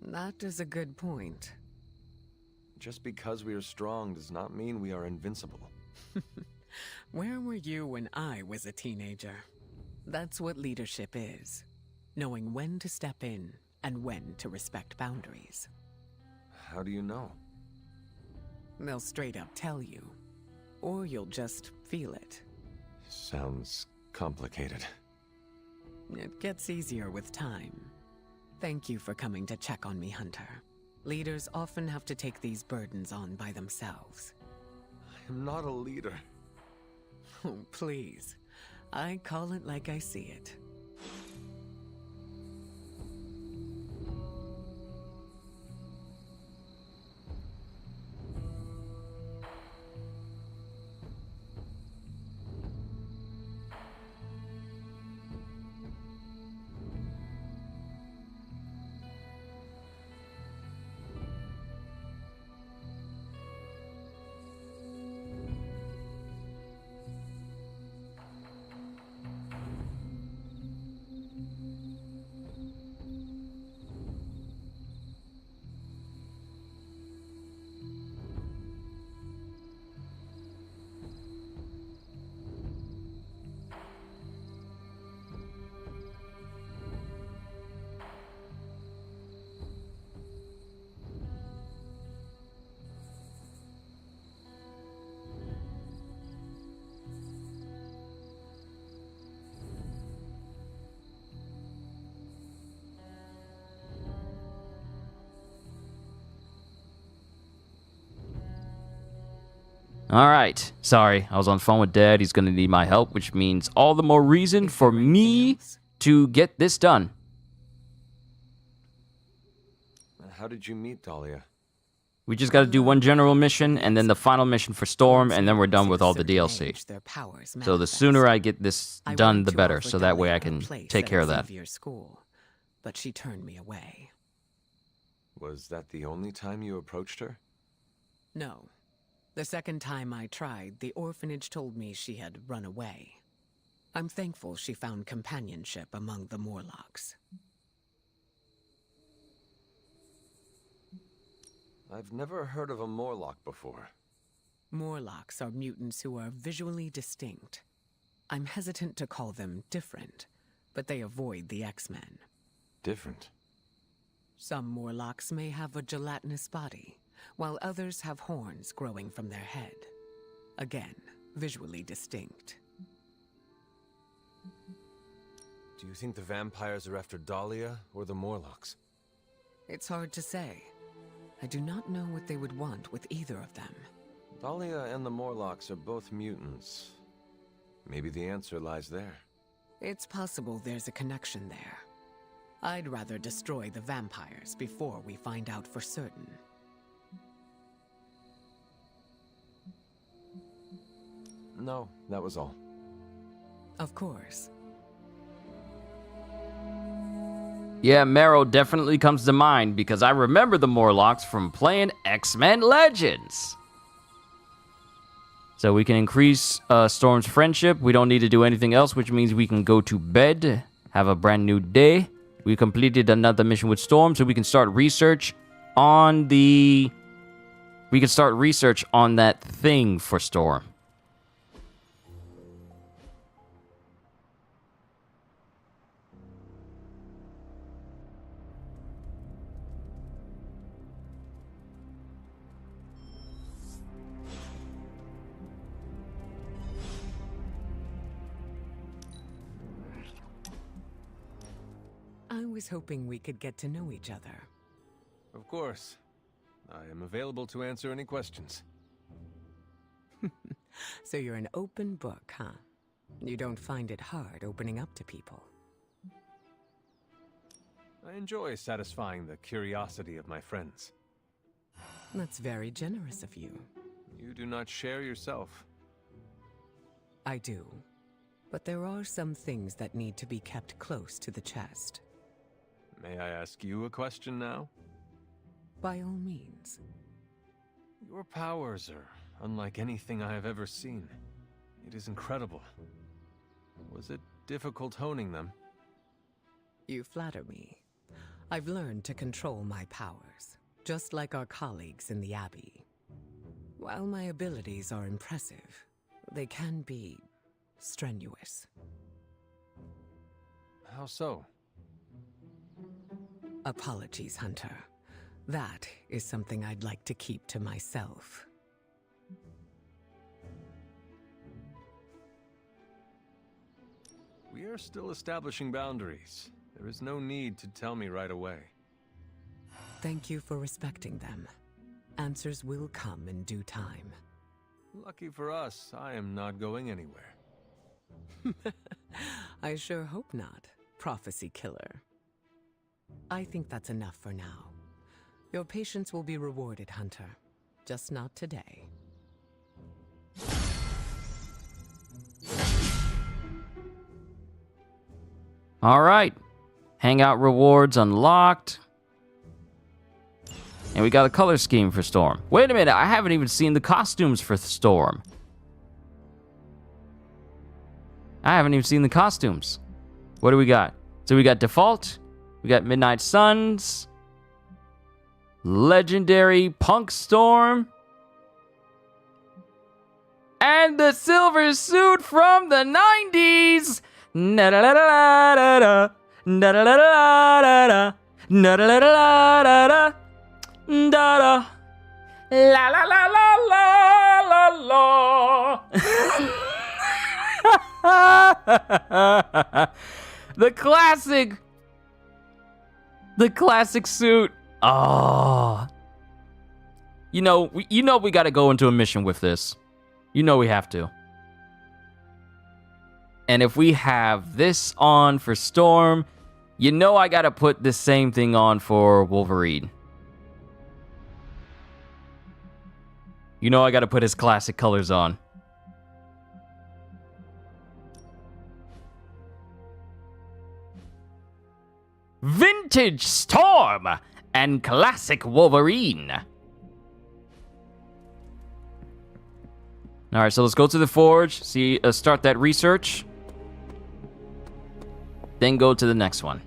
That is a good point. Just because we are strong does not mean we are invincible. Where were you when I was a teenager? That's what leadership is. Knowing when to step in and when to respect boundaries. How do you know? They'll straight up tell you. Or you'll just feel it. Sounds complicated. It gets easier with time. Thank you for coming to check on me, Hunter. Leaders often have to take these burdens on by themselves. I am not a leader. Oh, please. I call it like I see it. All right. Sorry, I was on the phone with Dad. He's going to need my help, which means all the more reason for me to get this done. How did you meet Dahlia? We just got to do one general mission, and then the final mission for Storm, and then we're done with all the DLC. So the sooner I get this done, the better, so that way I can take care of that. School, but she turned me away. Was that the only time you approached her? No. The second time I tried, the orphanage told me she had run away. I'm thankful she found companionship among the Morlocks. I've never heard of a Morlock before. Morlocks are mutants who are visually distinct. I'm hesitant to call them different, but they avoid the X-Men. Different? Some Morlocks may have a gelatinous body, while others have horns growing from their head. Again, visually distinct. Do you think the vampires are after Dahlia or the Morlocks? It's hard to say. I do not know what they would want with either of them. Dahlia and the Morlocks are both mutants. Maybe the answer lies there. It's possible there's a connection there. I'd rather destroy the vampires before we find out for certain. No, that was all. Of course. Yeah, Marrow definitely comes to mind because I remember the Morlocks from playing X-Men Legends. So we can increase Storm's friendship. We don't need to do anything else, which means we can go to bed, have a brand new day. We completed another mission with Storm, so we can start research on the... We can start research on that thing for Storm. I was hoping we could get to know each other. Of course. I am available to answer any questions. So you're an open book, huh? You don't find it hard opening up to people? I enjoy satisfying the curiosity of my friends. That's very generous of you. You do not share yourself. I do. But there are some things that need to be kept close to the chest. May I ask you a question now? By all means. Your powers are unlike anything I have ever seen. It is incredible. Was it difficult honing them? You flatter me. I've learned to control my powers, just like our colleagues in the Abbey. While my abilities are impressive, they can be strenuous. How so? Apologies, Hunter. That is something I'd like to keep to myself. We are still establishing boundaries. There is no need to tell me right away. Thank you for respecting them. Answers will come in due time. Lucky for us, I am not going anywhere. I sure hope not, prophecy killer. I think that's enough for now. Your patience will be rewarded, Hunter. Just not today. All right. Hangout rewards unlocked. And we got a color scheme for Storm. Wait a minute, I haven't even seen the costumes for Storm. I haven't even seen the costumes. What do we got? So we got Default. We got Midnight Suns. Legendary Punk Storm. And the silver suit from the 90s. Na-da-da-da-da-da. Na-da-da-da-da-da. Na-da-da-da-da-da. Da-da. La la la la la la la. The classic suit. Oh. You know we got to go into a mission with this. You know we have to. And if we have this on for Storm, you know I got to put the same thing on for Wolverine. You know I got to put his classic colors on. Vintage Storm and classic Wolverine. All right, so let's go to the Forge, start that research. Then go to the next one.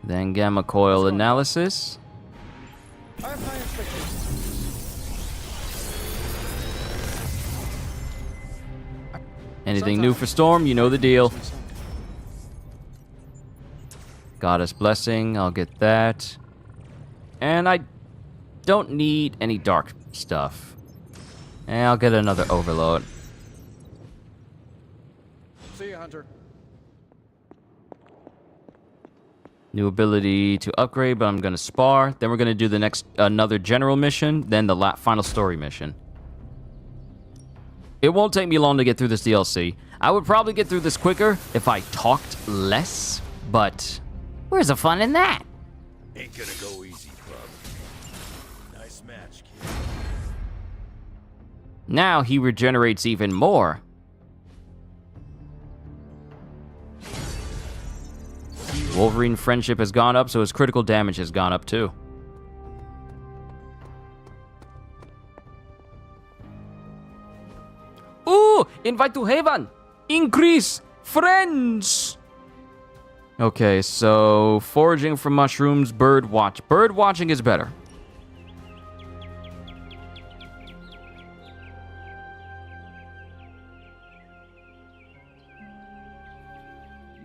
Then gamma coil analysis. I have high expectations. Anything new for Storm? You know the deal. Goddess Blessing, I'll get that. And I don't need any dark stuff. And I'll get another Overload. See you, Hunter. New ability to upgrade, but I'm gonna spar. Then we're gonna do the next, another general mission, then the final story mission. It won't take me long to get through this DLC. I would probably get through this quicker if I talked less, but where's the fun in that? Ain't gonna go easy, bub. Nice match, kid. Now he regenerates even more. Wolverine friendship has gone up, so his critical damage has gone up too. Ooh, invite to heaven. Increase friends. Okay, so foraging for mushrooms, bird watch. Bird watching is better.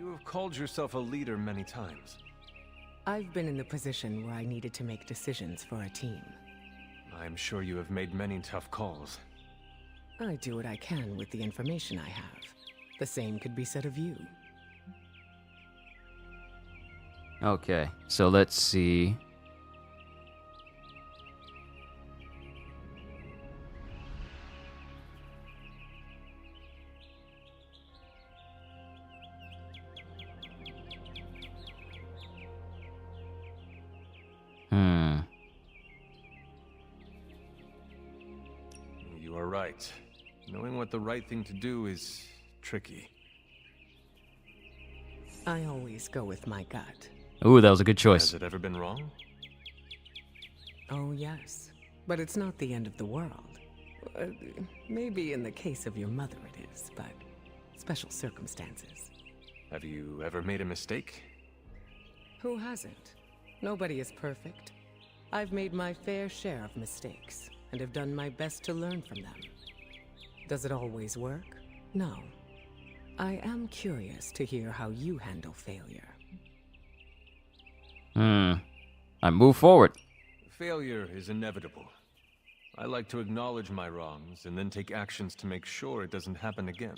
You have called yourself a leader many times. I've been in the position where I needed to make decisions for a team. I'm sure you have made many tough calls. I do what I can with the information I have. The same could be said of you. Okay, so let's see. You are right. Knowing what the right thing to do is tricky. I always go with my gut. Ooh, that was a good choice. Has it ever been wrong? Oh, yes. But it's not the end of the world. Maybe in the case of your mother it is, but special circumstances. Have you ever made a mistake? Who hasn't? Nobody is perfect. I've made my fair share of mistakes, and have done my best to learn from them. Does it always work? No. I am curious to hear how you handle failure. I move forward. Failure is inevitable. I like to acknowledge my wrongs and then take actions to make sure it doesn't happen again.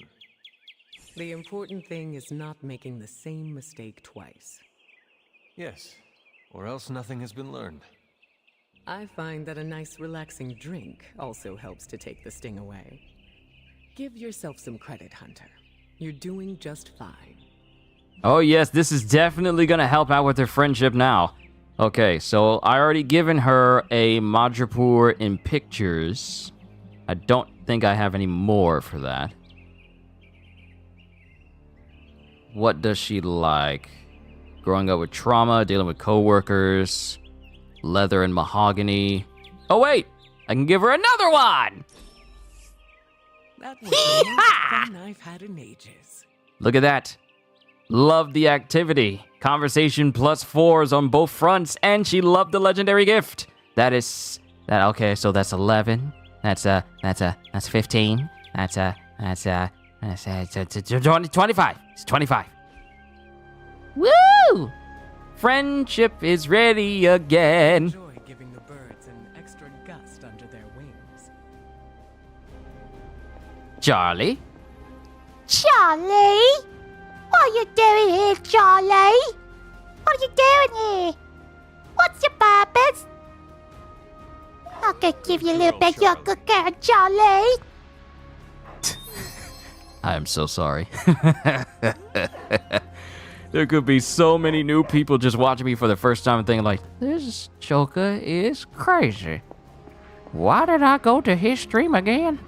The important thing is not making the same mistake twice. Yes, or else nothing has been learned. I find that a nice relaxing drink also helps to take the sting away. Give yourself some credit, Hunter. You're doing just fine. Oh yes, this is definitely gonna help out with their friendship now. Okay, so I already given her a Madripoor in pictures. I don't think I have any more for that. What does she like? Growing up with trauma, dealing with coworkers, leather and mahogany. Oh wait, I can give her another one! That was the most fun I've had in ages. Look at that. Love the activity. Conversation +4s on both fronts, and she loved the legendary gift. That's 11. That's 15. That's 25. It's 25. Woo! Friendship is ready again. Enjoy giving the birds an extra gust under their wings. Charlie? Charlie? What are you doing here, Charlie? What are you doing here? What's your purpose? I'm gonna give you a little bit. You're a good girl, Charlie. I am so sorry. There could be so many new people just watching me for the first time and thinking like, this Joker is crazy. Why did I go to his stream again?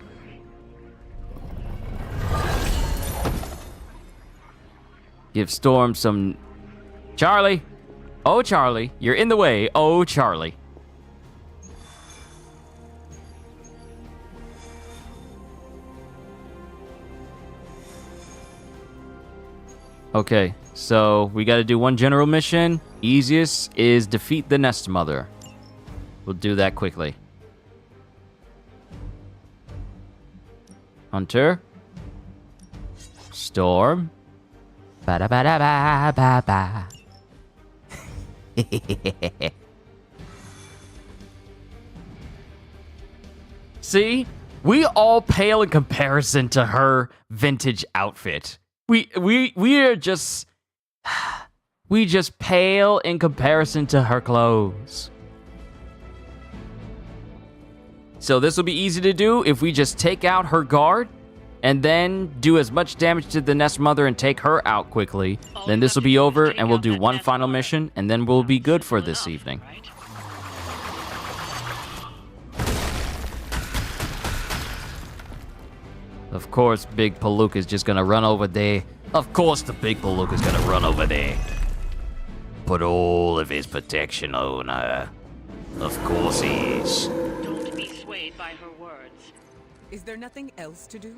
Give Storm some... Charlie! Oh, Charlie, you're in the way. Oh, Charlie. Okay, so we gotta do one general mission. Easiest is defeat the Nest Mother. We'll do that quickly. Hunter. Storm. Ba-da-ba-da-ba-ba-ba. See? We all pale in comparison to her vintage outfit. We are just... We just pale in comparison to her clothes. So this will be easy to do if we just take out her guard and then do as much damage to the Nest Mother and take her out quickly. Then this will be over and we'll do one final mission and then we'll be good for this evening. Of course, Big Palooka is just gonna run over there. Of course the Big Palooka is gonna run over there. Put all of his protection on her. Of course he is. Don't be swayed by her words. Is there nothing else to do?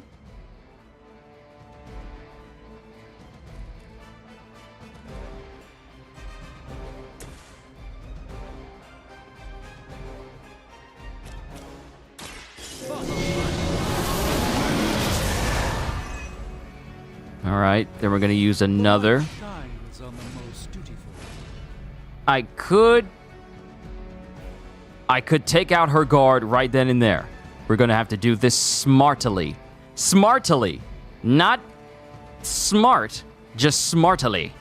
All right, then we're gonna use another. Shines on the most dutiful. I could take out her guard right then and there. We're gonna have to do this smartly. Smartly. Not smart, just smartly.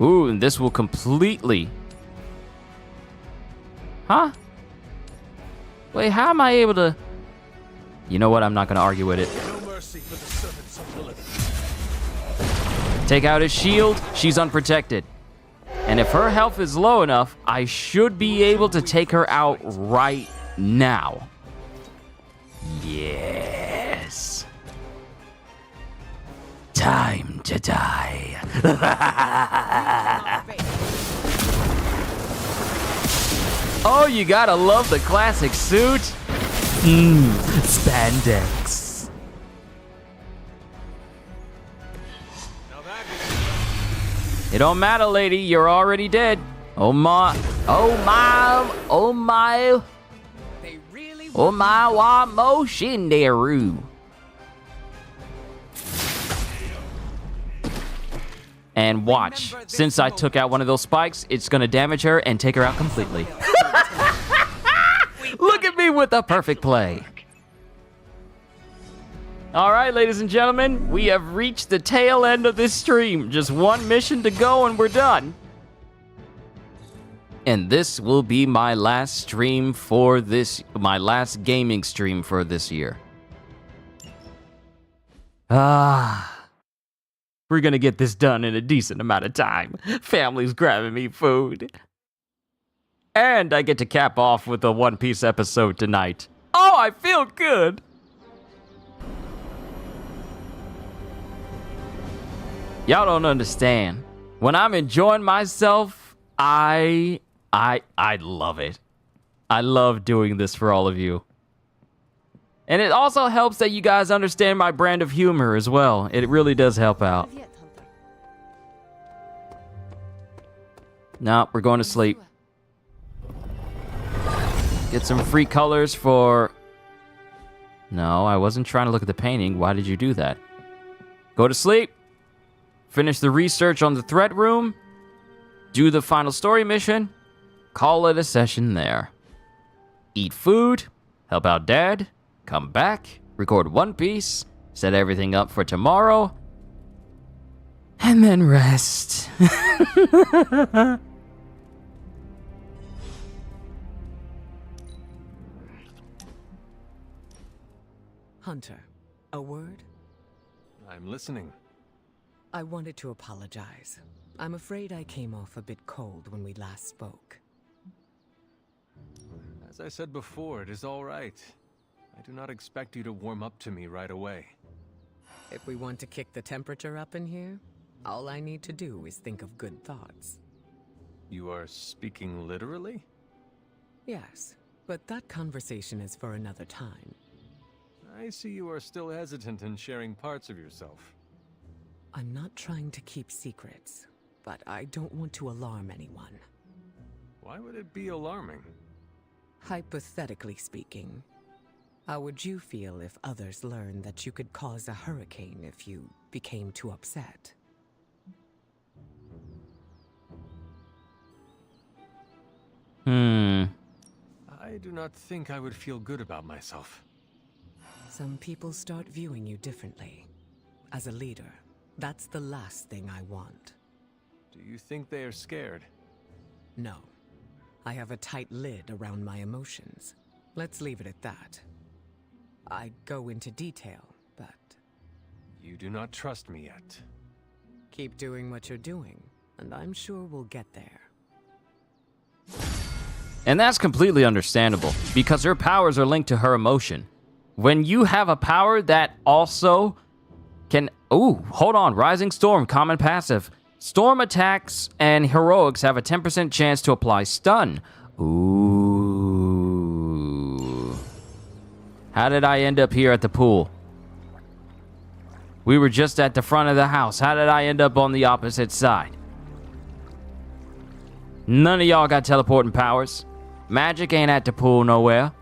Ooh, and this will completely... Huh? Wait, how am I able to... You know what? I'm not going to argue with it. No mercy for the servants of the living. Take out his shield. She's unprotected. And if her health is low enough, I should be able to take her out right now. Yes. Time to die. Oh, you gotta love the classic suit. Spandex. It don't matter, lady. You're already dead. Oh my. Oh my. Oh my. Oh my. Wa mo shinderu. And watch, since I took out one of those spikes, it's gonna damage her and take her out completely. Look at me with the perfect play. All right, ladies and gentlemen, we have reached the tail end of this stream. Just one mission to go and we're done. And this will be my last stream for this, my last gaming stream for this year. We're gonna get this done in a decent amount of time. Family's grabbing me food. And I get to cap off with a One Piece episode tonight. Oh, I feel good. Y'all don't understand. When I'm enjoying myself, I love it. I love doing this for all of you. And it also helps that you guys understand my brand of humor as well. It really does help out. No, we're going to sleep. Get some free colors for... No, I wasn't trying to look at the painting. Why did you do that? Go to sleep. Finish the research on the threat room. Do the final story mission. Call it a session there. Eat food. Help out Dad. Come back. Record One Piece. Set everything up for tomorrow. And then rest. Hunter, a word? I'm listening. I wanted to apologize. I'm afraid I came off a bit cold when we last spoke. As I said before, it is all right. I do not expect you to warm up to me right away. If we want to kick the temperature up in here, all I need to do is think of good thoughts. You are speaking literally? Yes, but that conversation is for another time. I see you are still hesitant in sharing parts of yourself. I'm not trying to keep secrets, but I don't want to alarm anyone. Why would it be alarming? Hypothetically speaking, how would you feel if others learned that you could cause a hurricane if you became too upset? I do not think I would feel good about myself. Some people start viewing you differently. As a leader, that's the last thing I want. Do you think they are scared? No. I have a tight lid around my emotions. Let's leave it at that. I go into detail, but... You do not trust me yet. Keep doing what you're doing, and I'm sure we'll get there. And that's completely understandable, because her powers are linked to her emotion. When you have a power that also can... Ooh, hold on. Rising Storm, common passive. Storm attacks and heroics have a 10% chance to apply stun. Ooh. How did I end up here at the pool? We were just at the front of the house. How did I end up on the opposite side? None of y'all got teleporting powers. Magic ain't at the pool nowhere.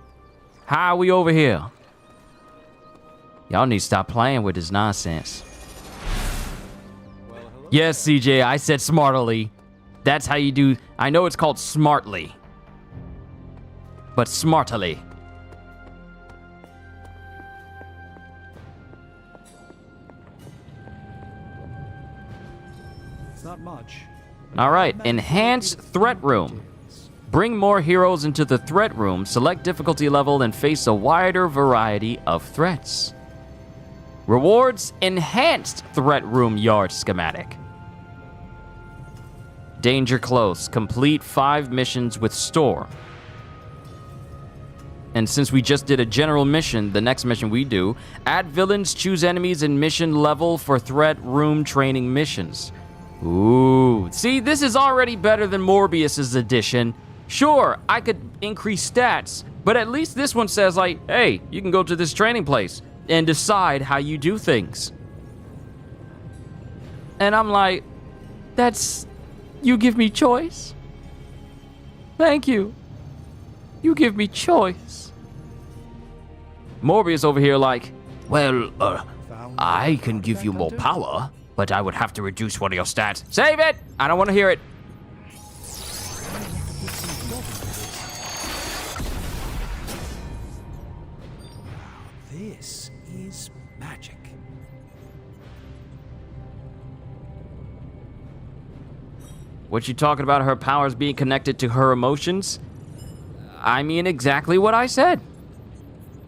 How are we over here? Y'all need to stop playing with this nonsense. Yes, CJ, I said smartly. That's how you do... I know it's called smartly. But smartly. It's not much. Alright, enhance threat room. Bring more heroes into the threat room, select difficulty level, and face a wider variety of threats. Rewards enhanced threat room yard schematic. Danger close. Complete 5 missions with Storm. And since we just did a general mission, the next mission we do, add villains, choose enemies, and mission level for threat room training missions. Ooh. See, this is already better than Morbius's edition. Sure, I could increase stats, but at least this one says, like, hey, you can go to this training place and decide how you do things. And I'm like, that's... You give me choice? Thank you. You give me choice. Morbius over here like, well, I can give you more power, but I would have to reduce one of your stats. Save it! I don't want to hear it. This is magic. What you talking about her powers being connected to her emotions? I mean exactly what I said.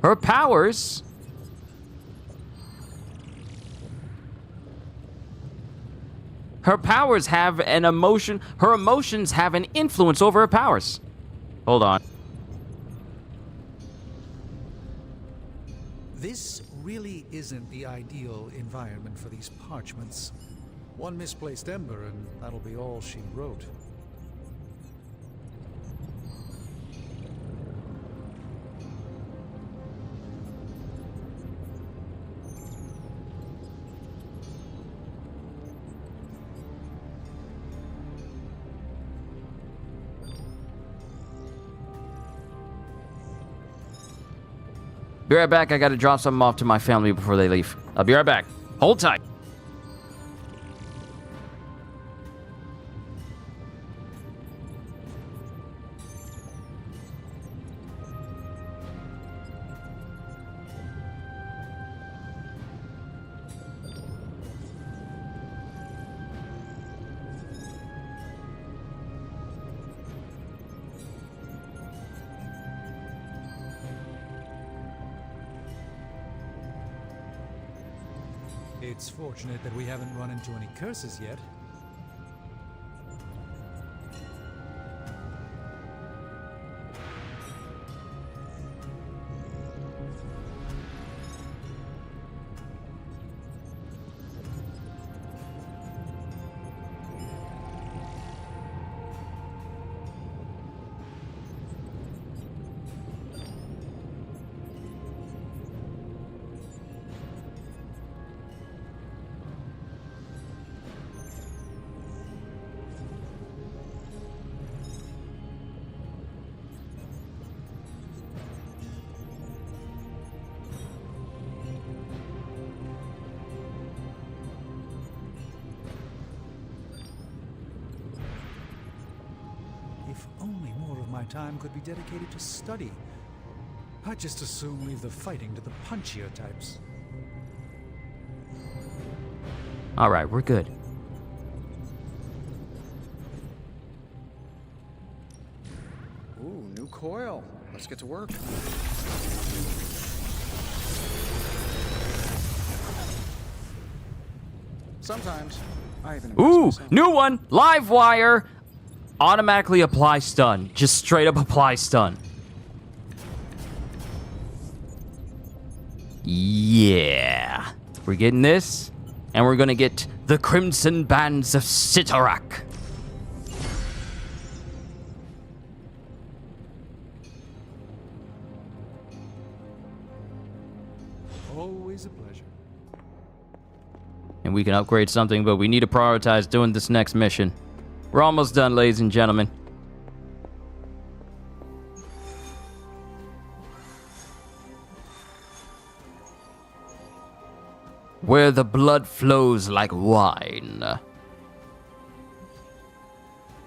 Her powers... Her powers have an emotion... Her emotions have an influence over her powers. Hold on. This really isn't the ideal environment for these parchments. One misplaced ember, and that'll be all she wrote. Be right back. I gotta drop something off to my family before they leave. I'll be right back. Hold tight. It's fortunate that we haven't run into any curses yet. If only more of my time could be dedicated to study. I'd just as soon leave the fighting to the punchier types. All right, we're good. Ooh, new coil. Let's get to work. Sometimes I even Ooh, myself. new one. Live wire. Automatically apply stun. Just straight up apply stun. Yeah. We're getting this. And we're gonna get the Crimson Bands of Sitarak. Always a pleasure. And we can upgrade something, but we need to prioritize doing this next mission. We're almost done, ladies and gentlemen. Where the blood flows like wine.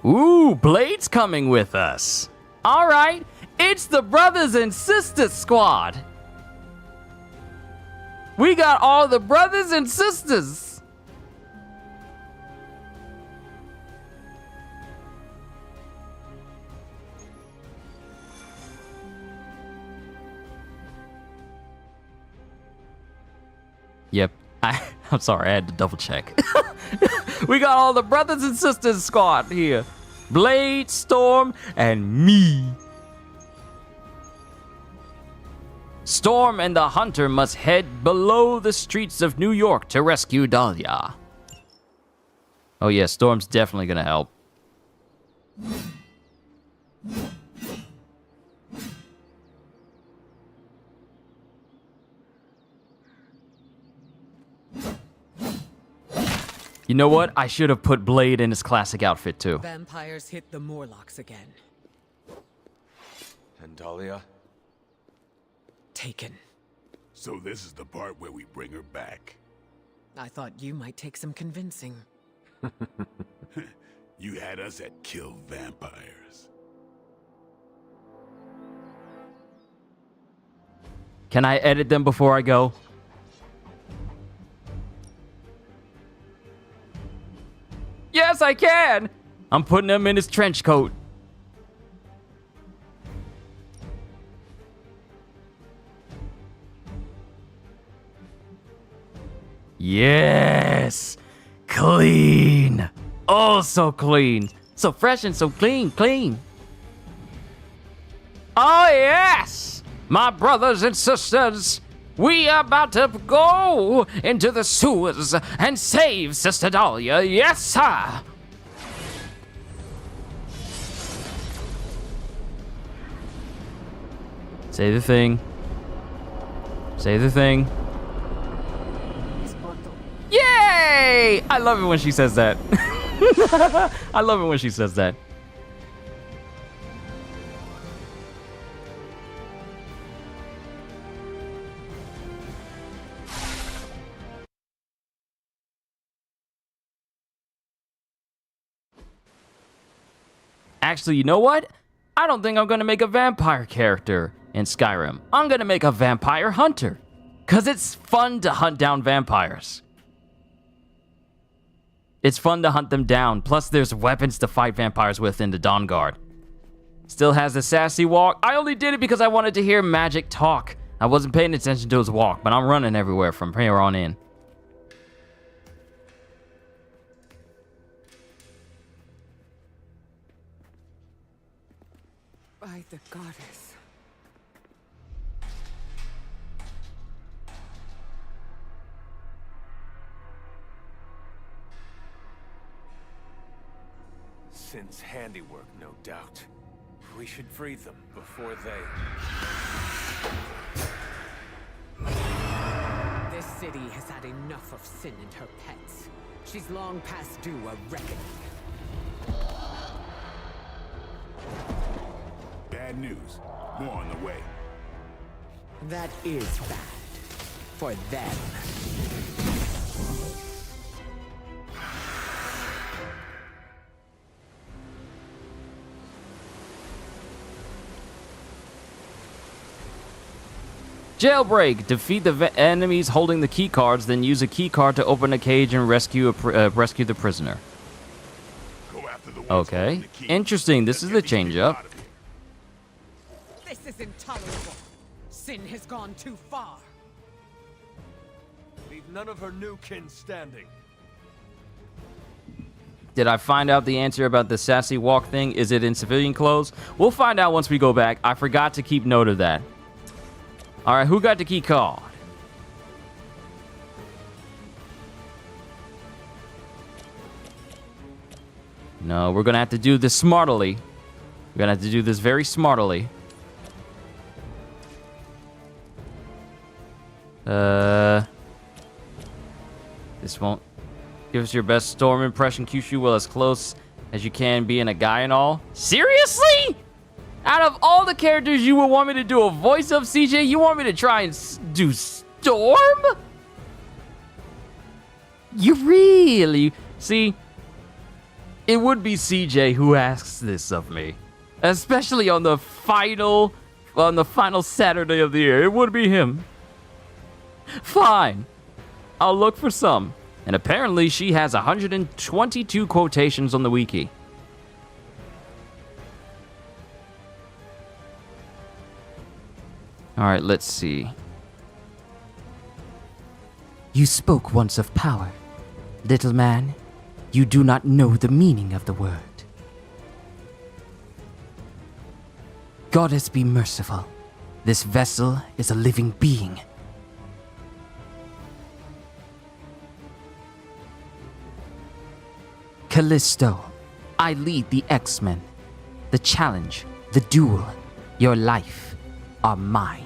Ooh, Blade's coming with us. All right, it's the Brothers and Sisters Squad. We got all the brothers and sisters. Yep. I'm sorry, I had to double check. We got all the brothers and sisters squad here. Blade, Storm, and me. Storm and the Hunter must head below the streets of New York to rescue Dahlia. Oh yeah, Storm's definitely gonna help. You know what? I should have put Blade in his classic outfit too. Vampires hit the Morlocks again. And Dahlia? Taken. So this is the part where we bring her back. I thought you might take some convincing. You had us at kill vampires. Can I edit them before I go? Yes, I can! I'm putting him in his trench coat. Yes! Clean! Oh, so clean. So fresh and so clean, clean. Oh, yes! My brothers and sisters, we are about to go into the sewers and save Sister Dahlia. Yes, sir! Say the thing. Say the thing. Yay! I love it when she says that. I love it when she says that. Actually, you know what? I don't think I'm gonna make a vampire character in Skyrim. I'm gonna make a vampire hunter. 'Cause it's fun to hunt down vampires. It's fun to hunt them down. Plus, there's weapons to fight vampires with in the Dawn Guard. Still has a sassy walk. I only did it because I wanted to hear Magic talk. I wasn't paying attention to his walk, but I'm running everywhere from here on in. By the goddess. Sin's handiwork, no doubt. We should free them before they... This city has had enough of Sin and her pets. She's long past due a reckoning. Bad news. More on the way. That is bad. For them. Jailbreak. Defeat the enemies holding the key cards, then use a key card to open a cage and rescue the prisoner. Okay. Interesting. This is the change up. This is intolerable. Sin has gone too far. Leave none of her new kin standing. Did I find out the answer about the sassy walk thing? Is it in civilian clothes? We'll find out once we go back. I forgot to keep note of that. All right, who got the key card? No, we're gonna have to do this smartly. We're gonna have to do this very smartly. This won't. Give us your best Storm impression, Kyushu, well as close as you can being a guy and all. Seriously? Out of all the characters you would want me to do a voice of, CJ, you want me to try and do Storm? You really... See, it would be CJ who asks this of me. Especially on the final Saturday of the year. It would be him. Fine. I'll look for some. And apparently she has 122 quotations on the wiki. Alright, let's see. You spoke once of power. Little man, you do not know the meaning of the word. Goddess be merciful. This vessel is a living being. Callisto, I lead the X-Men. The challenge, the duel, your life are mine.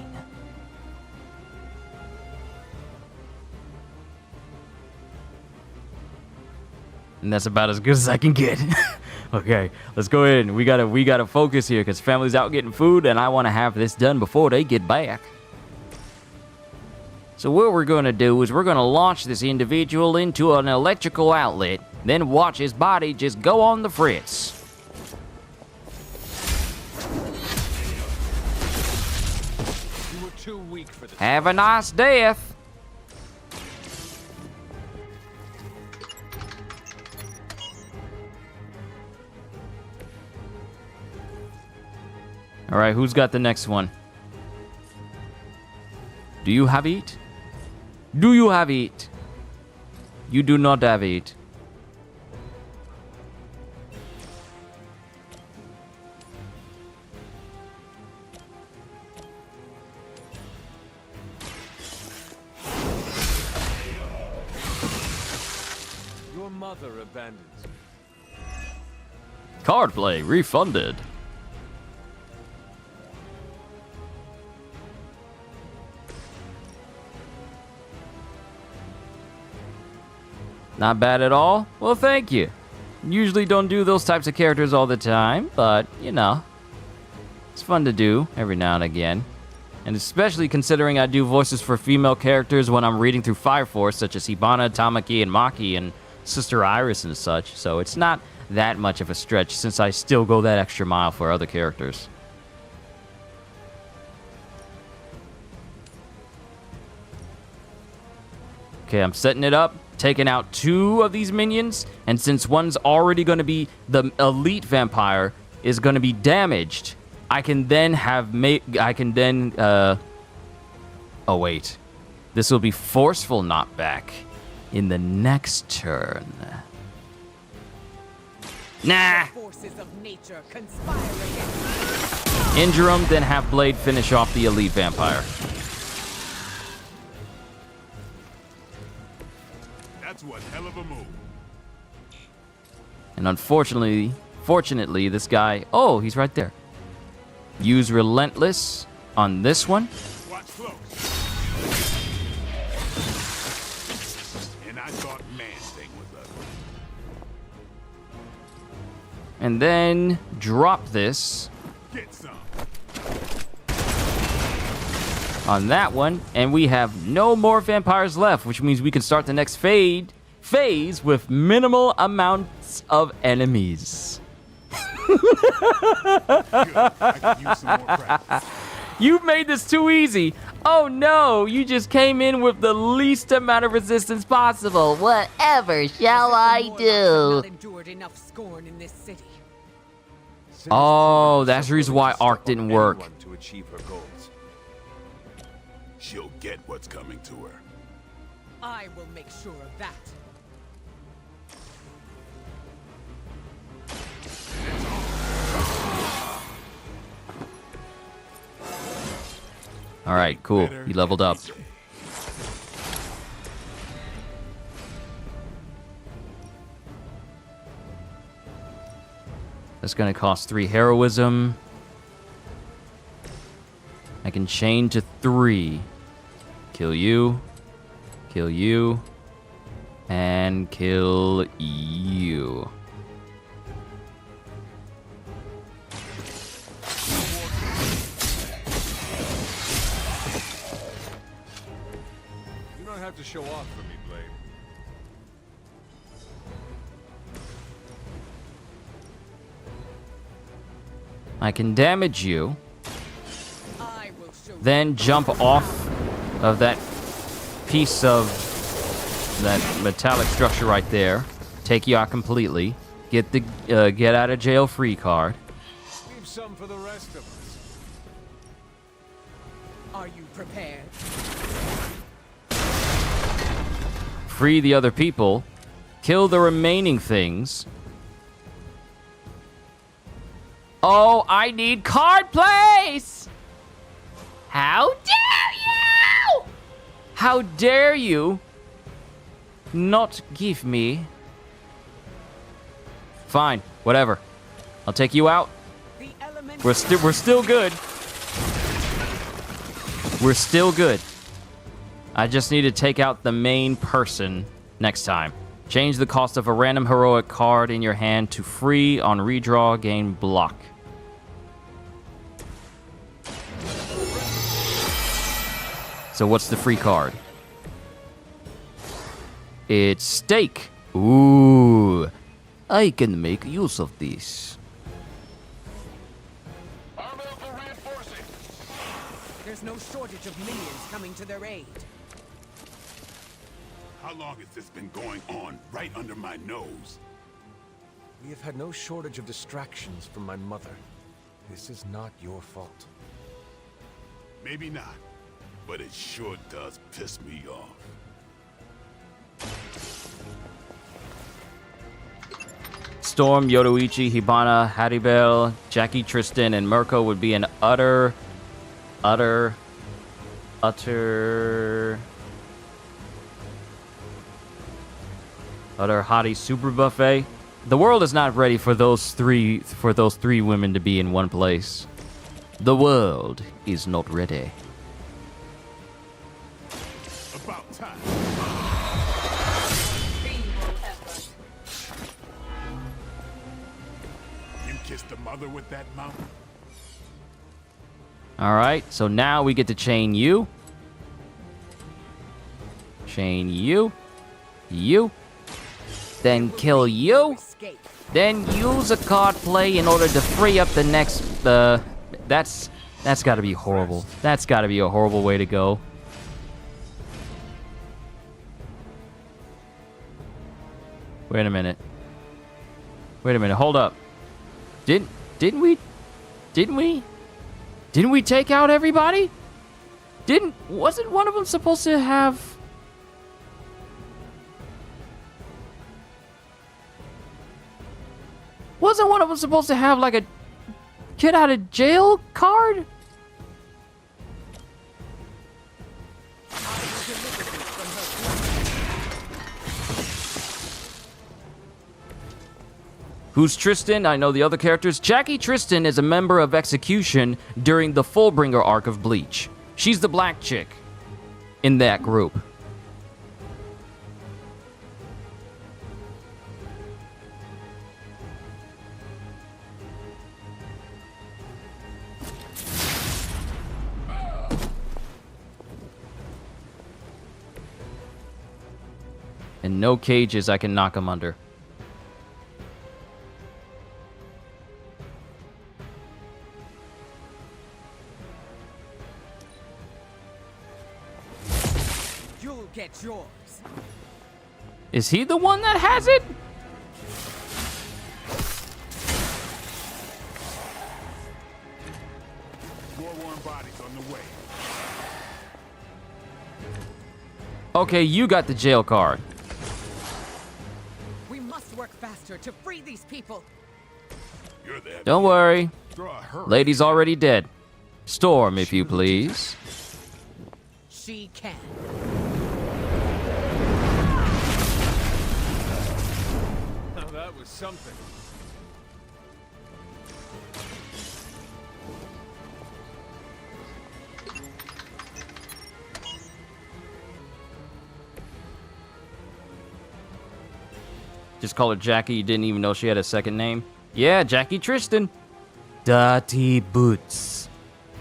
And that's about as good as I can get. Okay, let's go in. We gotta focus here because family's out getting food and I want to have this done before they get back. So what we're gonna do is we're gonna launch this individual into an electrical outlet, then watch his body just go on the fritz. You were too weak for this. Have a nice death. All right, who's got the next one? Do you have it? Do you have it? You do not have it. Your mother abandoned you. Card play refunded. Not bad at all? Well, thank you. Usually don't do those types of characters all the time, but, you know, it's fun to do every now and again. And especially considering I do voices for female characters when I'm reading through Fire Force, such as Hibana, Tamaki, and Maki, and Sister Iris and such, so it's not that much of a stretch since I still go that extra mile for other characters. Okay, I'm setting it up. Taking out 2 of these minions, and since one's already going to be the elite vampire is going to be damaged, I can then oh wait, this will be forceful knockback in the next turn. Nah. Forces of nature conspire against Injure him, then have Blade finish off the elite vampire. That's one hell of a move. And fortunately, this guy... Oh, he's right there. Use Relentless on this one. Watch close. And I thought Man-Thing was ugly. And then drop this Get some. on that one, and we have no more vampires left, which means we can start the next phase with minimal amounts of enemies. Good. I could use some more practice. You've made this too easy. Oh no, you just came in with the least amount of resistance possible. Whatever shall I do? Not endured enough scorn in this city. Oh, that's the reason why Arc didn't work. To achieve her goals. She'll get what's coming to her. I will make sure of that. All right, cool. You leveled up. That's gonna cost 3 heroism. I can chain to 3. Kill you. Kill you. And kill you. You don't have to show off for me, Blade. I can damage you. Then jump off of that piece of that metallic structure right there. Take you out completely. Get the get out of jail free card. Leave some for the rest of us. Are you prepared? Free the other people. Kill the remaining things. Oh, I need card plays! How dare you! How dare you not give me... Fine, whatever. I'll take you out. We're still good. We're still good. I just need to take out the main person next time. Change the cost of a random heroic card in your hand to free on redraw, gain block. So what's the free card? It's stake. Ooh, I can make use of this. There's no shortage of minions coming to their aid. How long has this been going on right under my nose? We have had no shortage of distractions from my mother. This is not your fault. Maybe not, but it sure does piss me off. Storm, Yoruichi, Hibana, Haribel, Jackie, Tristan, and Mirko would be an utter hottie super buffet. The world is not ready for those three women to be in one place. The world is not ready. About time. You kissed the mother with that mouth? All right, so now we get to chain you. Chain you. You. Then kill you. Then use a card play in order to free up the next... That's got to be horrible. That's got to be a horrible way to go. Wait a minute. Hold up. Didn't we take out everybody? Wasn't one of them supposed to have... Wasn't one of them supposed to have, like, a get out of jail card? Who's Tristan? I know the other characters. Jackie Tristan is a member of Execution during the Fullbringer arc of Bleach. She's the black chick in that group. And no cages I can knock him under. get yours. Is he the one that has it? More warm bodies on the way. Okay, you got the jail card. We must work faster to free these people. You're the Don't worry. Throw a hurry. Lady's already dead. Storm, if you please. She can. Now that was something. Just call her Jackie. You didn't even know she had a second name. Yeah, Jackie Tristan. Dirty Boots.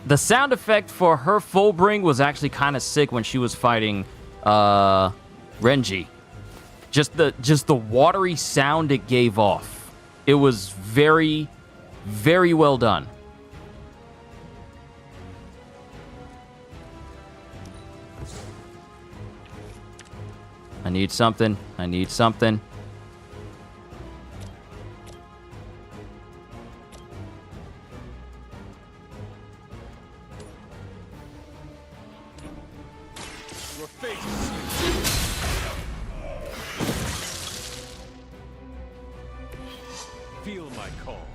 The sound effect for her full bring was actually kind of sick when she was fighting Renji. Just the watery sound it gave off. It was very, very well done. I need something. I need something. Your fate. Feel my call.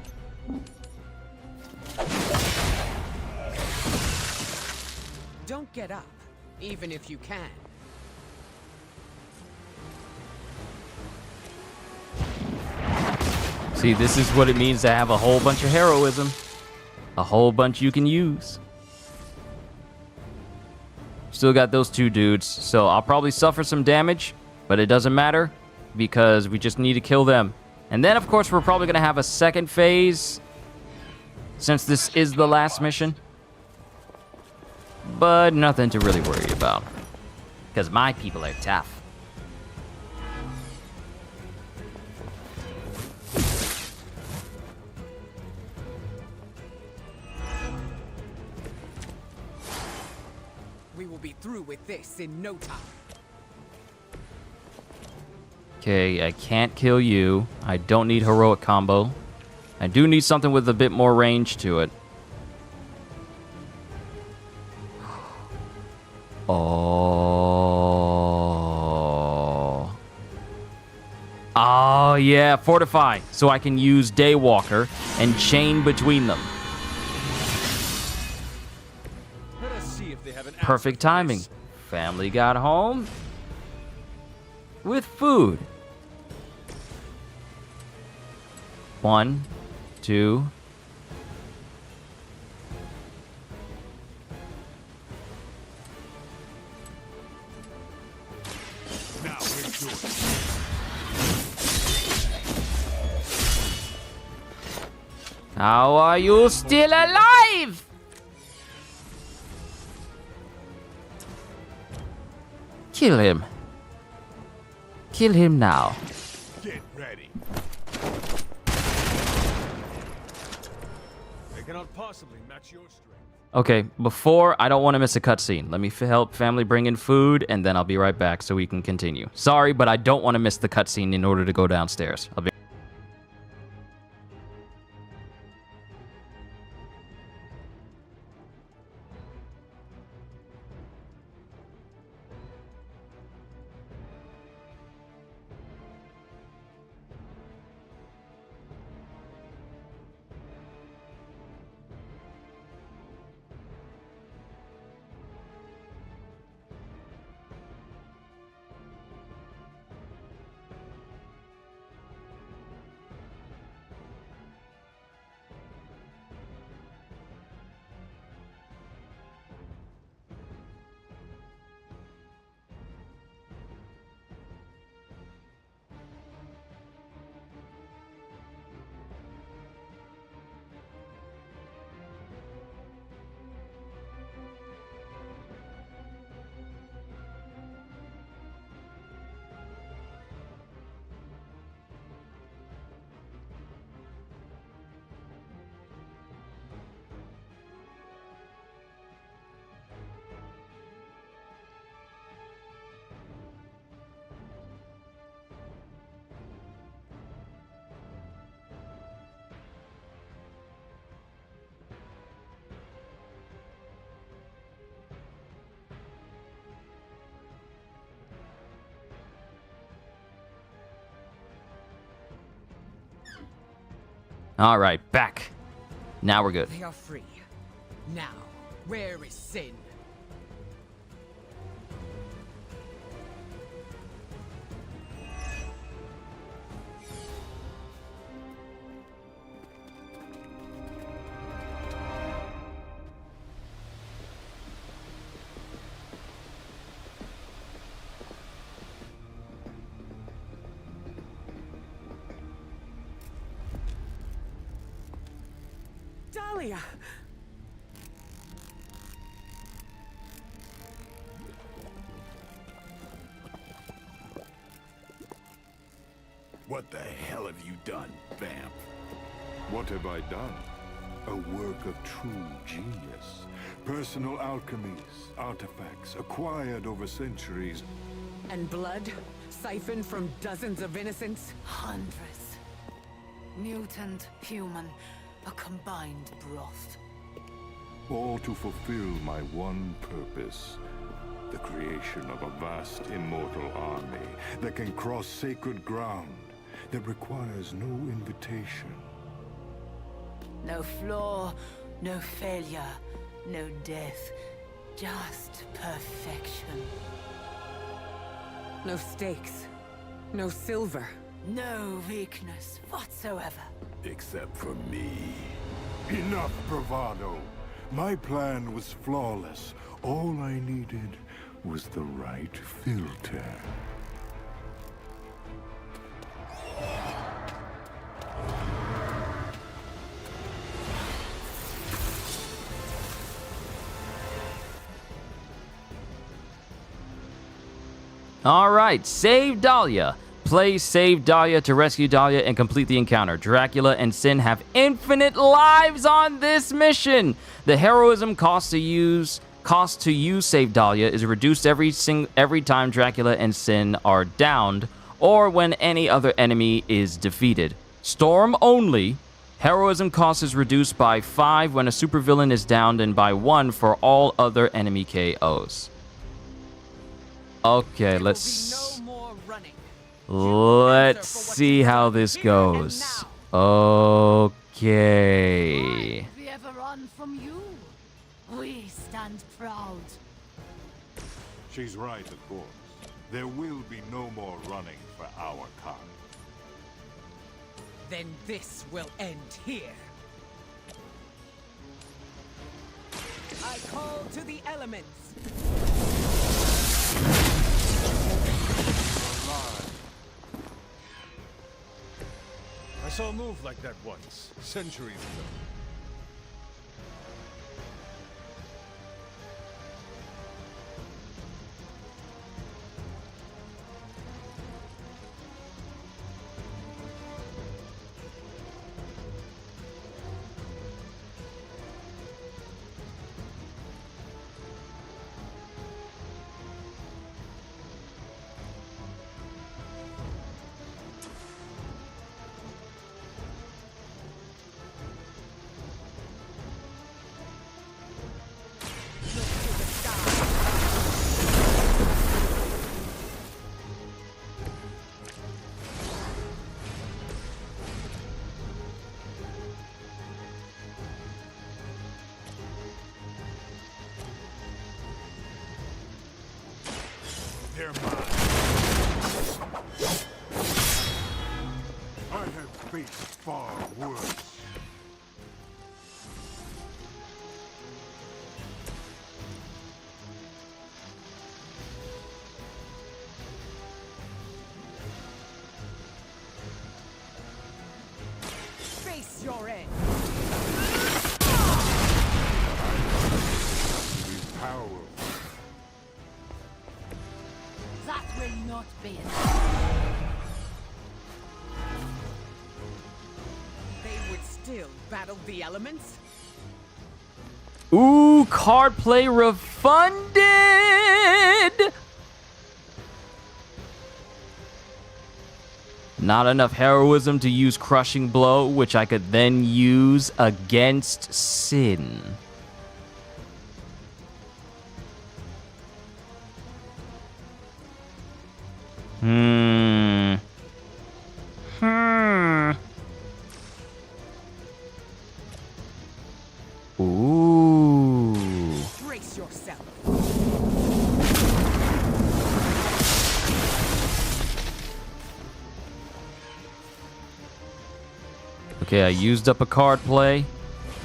Don't get up, even if you can. See, this is what it means to have a whole bunch of heroism. A whole bunch you can use. Still got those two dudes, so I'll probably suffer some damage, but it doesn't matter because we just need to kill them. And then, of course, we're probably going to have a second phase since this is the last mission. But nothing to really worry about because my people are tough. We will be through with this in no time. Okay, I can't kill you. I don't need heroic combo. I do need something with a bit more range to it. Oh. Oh, yeah, fortify. So I can use Daywalker and chain between them. Let us see if they have an Perfect timing. Family got home with food. 1, 2. Now we're doing it. How are you still alive? Kill him. Kill him now. Get ready. They cannot possibly match your strength. Okay, before, I don't want to miss a cutscene. Let me help family bring in food, and then I'll be right back so we can continue. Sorry, but I don't want to miss the cutscene in order to go downstairs. I'll be All right, back. Now we're good. They are free. Now, where is Sin? Dahlia! What the hell have you done, vamp? What have I done? A work of true genius. Personal alchemies, artifacts acquired over centuries. And blood? Siphoned from dozens of innocents? Hundreds. Mutant, human, a combined broth. All to fulfill my one purpose. The creation of a vast immortal army that can cross sacred ground, that requires no invitation. No flaw, no failure, no death. Just perfection. No stakes. No silver. No weakness whatsoever. Except for me. Enough bravado. My plan was flawless. All I needed was the right filter. All right, save Dahlia. Play Save Dahlia to rescue Dahlia and complete the encounter. Dracula and Sin have infinite lives on this mission. The heroism cost to use Save Dahlia is reduced every time Dracula and Sin are downed or when any other enemy is defeated. Storm only. Heroism cost is reduced by 5 when a supervillain is downed and by 1 for all other enemy KOs. Okay, let's see how this goes. Okay. If we ever run from you, we stand proud. She's right, of course. There will be no more running for our kind. Then this will end here. I call to the elements. I saw a move like that once, centuries ago. They're mine. I have faced far worse. Face your end. Be powerful. That will not be enough. They would still battle the elements? Ooh, card play refunded! Not enough heroism to use Crushing Blow, which I could then use against Sin. Ooh. Brace yourself. Okay, I used up a card play,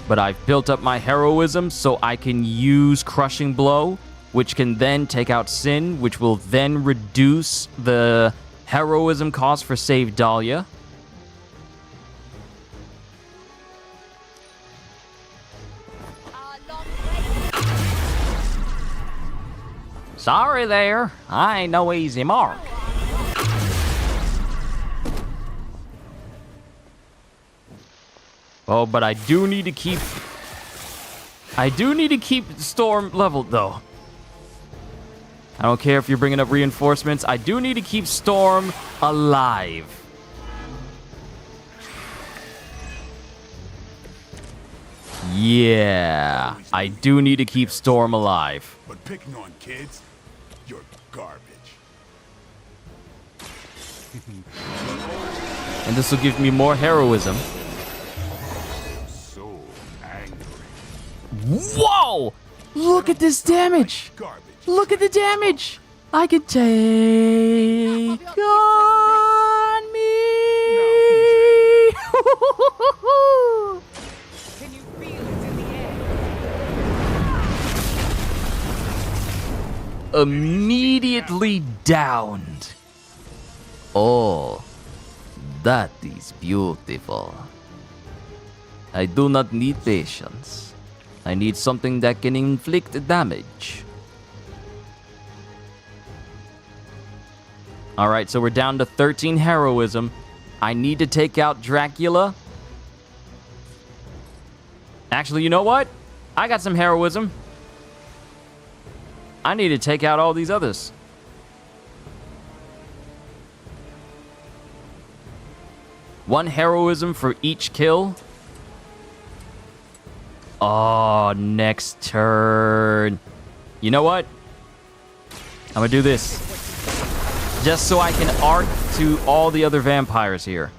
but I've built up my heroism so I can use Crushing Blow, which can then take out Sin, which will then reduce the heroism cost for Save Dahlia. Sorry there, I ain't no easy mark. Oh, but I do need to keep Storm leveled, though. I don't care if you're bringing up reinforcements. I do need to keep Storm alive. Yeah, I do need to keep Storm alive. But picking on kids, you're garbage. And this will give me more heroism. So angry. Whoa! Look at this damage! Look at the damage! I can take on me! Can you feel it in the air? Immediately downed. Oh, that is beautiful. I do not need patience. I need something that can inflict damage. Alright, so we're down to 13 heroism. I need to take out Dracula. Actually, you know what? I got some heroism. I need to take out all these others. One heroism for each kill. Oh, next turn. You know what? I'm gonna do this. Just so I can arc to all the other vampires here.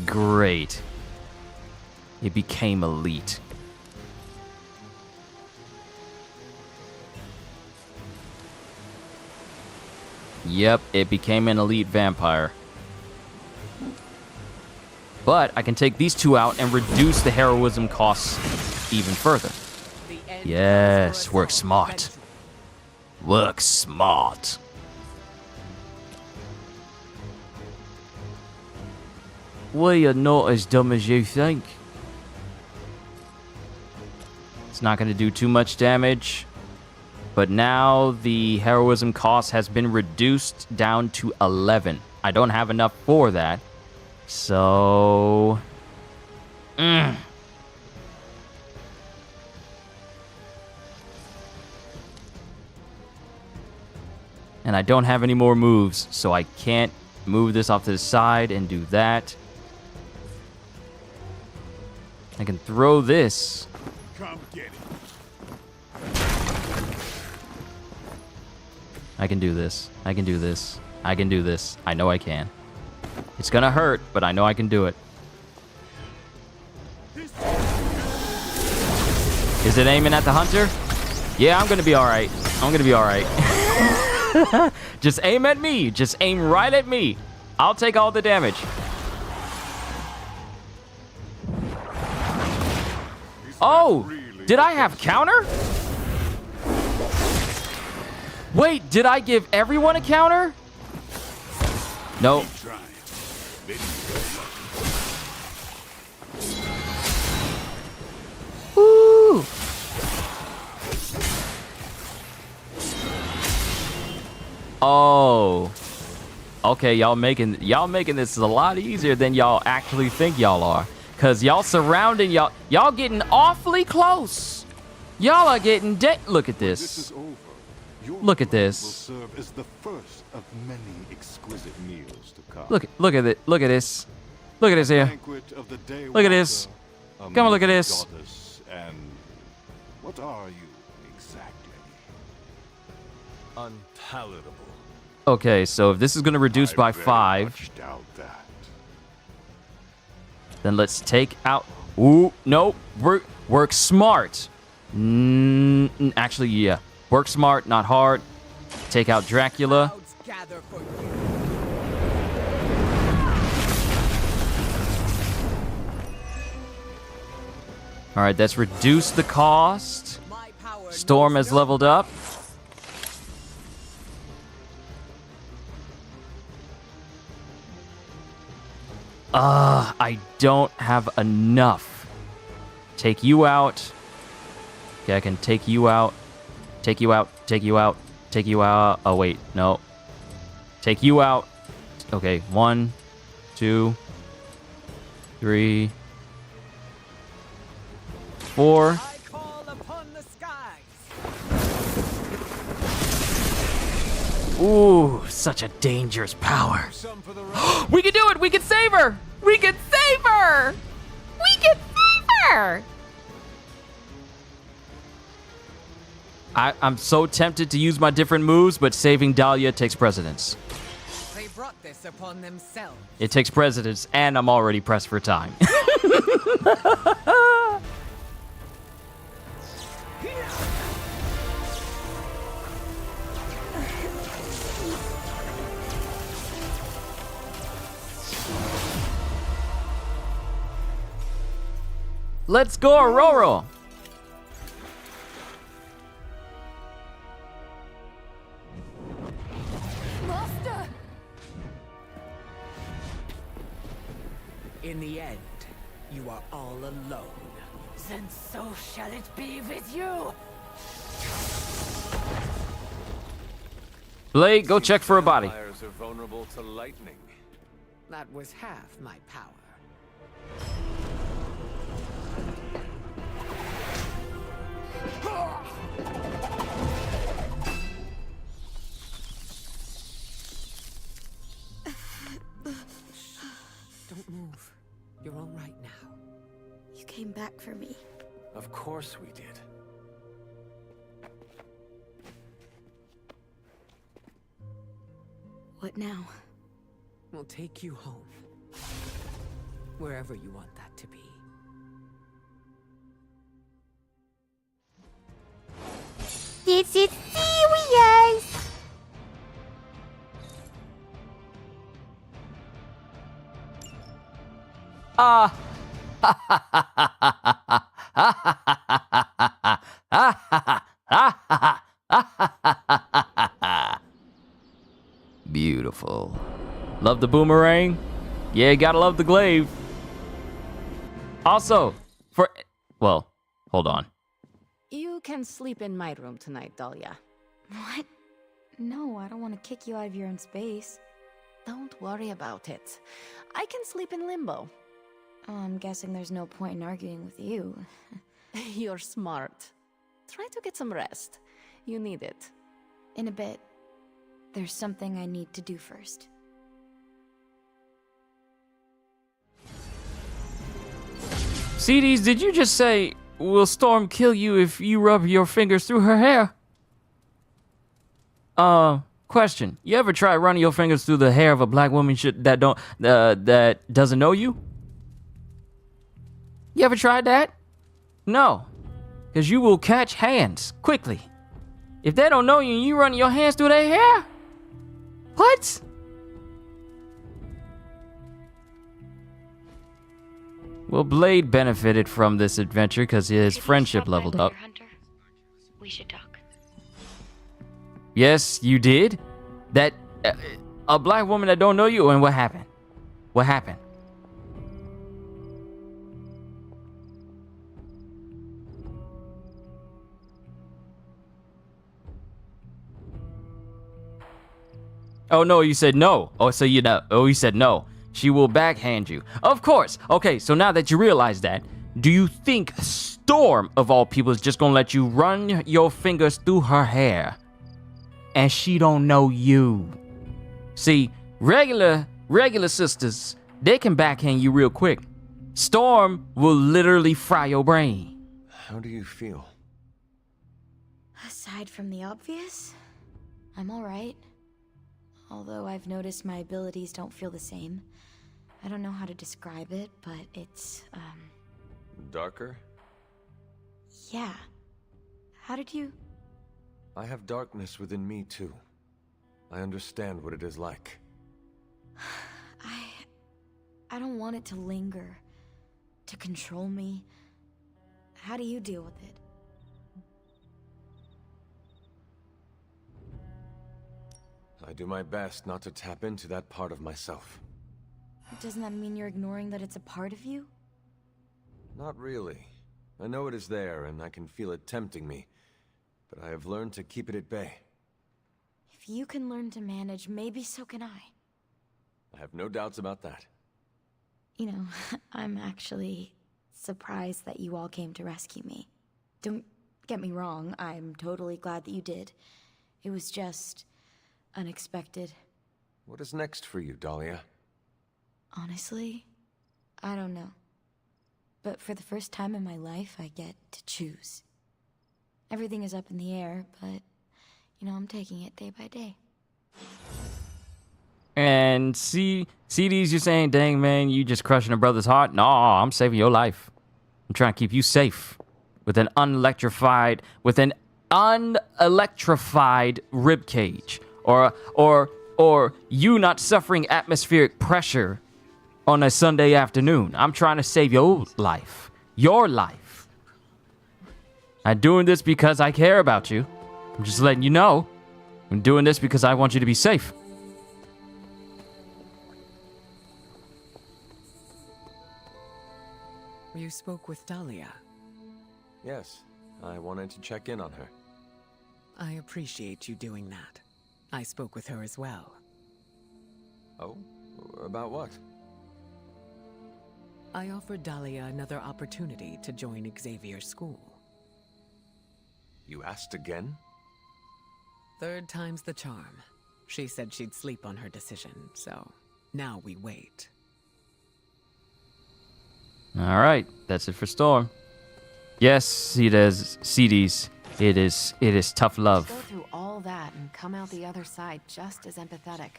Great. It became elite. Yep, it became an elite vampire. But I can take these two out and reduce the heroism costs even further. Yes, work smart. Work smart. We are not as dumb as you think. It's not going to do too much damage. But now the heroism cost has been reduced down to 11. I don't have enough for that. So... And I don't have any more moves, so I can't move this off to the side and do that. I can throw this. Come get it. I can do this. I can do this. I can do this. I know I can. It's gonna hurt, but I know I can do it. Is it aiming at the hunter? Yeah, I'm gonna be alright. I'm gonna be alright. Just aim at me. Just aim right at me. I'll take all the damage. Oh, did I have counter? Wait, did I give everyone a counter? Nope. Woo! Oh. Okay, y'all making this a lot easier than y'all actually think y'all are. Cause y'all surrounding y'all getting awfully close. Y'all are getting dead. Look at this. Look at this. Will serve as the first of many exquisite meals to come. Look at it. Look at this. Look at this here. Look at this. Come on, look at this. And what are you exactly? Unpalatable. Okay, so if this is going to reduce by very 5, much doubt that. then let's take out... Ooh, no. Work smart. Actually, yeah. Work smart, not hard. Take out Dracula. All right, that's reduced the cost. Storm has leveled up. I don't have enough. Take you out. Okay, I can take you out. Take you out. Take you out. Take you out. Oh, wait. No. Take you out. Okay, 1, 2, 3, 4. Ooh, such a dangerous power. We can do it! We can save her! We can save her! We can save her! I'm so tempted to use my different moves, but saving Dahlia takes precedence. They brought this upon themselves. It takes precedence, and I'm already pressed for time. Let's go, Aurora! Master! In the end, you are all alone. Then so shall it be with you! Blade, go check for a body. Vampires are vulnerable to lightning. That was half my power. Don't move. You're all right now. You came back for me. Of course we did. What now? We'll take you home. Wherever you want that to be. This is serious! Beautiful. Love the boomerang? Yeah, gotta love the glaive. Also, well, hold on. You can sleep in my room tonight, Dahlia. What? No, I don't want to kick you out of your own space. Don't worry about it. I can sleep in limbo. I'm guessing there's no point in arguing with you. You're smart. Try to get some rest. You need it. In a bit. There's something I need to do first. CDs, did you just say, will Storm kill you if you rub your fingers through her hair? Question. You ever try running your fingers through the hair of a black woman that doesn't know you? You ever tried that? No. Because you will catch hands quickly. If they don't know you and you run your hands through their hair? What? Well, Blade benefited from this adventure because his friendship leveled up. Hunter? We should talk. Yes, you did? That, a black woman that don't know you, and what happened? What happened? Oh, no, you said no. Oh, so you know. Oh, you said no. She will backhand you. Of course. Okay, so now that you realize that, do you think Storm, of all people, is just gonna let you run your fingers through her hair? And she don't know you. See, regular sisters, they can backhand you real quick. Storm will literally fry your brain. How do you feel? Aside from the obvious, I'm alright. although I've noticed my abilities don't feel the same. I don't know how to describe it, but it's, Darker? yeah. How did you... I have darkness within me, too. I understand what it is like. I don't want it to linger, to control me. How do you deal with it? I do my best not to tap into that part of myself. Doesn't that mean you're ignoring that it's a part of you? Not really. I know it is there, and I can feel it tempting me, but I have learned to keep it at bay. If you can learn to manage, maybe so can I. I have no doubts about that. You know, I'm actually surprised that you all came to rescue me. Don't get me wrong, I'm totally glad that you did. It was just unexpected. What is next for you, Dahlia? Honestly, I don't know. But for the first time in my life, I get to choose. Everything is up in the air, but, you know, I'm taking it day by day. And CDs, you're saying, dang, man, you just crushing a brother's heart? No, I'm saving your life. I'm trying to keep you safe with an unelectrified rib cage. Or you not suffering atmospheric pressure on a Sunday afternoon. I'm trying to save your life. Your life. I'm doing this because I care about you. I'm just letting you know. I'm doing this because I want you to be safe. You spoke with Dahlia. Yes, I wanted to check in on her. I appreciate you doing that. I spoke with her as well. Oh? About what? I offered Dahlia another opportunity to join Xavier's school. You asked again? Third time's the charm. She said she'd sleep on her decision, so now we wait. All right, that's it for Storm. Yes, it is CDs. It is tough love. Go through all that and come out the other side just as empathetic.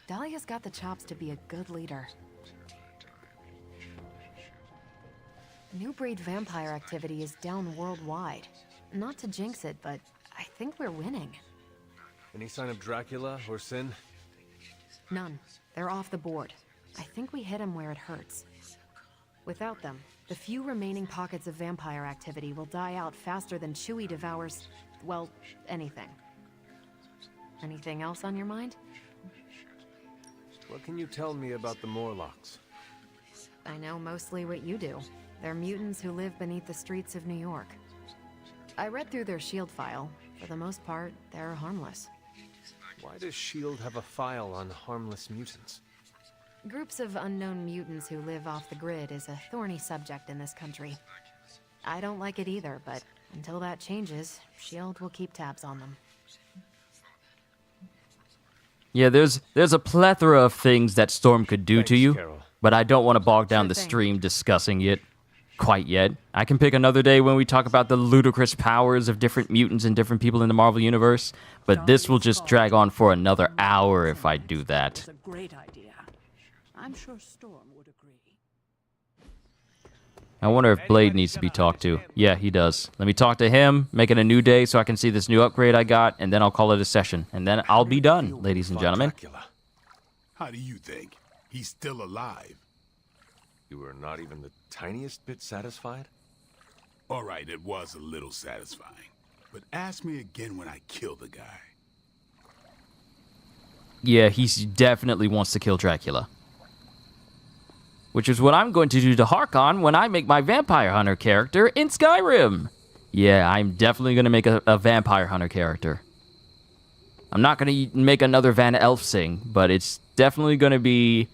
Dahlia's got the chops to be a good leader. New breed vampire activity is down worldwide. Not to jinx it, but I think we're winning. Any sign of Dracula or Sin? None. They're off the board. I think we hit him where it hurts. Without them, the few remaining pockets of vampire activity will die out faster than Chewie devours, well, anything. Anything else on your mind? What can you tell me about the Morlocks? I know mostly what you do. They're mutants who live beneath the streets of New York. I read through their shield file. For the most part, they're harmless. Why does S.H.I.E.L.D. have a file on harmless mutants? Groups of unknown mutants who live off the grid is a thorny subject in this country. I don't like it either, but until that changes, S.H.I.E.L.D. will keep tabs on them. Yeah, there's a plethora of things that Storm could do to you, Carol. but I don't want to bog down the stream discussing it quite yet. I can pick another day when we talk about the ludicrous powers of different mutants and different people in the Marvel Universe, but this will just drag on for another hour if I do that. It's a great idea. I'm sure Storm would agree. I wonder if Blade needs to be talked to. Yeah, he does. Let me talk to him, make it a new day so I can see this new upgrade I got, and then I'll call it a session. And then I'll be done, ladies and gentlemen. How do you think? He's still alive. You were not even the tiniest bit satisfied? All right, it was a little satisfying. But ask me again when I kill the guy. Yeah, he definitely wants to kill Dracula. Which is what I'm going to do to Harkon when I make my Vampire Hunter character in Skyrim. Yeah, I'm definitely going to make a Vampire Hunter character. I'm not going to make another Van Elfsing, but it's definitely going to be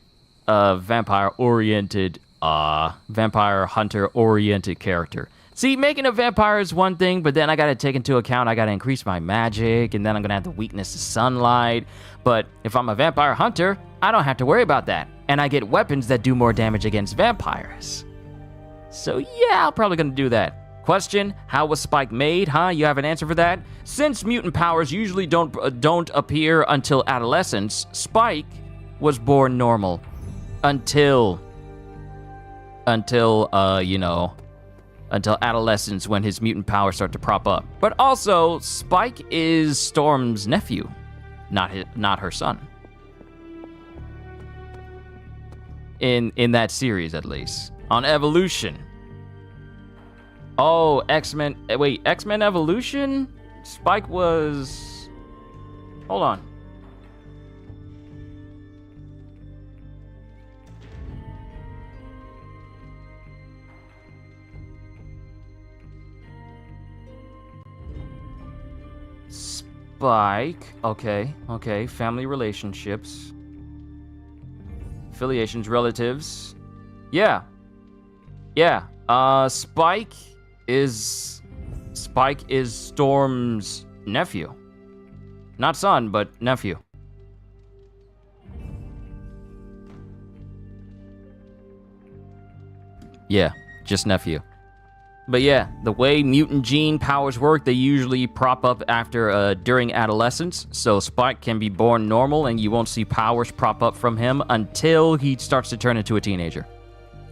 a vampire-oriented, Vampire Hunter-oriented character. See, making a vampire is one thing, but then I got to take into account I got to increase my magic, and then I'm going to have the weakness to sunlight. But if I'm a Vampire Hunter, I don't have to worry about that. And I get weapons that do more damage against vampires. So yeah, I'm probably going to do that. Question, how was Spike made, huh? You have an answer for that? Since mutant powers usually don't appear until adolescence, Spike was born normal until adolescence when his mutant powers start to prop up. But also, Spike is Storm's nephew, not her son. In that series, at least. On Evolution. Oh, X-Men. Wait, X-Men Evolution? Spike was... Hold on. Spike. Okay. Family relationships. Affiliations, relatives. Yeah. Spike is Storm's nephew. Not son, but nephew. Yeah, just nephew. But yeah, the way mutant gene powers work, they usually prop up during adolescence. So Spike can be born normal and you won't see powers prop up from him until he starts to turn into a teenager.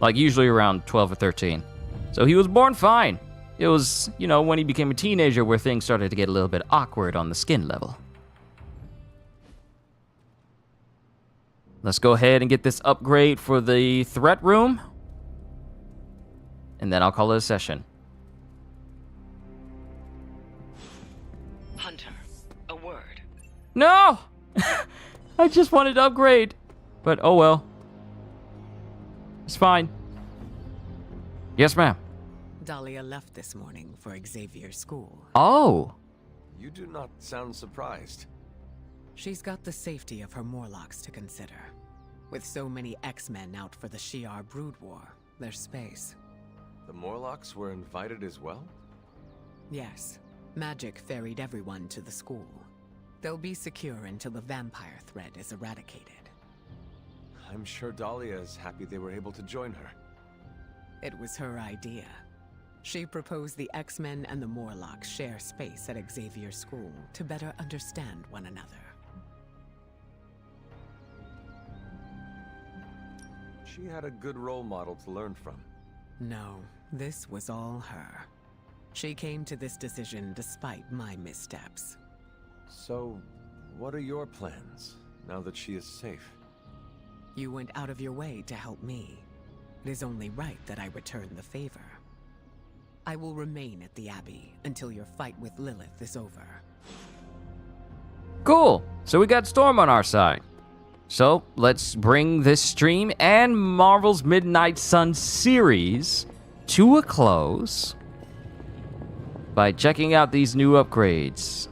Like usually around 12 or 13. So he was born fine. It was, when he became a teenager where things started to get a little bit awkward on the skin level. Let's go ahead and get this upgrade for the threat room. And then I'll call it a session. Hunter, a word. No! I just wanted to upgrade. But oh well. It's fine. Yes, ma'am. Dahlia left this morning for Xavier's school. Oh. You do not sound surprised. She's got the safety of her Morlocks to consider. With so many X-Men out for the Shi'ar Brood War, there's space. The Morlocks were invited as well? Yes. Magic ferried everyone to the school. They'll be secure until the vampire threat is eradicated. I'm sure Dahlia is happy they were able to join her. It was her idea. She proposed the X-Men and the Morlocks share space at Xavier's school to better understand one another. She had a good role model to learn from. No, this was all her. She came to this decision despite my missteps. So, what are your plans, now that she is safe? You went out of your way to help me. It is only right that I return the favor. I will remain at the Abbey until your fight with Lilith is over. Cool. So we got Storm on our side. So let's bring this stream and Marvel's Midnight Sun series to a close by checking out these new upgrades.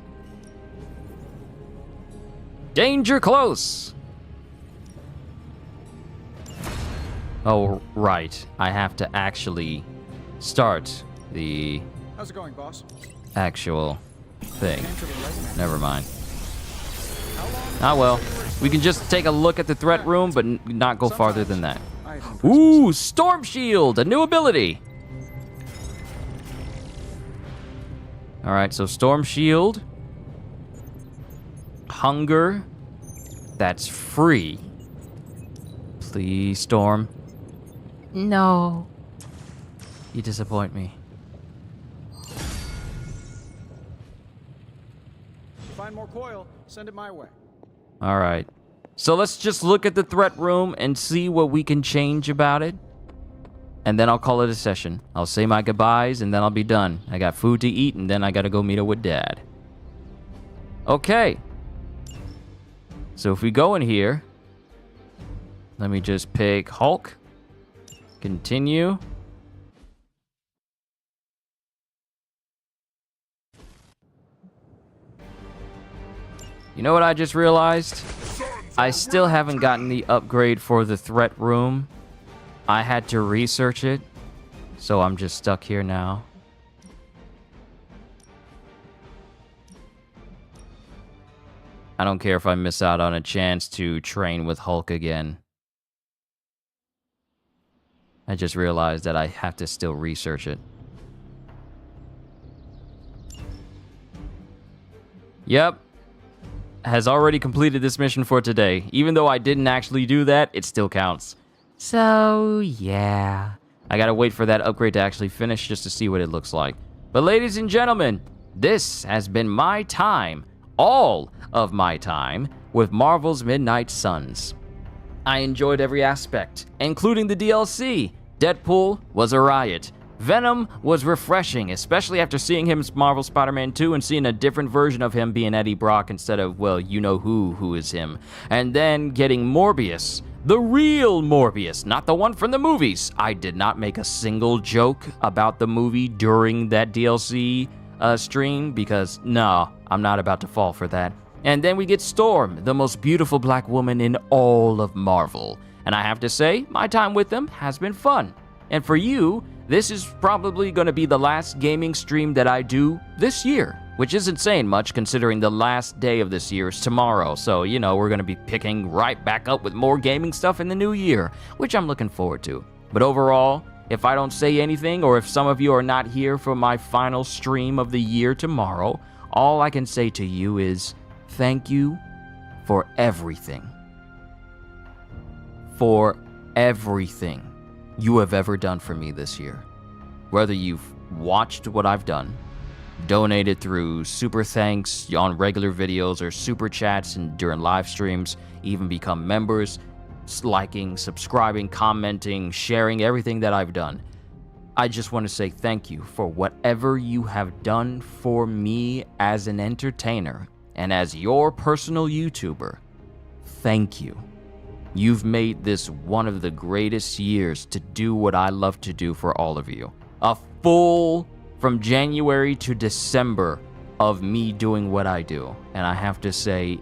Danger close! Oh, right. I have to actually start the How's it going, boss? actual thing. Never mind. Ah, well. We can just take a look at the threat room, but not go farther than that. Ooh, Storm Shield, a new ability. All right, so Storm Shield. Hunger. That's free. Please, Storm. No. You disappoint me. Find more coil, send it my way. All right. So let's just look at the threat room and see what we can change about it. And then I'll call it a session. I'll say my goodbyes and then I'll be done. I got food to eat and then I gotta go meet up with Dad. Okay. So if we go in here, let me just pick Hulk. Continue. You know what I just realized? I still haven't gotten the upgrade for the threat room. I had to research it, so I'm just stuck here now. I don't care if I miss out on a chance to train with Hulk again. I just realized that I have to still research it. Yep. Has already completed this mission for today. Even though I didn't actually do that, it still counts. So, yeah. I gotta wait for that upgrade to actually finish just to see what it looks like. But ladies and gentlemen, this has been my time, all of my time, with Marvel's Midnight Suns. I enjoyed every aspect, including the DLC. Deadpool was a riot. Venom was refreshing, especially after seeing him in Marvel Spider-Man 2 and seeing a different version of him being Eddie Brock instead of, well, you know who is him. And then getting Morbius, the real Morbius, not the one from the movies. I did not make a single joke about the movie during that DLC stream because, no, I'm not about to fall for that. And then we get Storm, the most beautiful black woman in all of Marvel. And I have to say, my time with them has been fun. And for you, this is probably going to be the last gaming stream that I do this year, which isn't saying much considering the last day of this year is tomorrow. So, you know, we're going to be picking right back up with more gaming stuff in the new year, which I'm looking forward to. But overall, if I don't say anything, or if some of you are not here for my final stream of the year tomorrow, all I can say to you is thank you for everything. For everything you have ever done for me this year. Whether you've watched what I've done, donated through super thanks on regular videos or super chats and during live streams, even become members, liking, subscribing, commenting, sharing everything that I've done. I just want to say thank you for whatever you have done for me as an entertainer and as your personal YouTuber. Thank you. You've made this one of the greatest years to do what I love to do for all of you. A full, from January to December, of me doing what I do. And I have to say,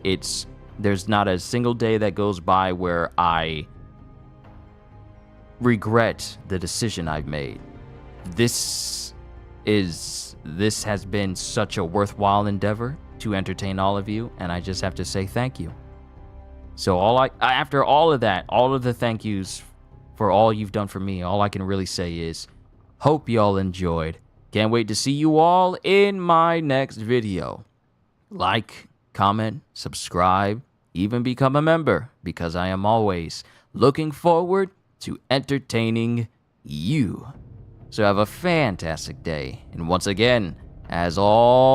there's not a single day that goes by where I regret the decision I've made. This has been such a worthwhile endeavor to entertain all of you, and I just have to say thank you. So after all of that, all of the thank yous for all you've done for me, all I can really say is, hope y'all enjoyed. Can't wait to see you all in my next video. Like, comment, subscribe, even become a member, because I am always looking forward to entertaining you. So have a fantastic day. And once again, as always,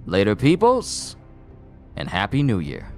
later peoples, and Happy New Year.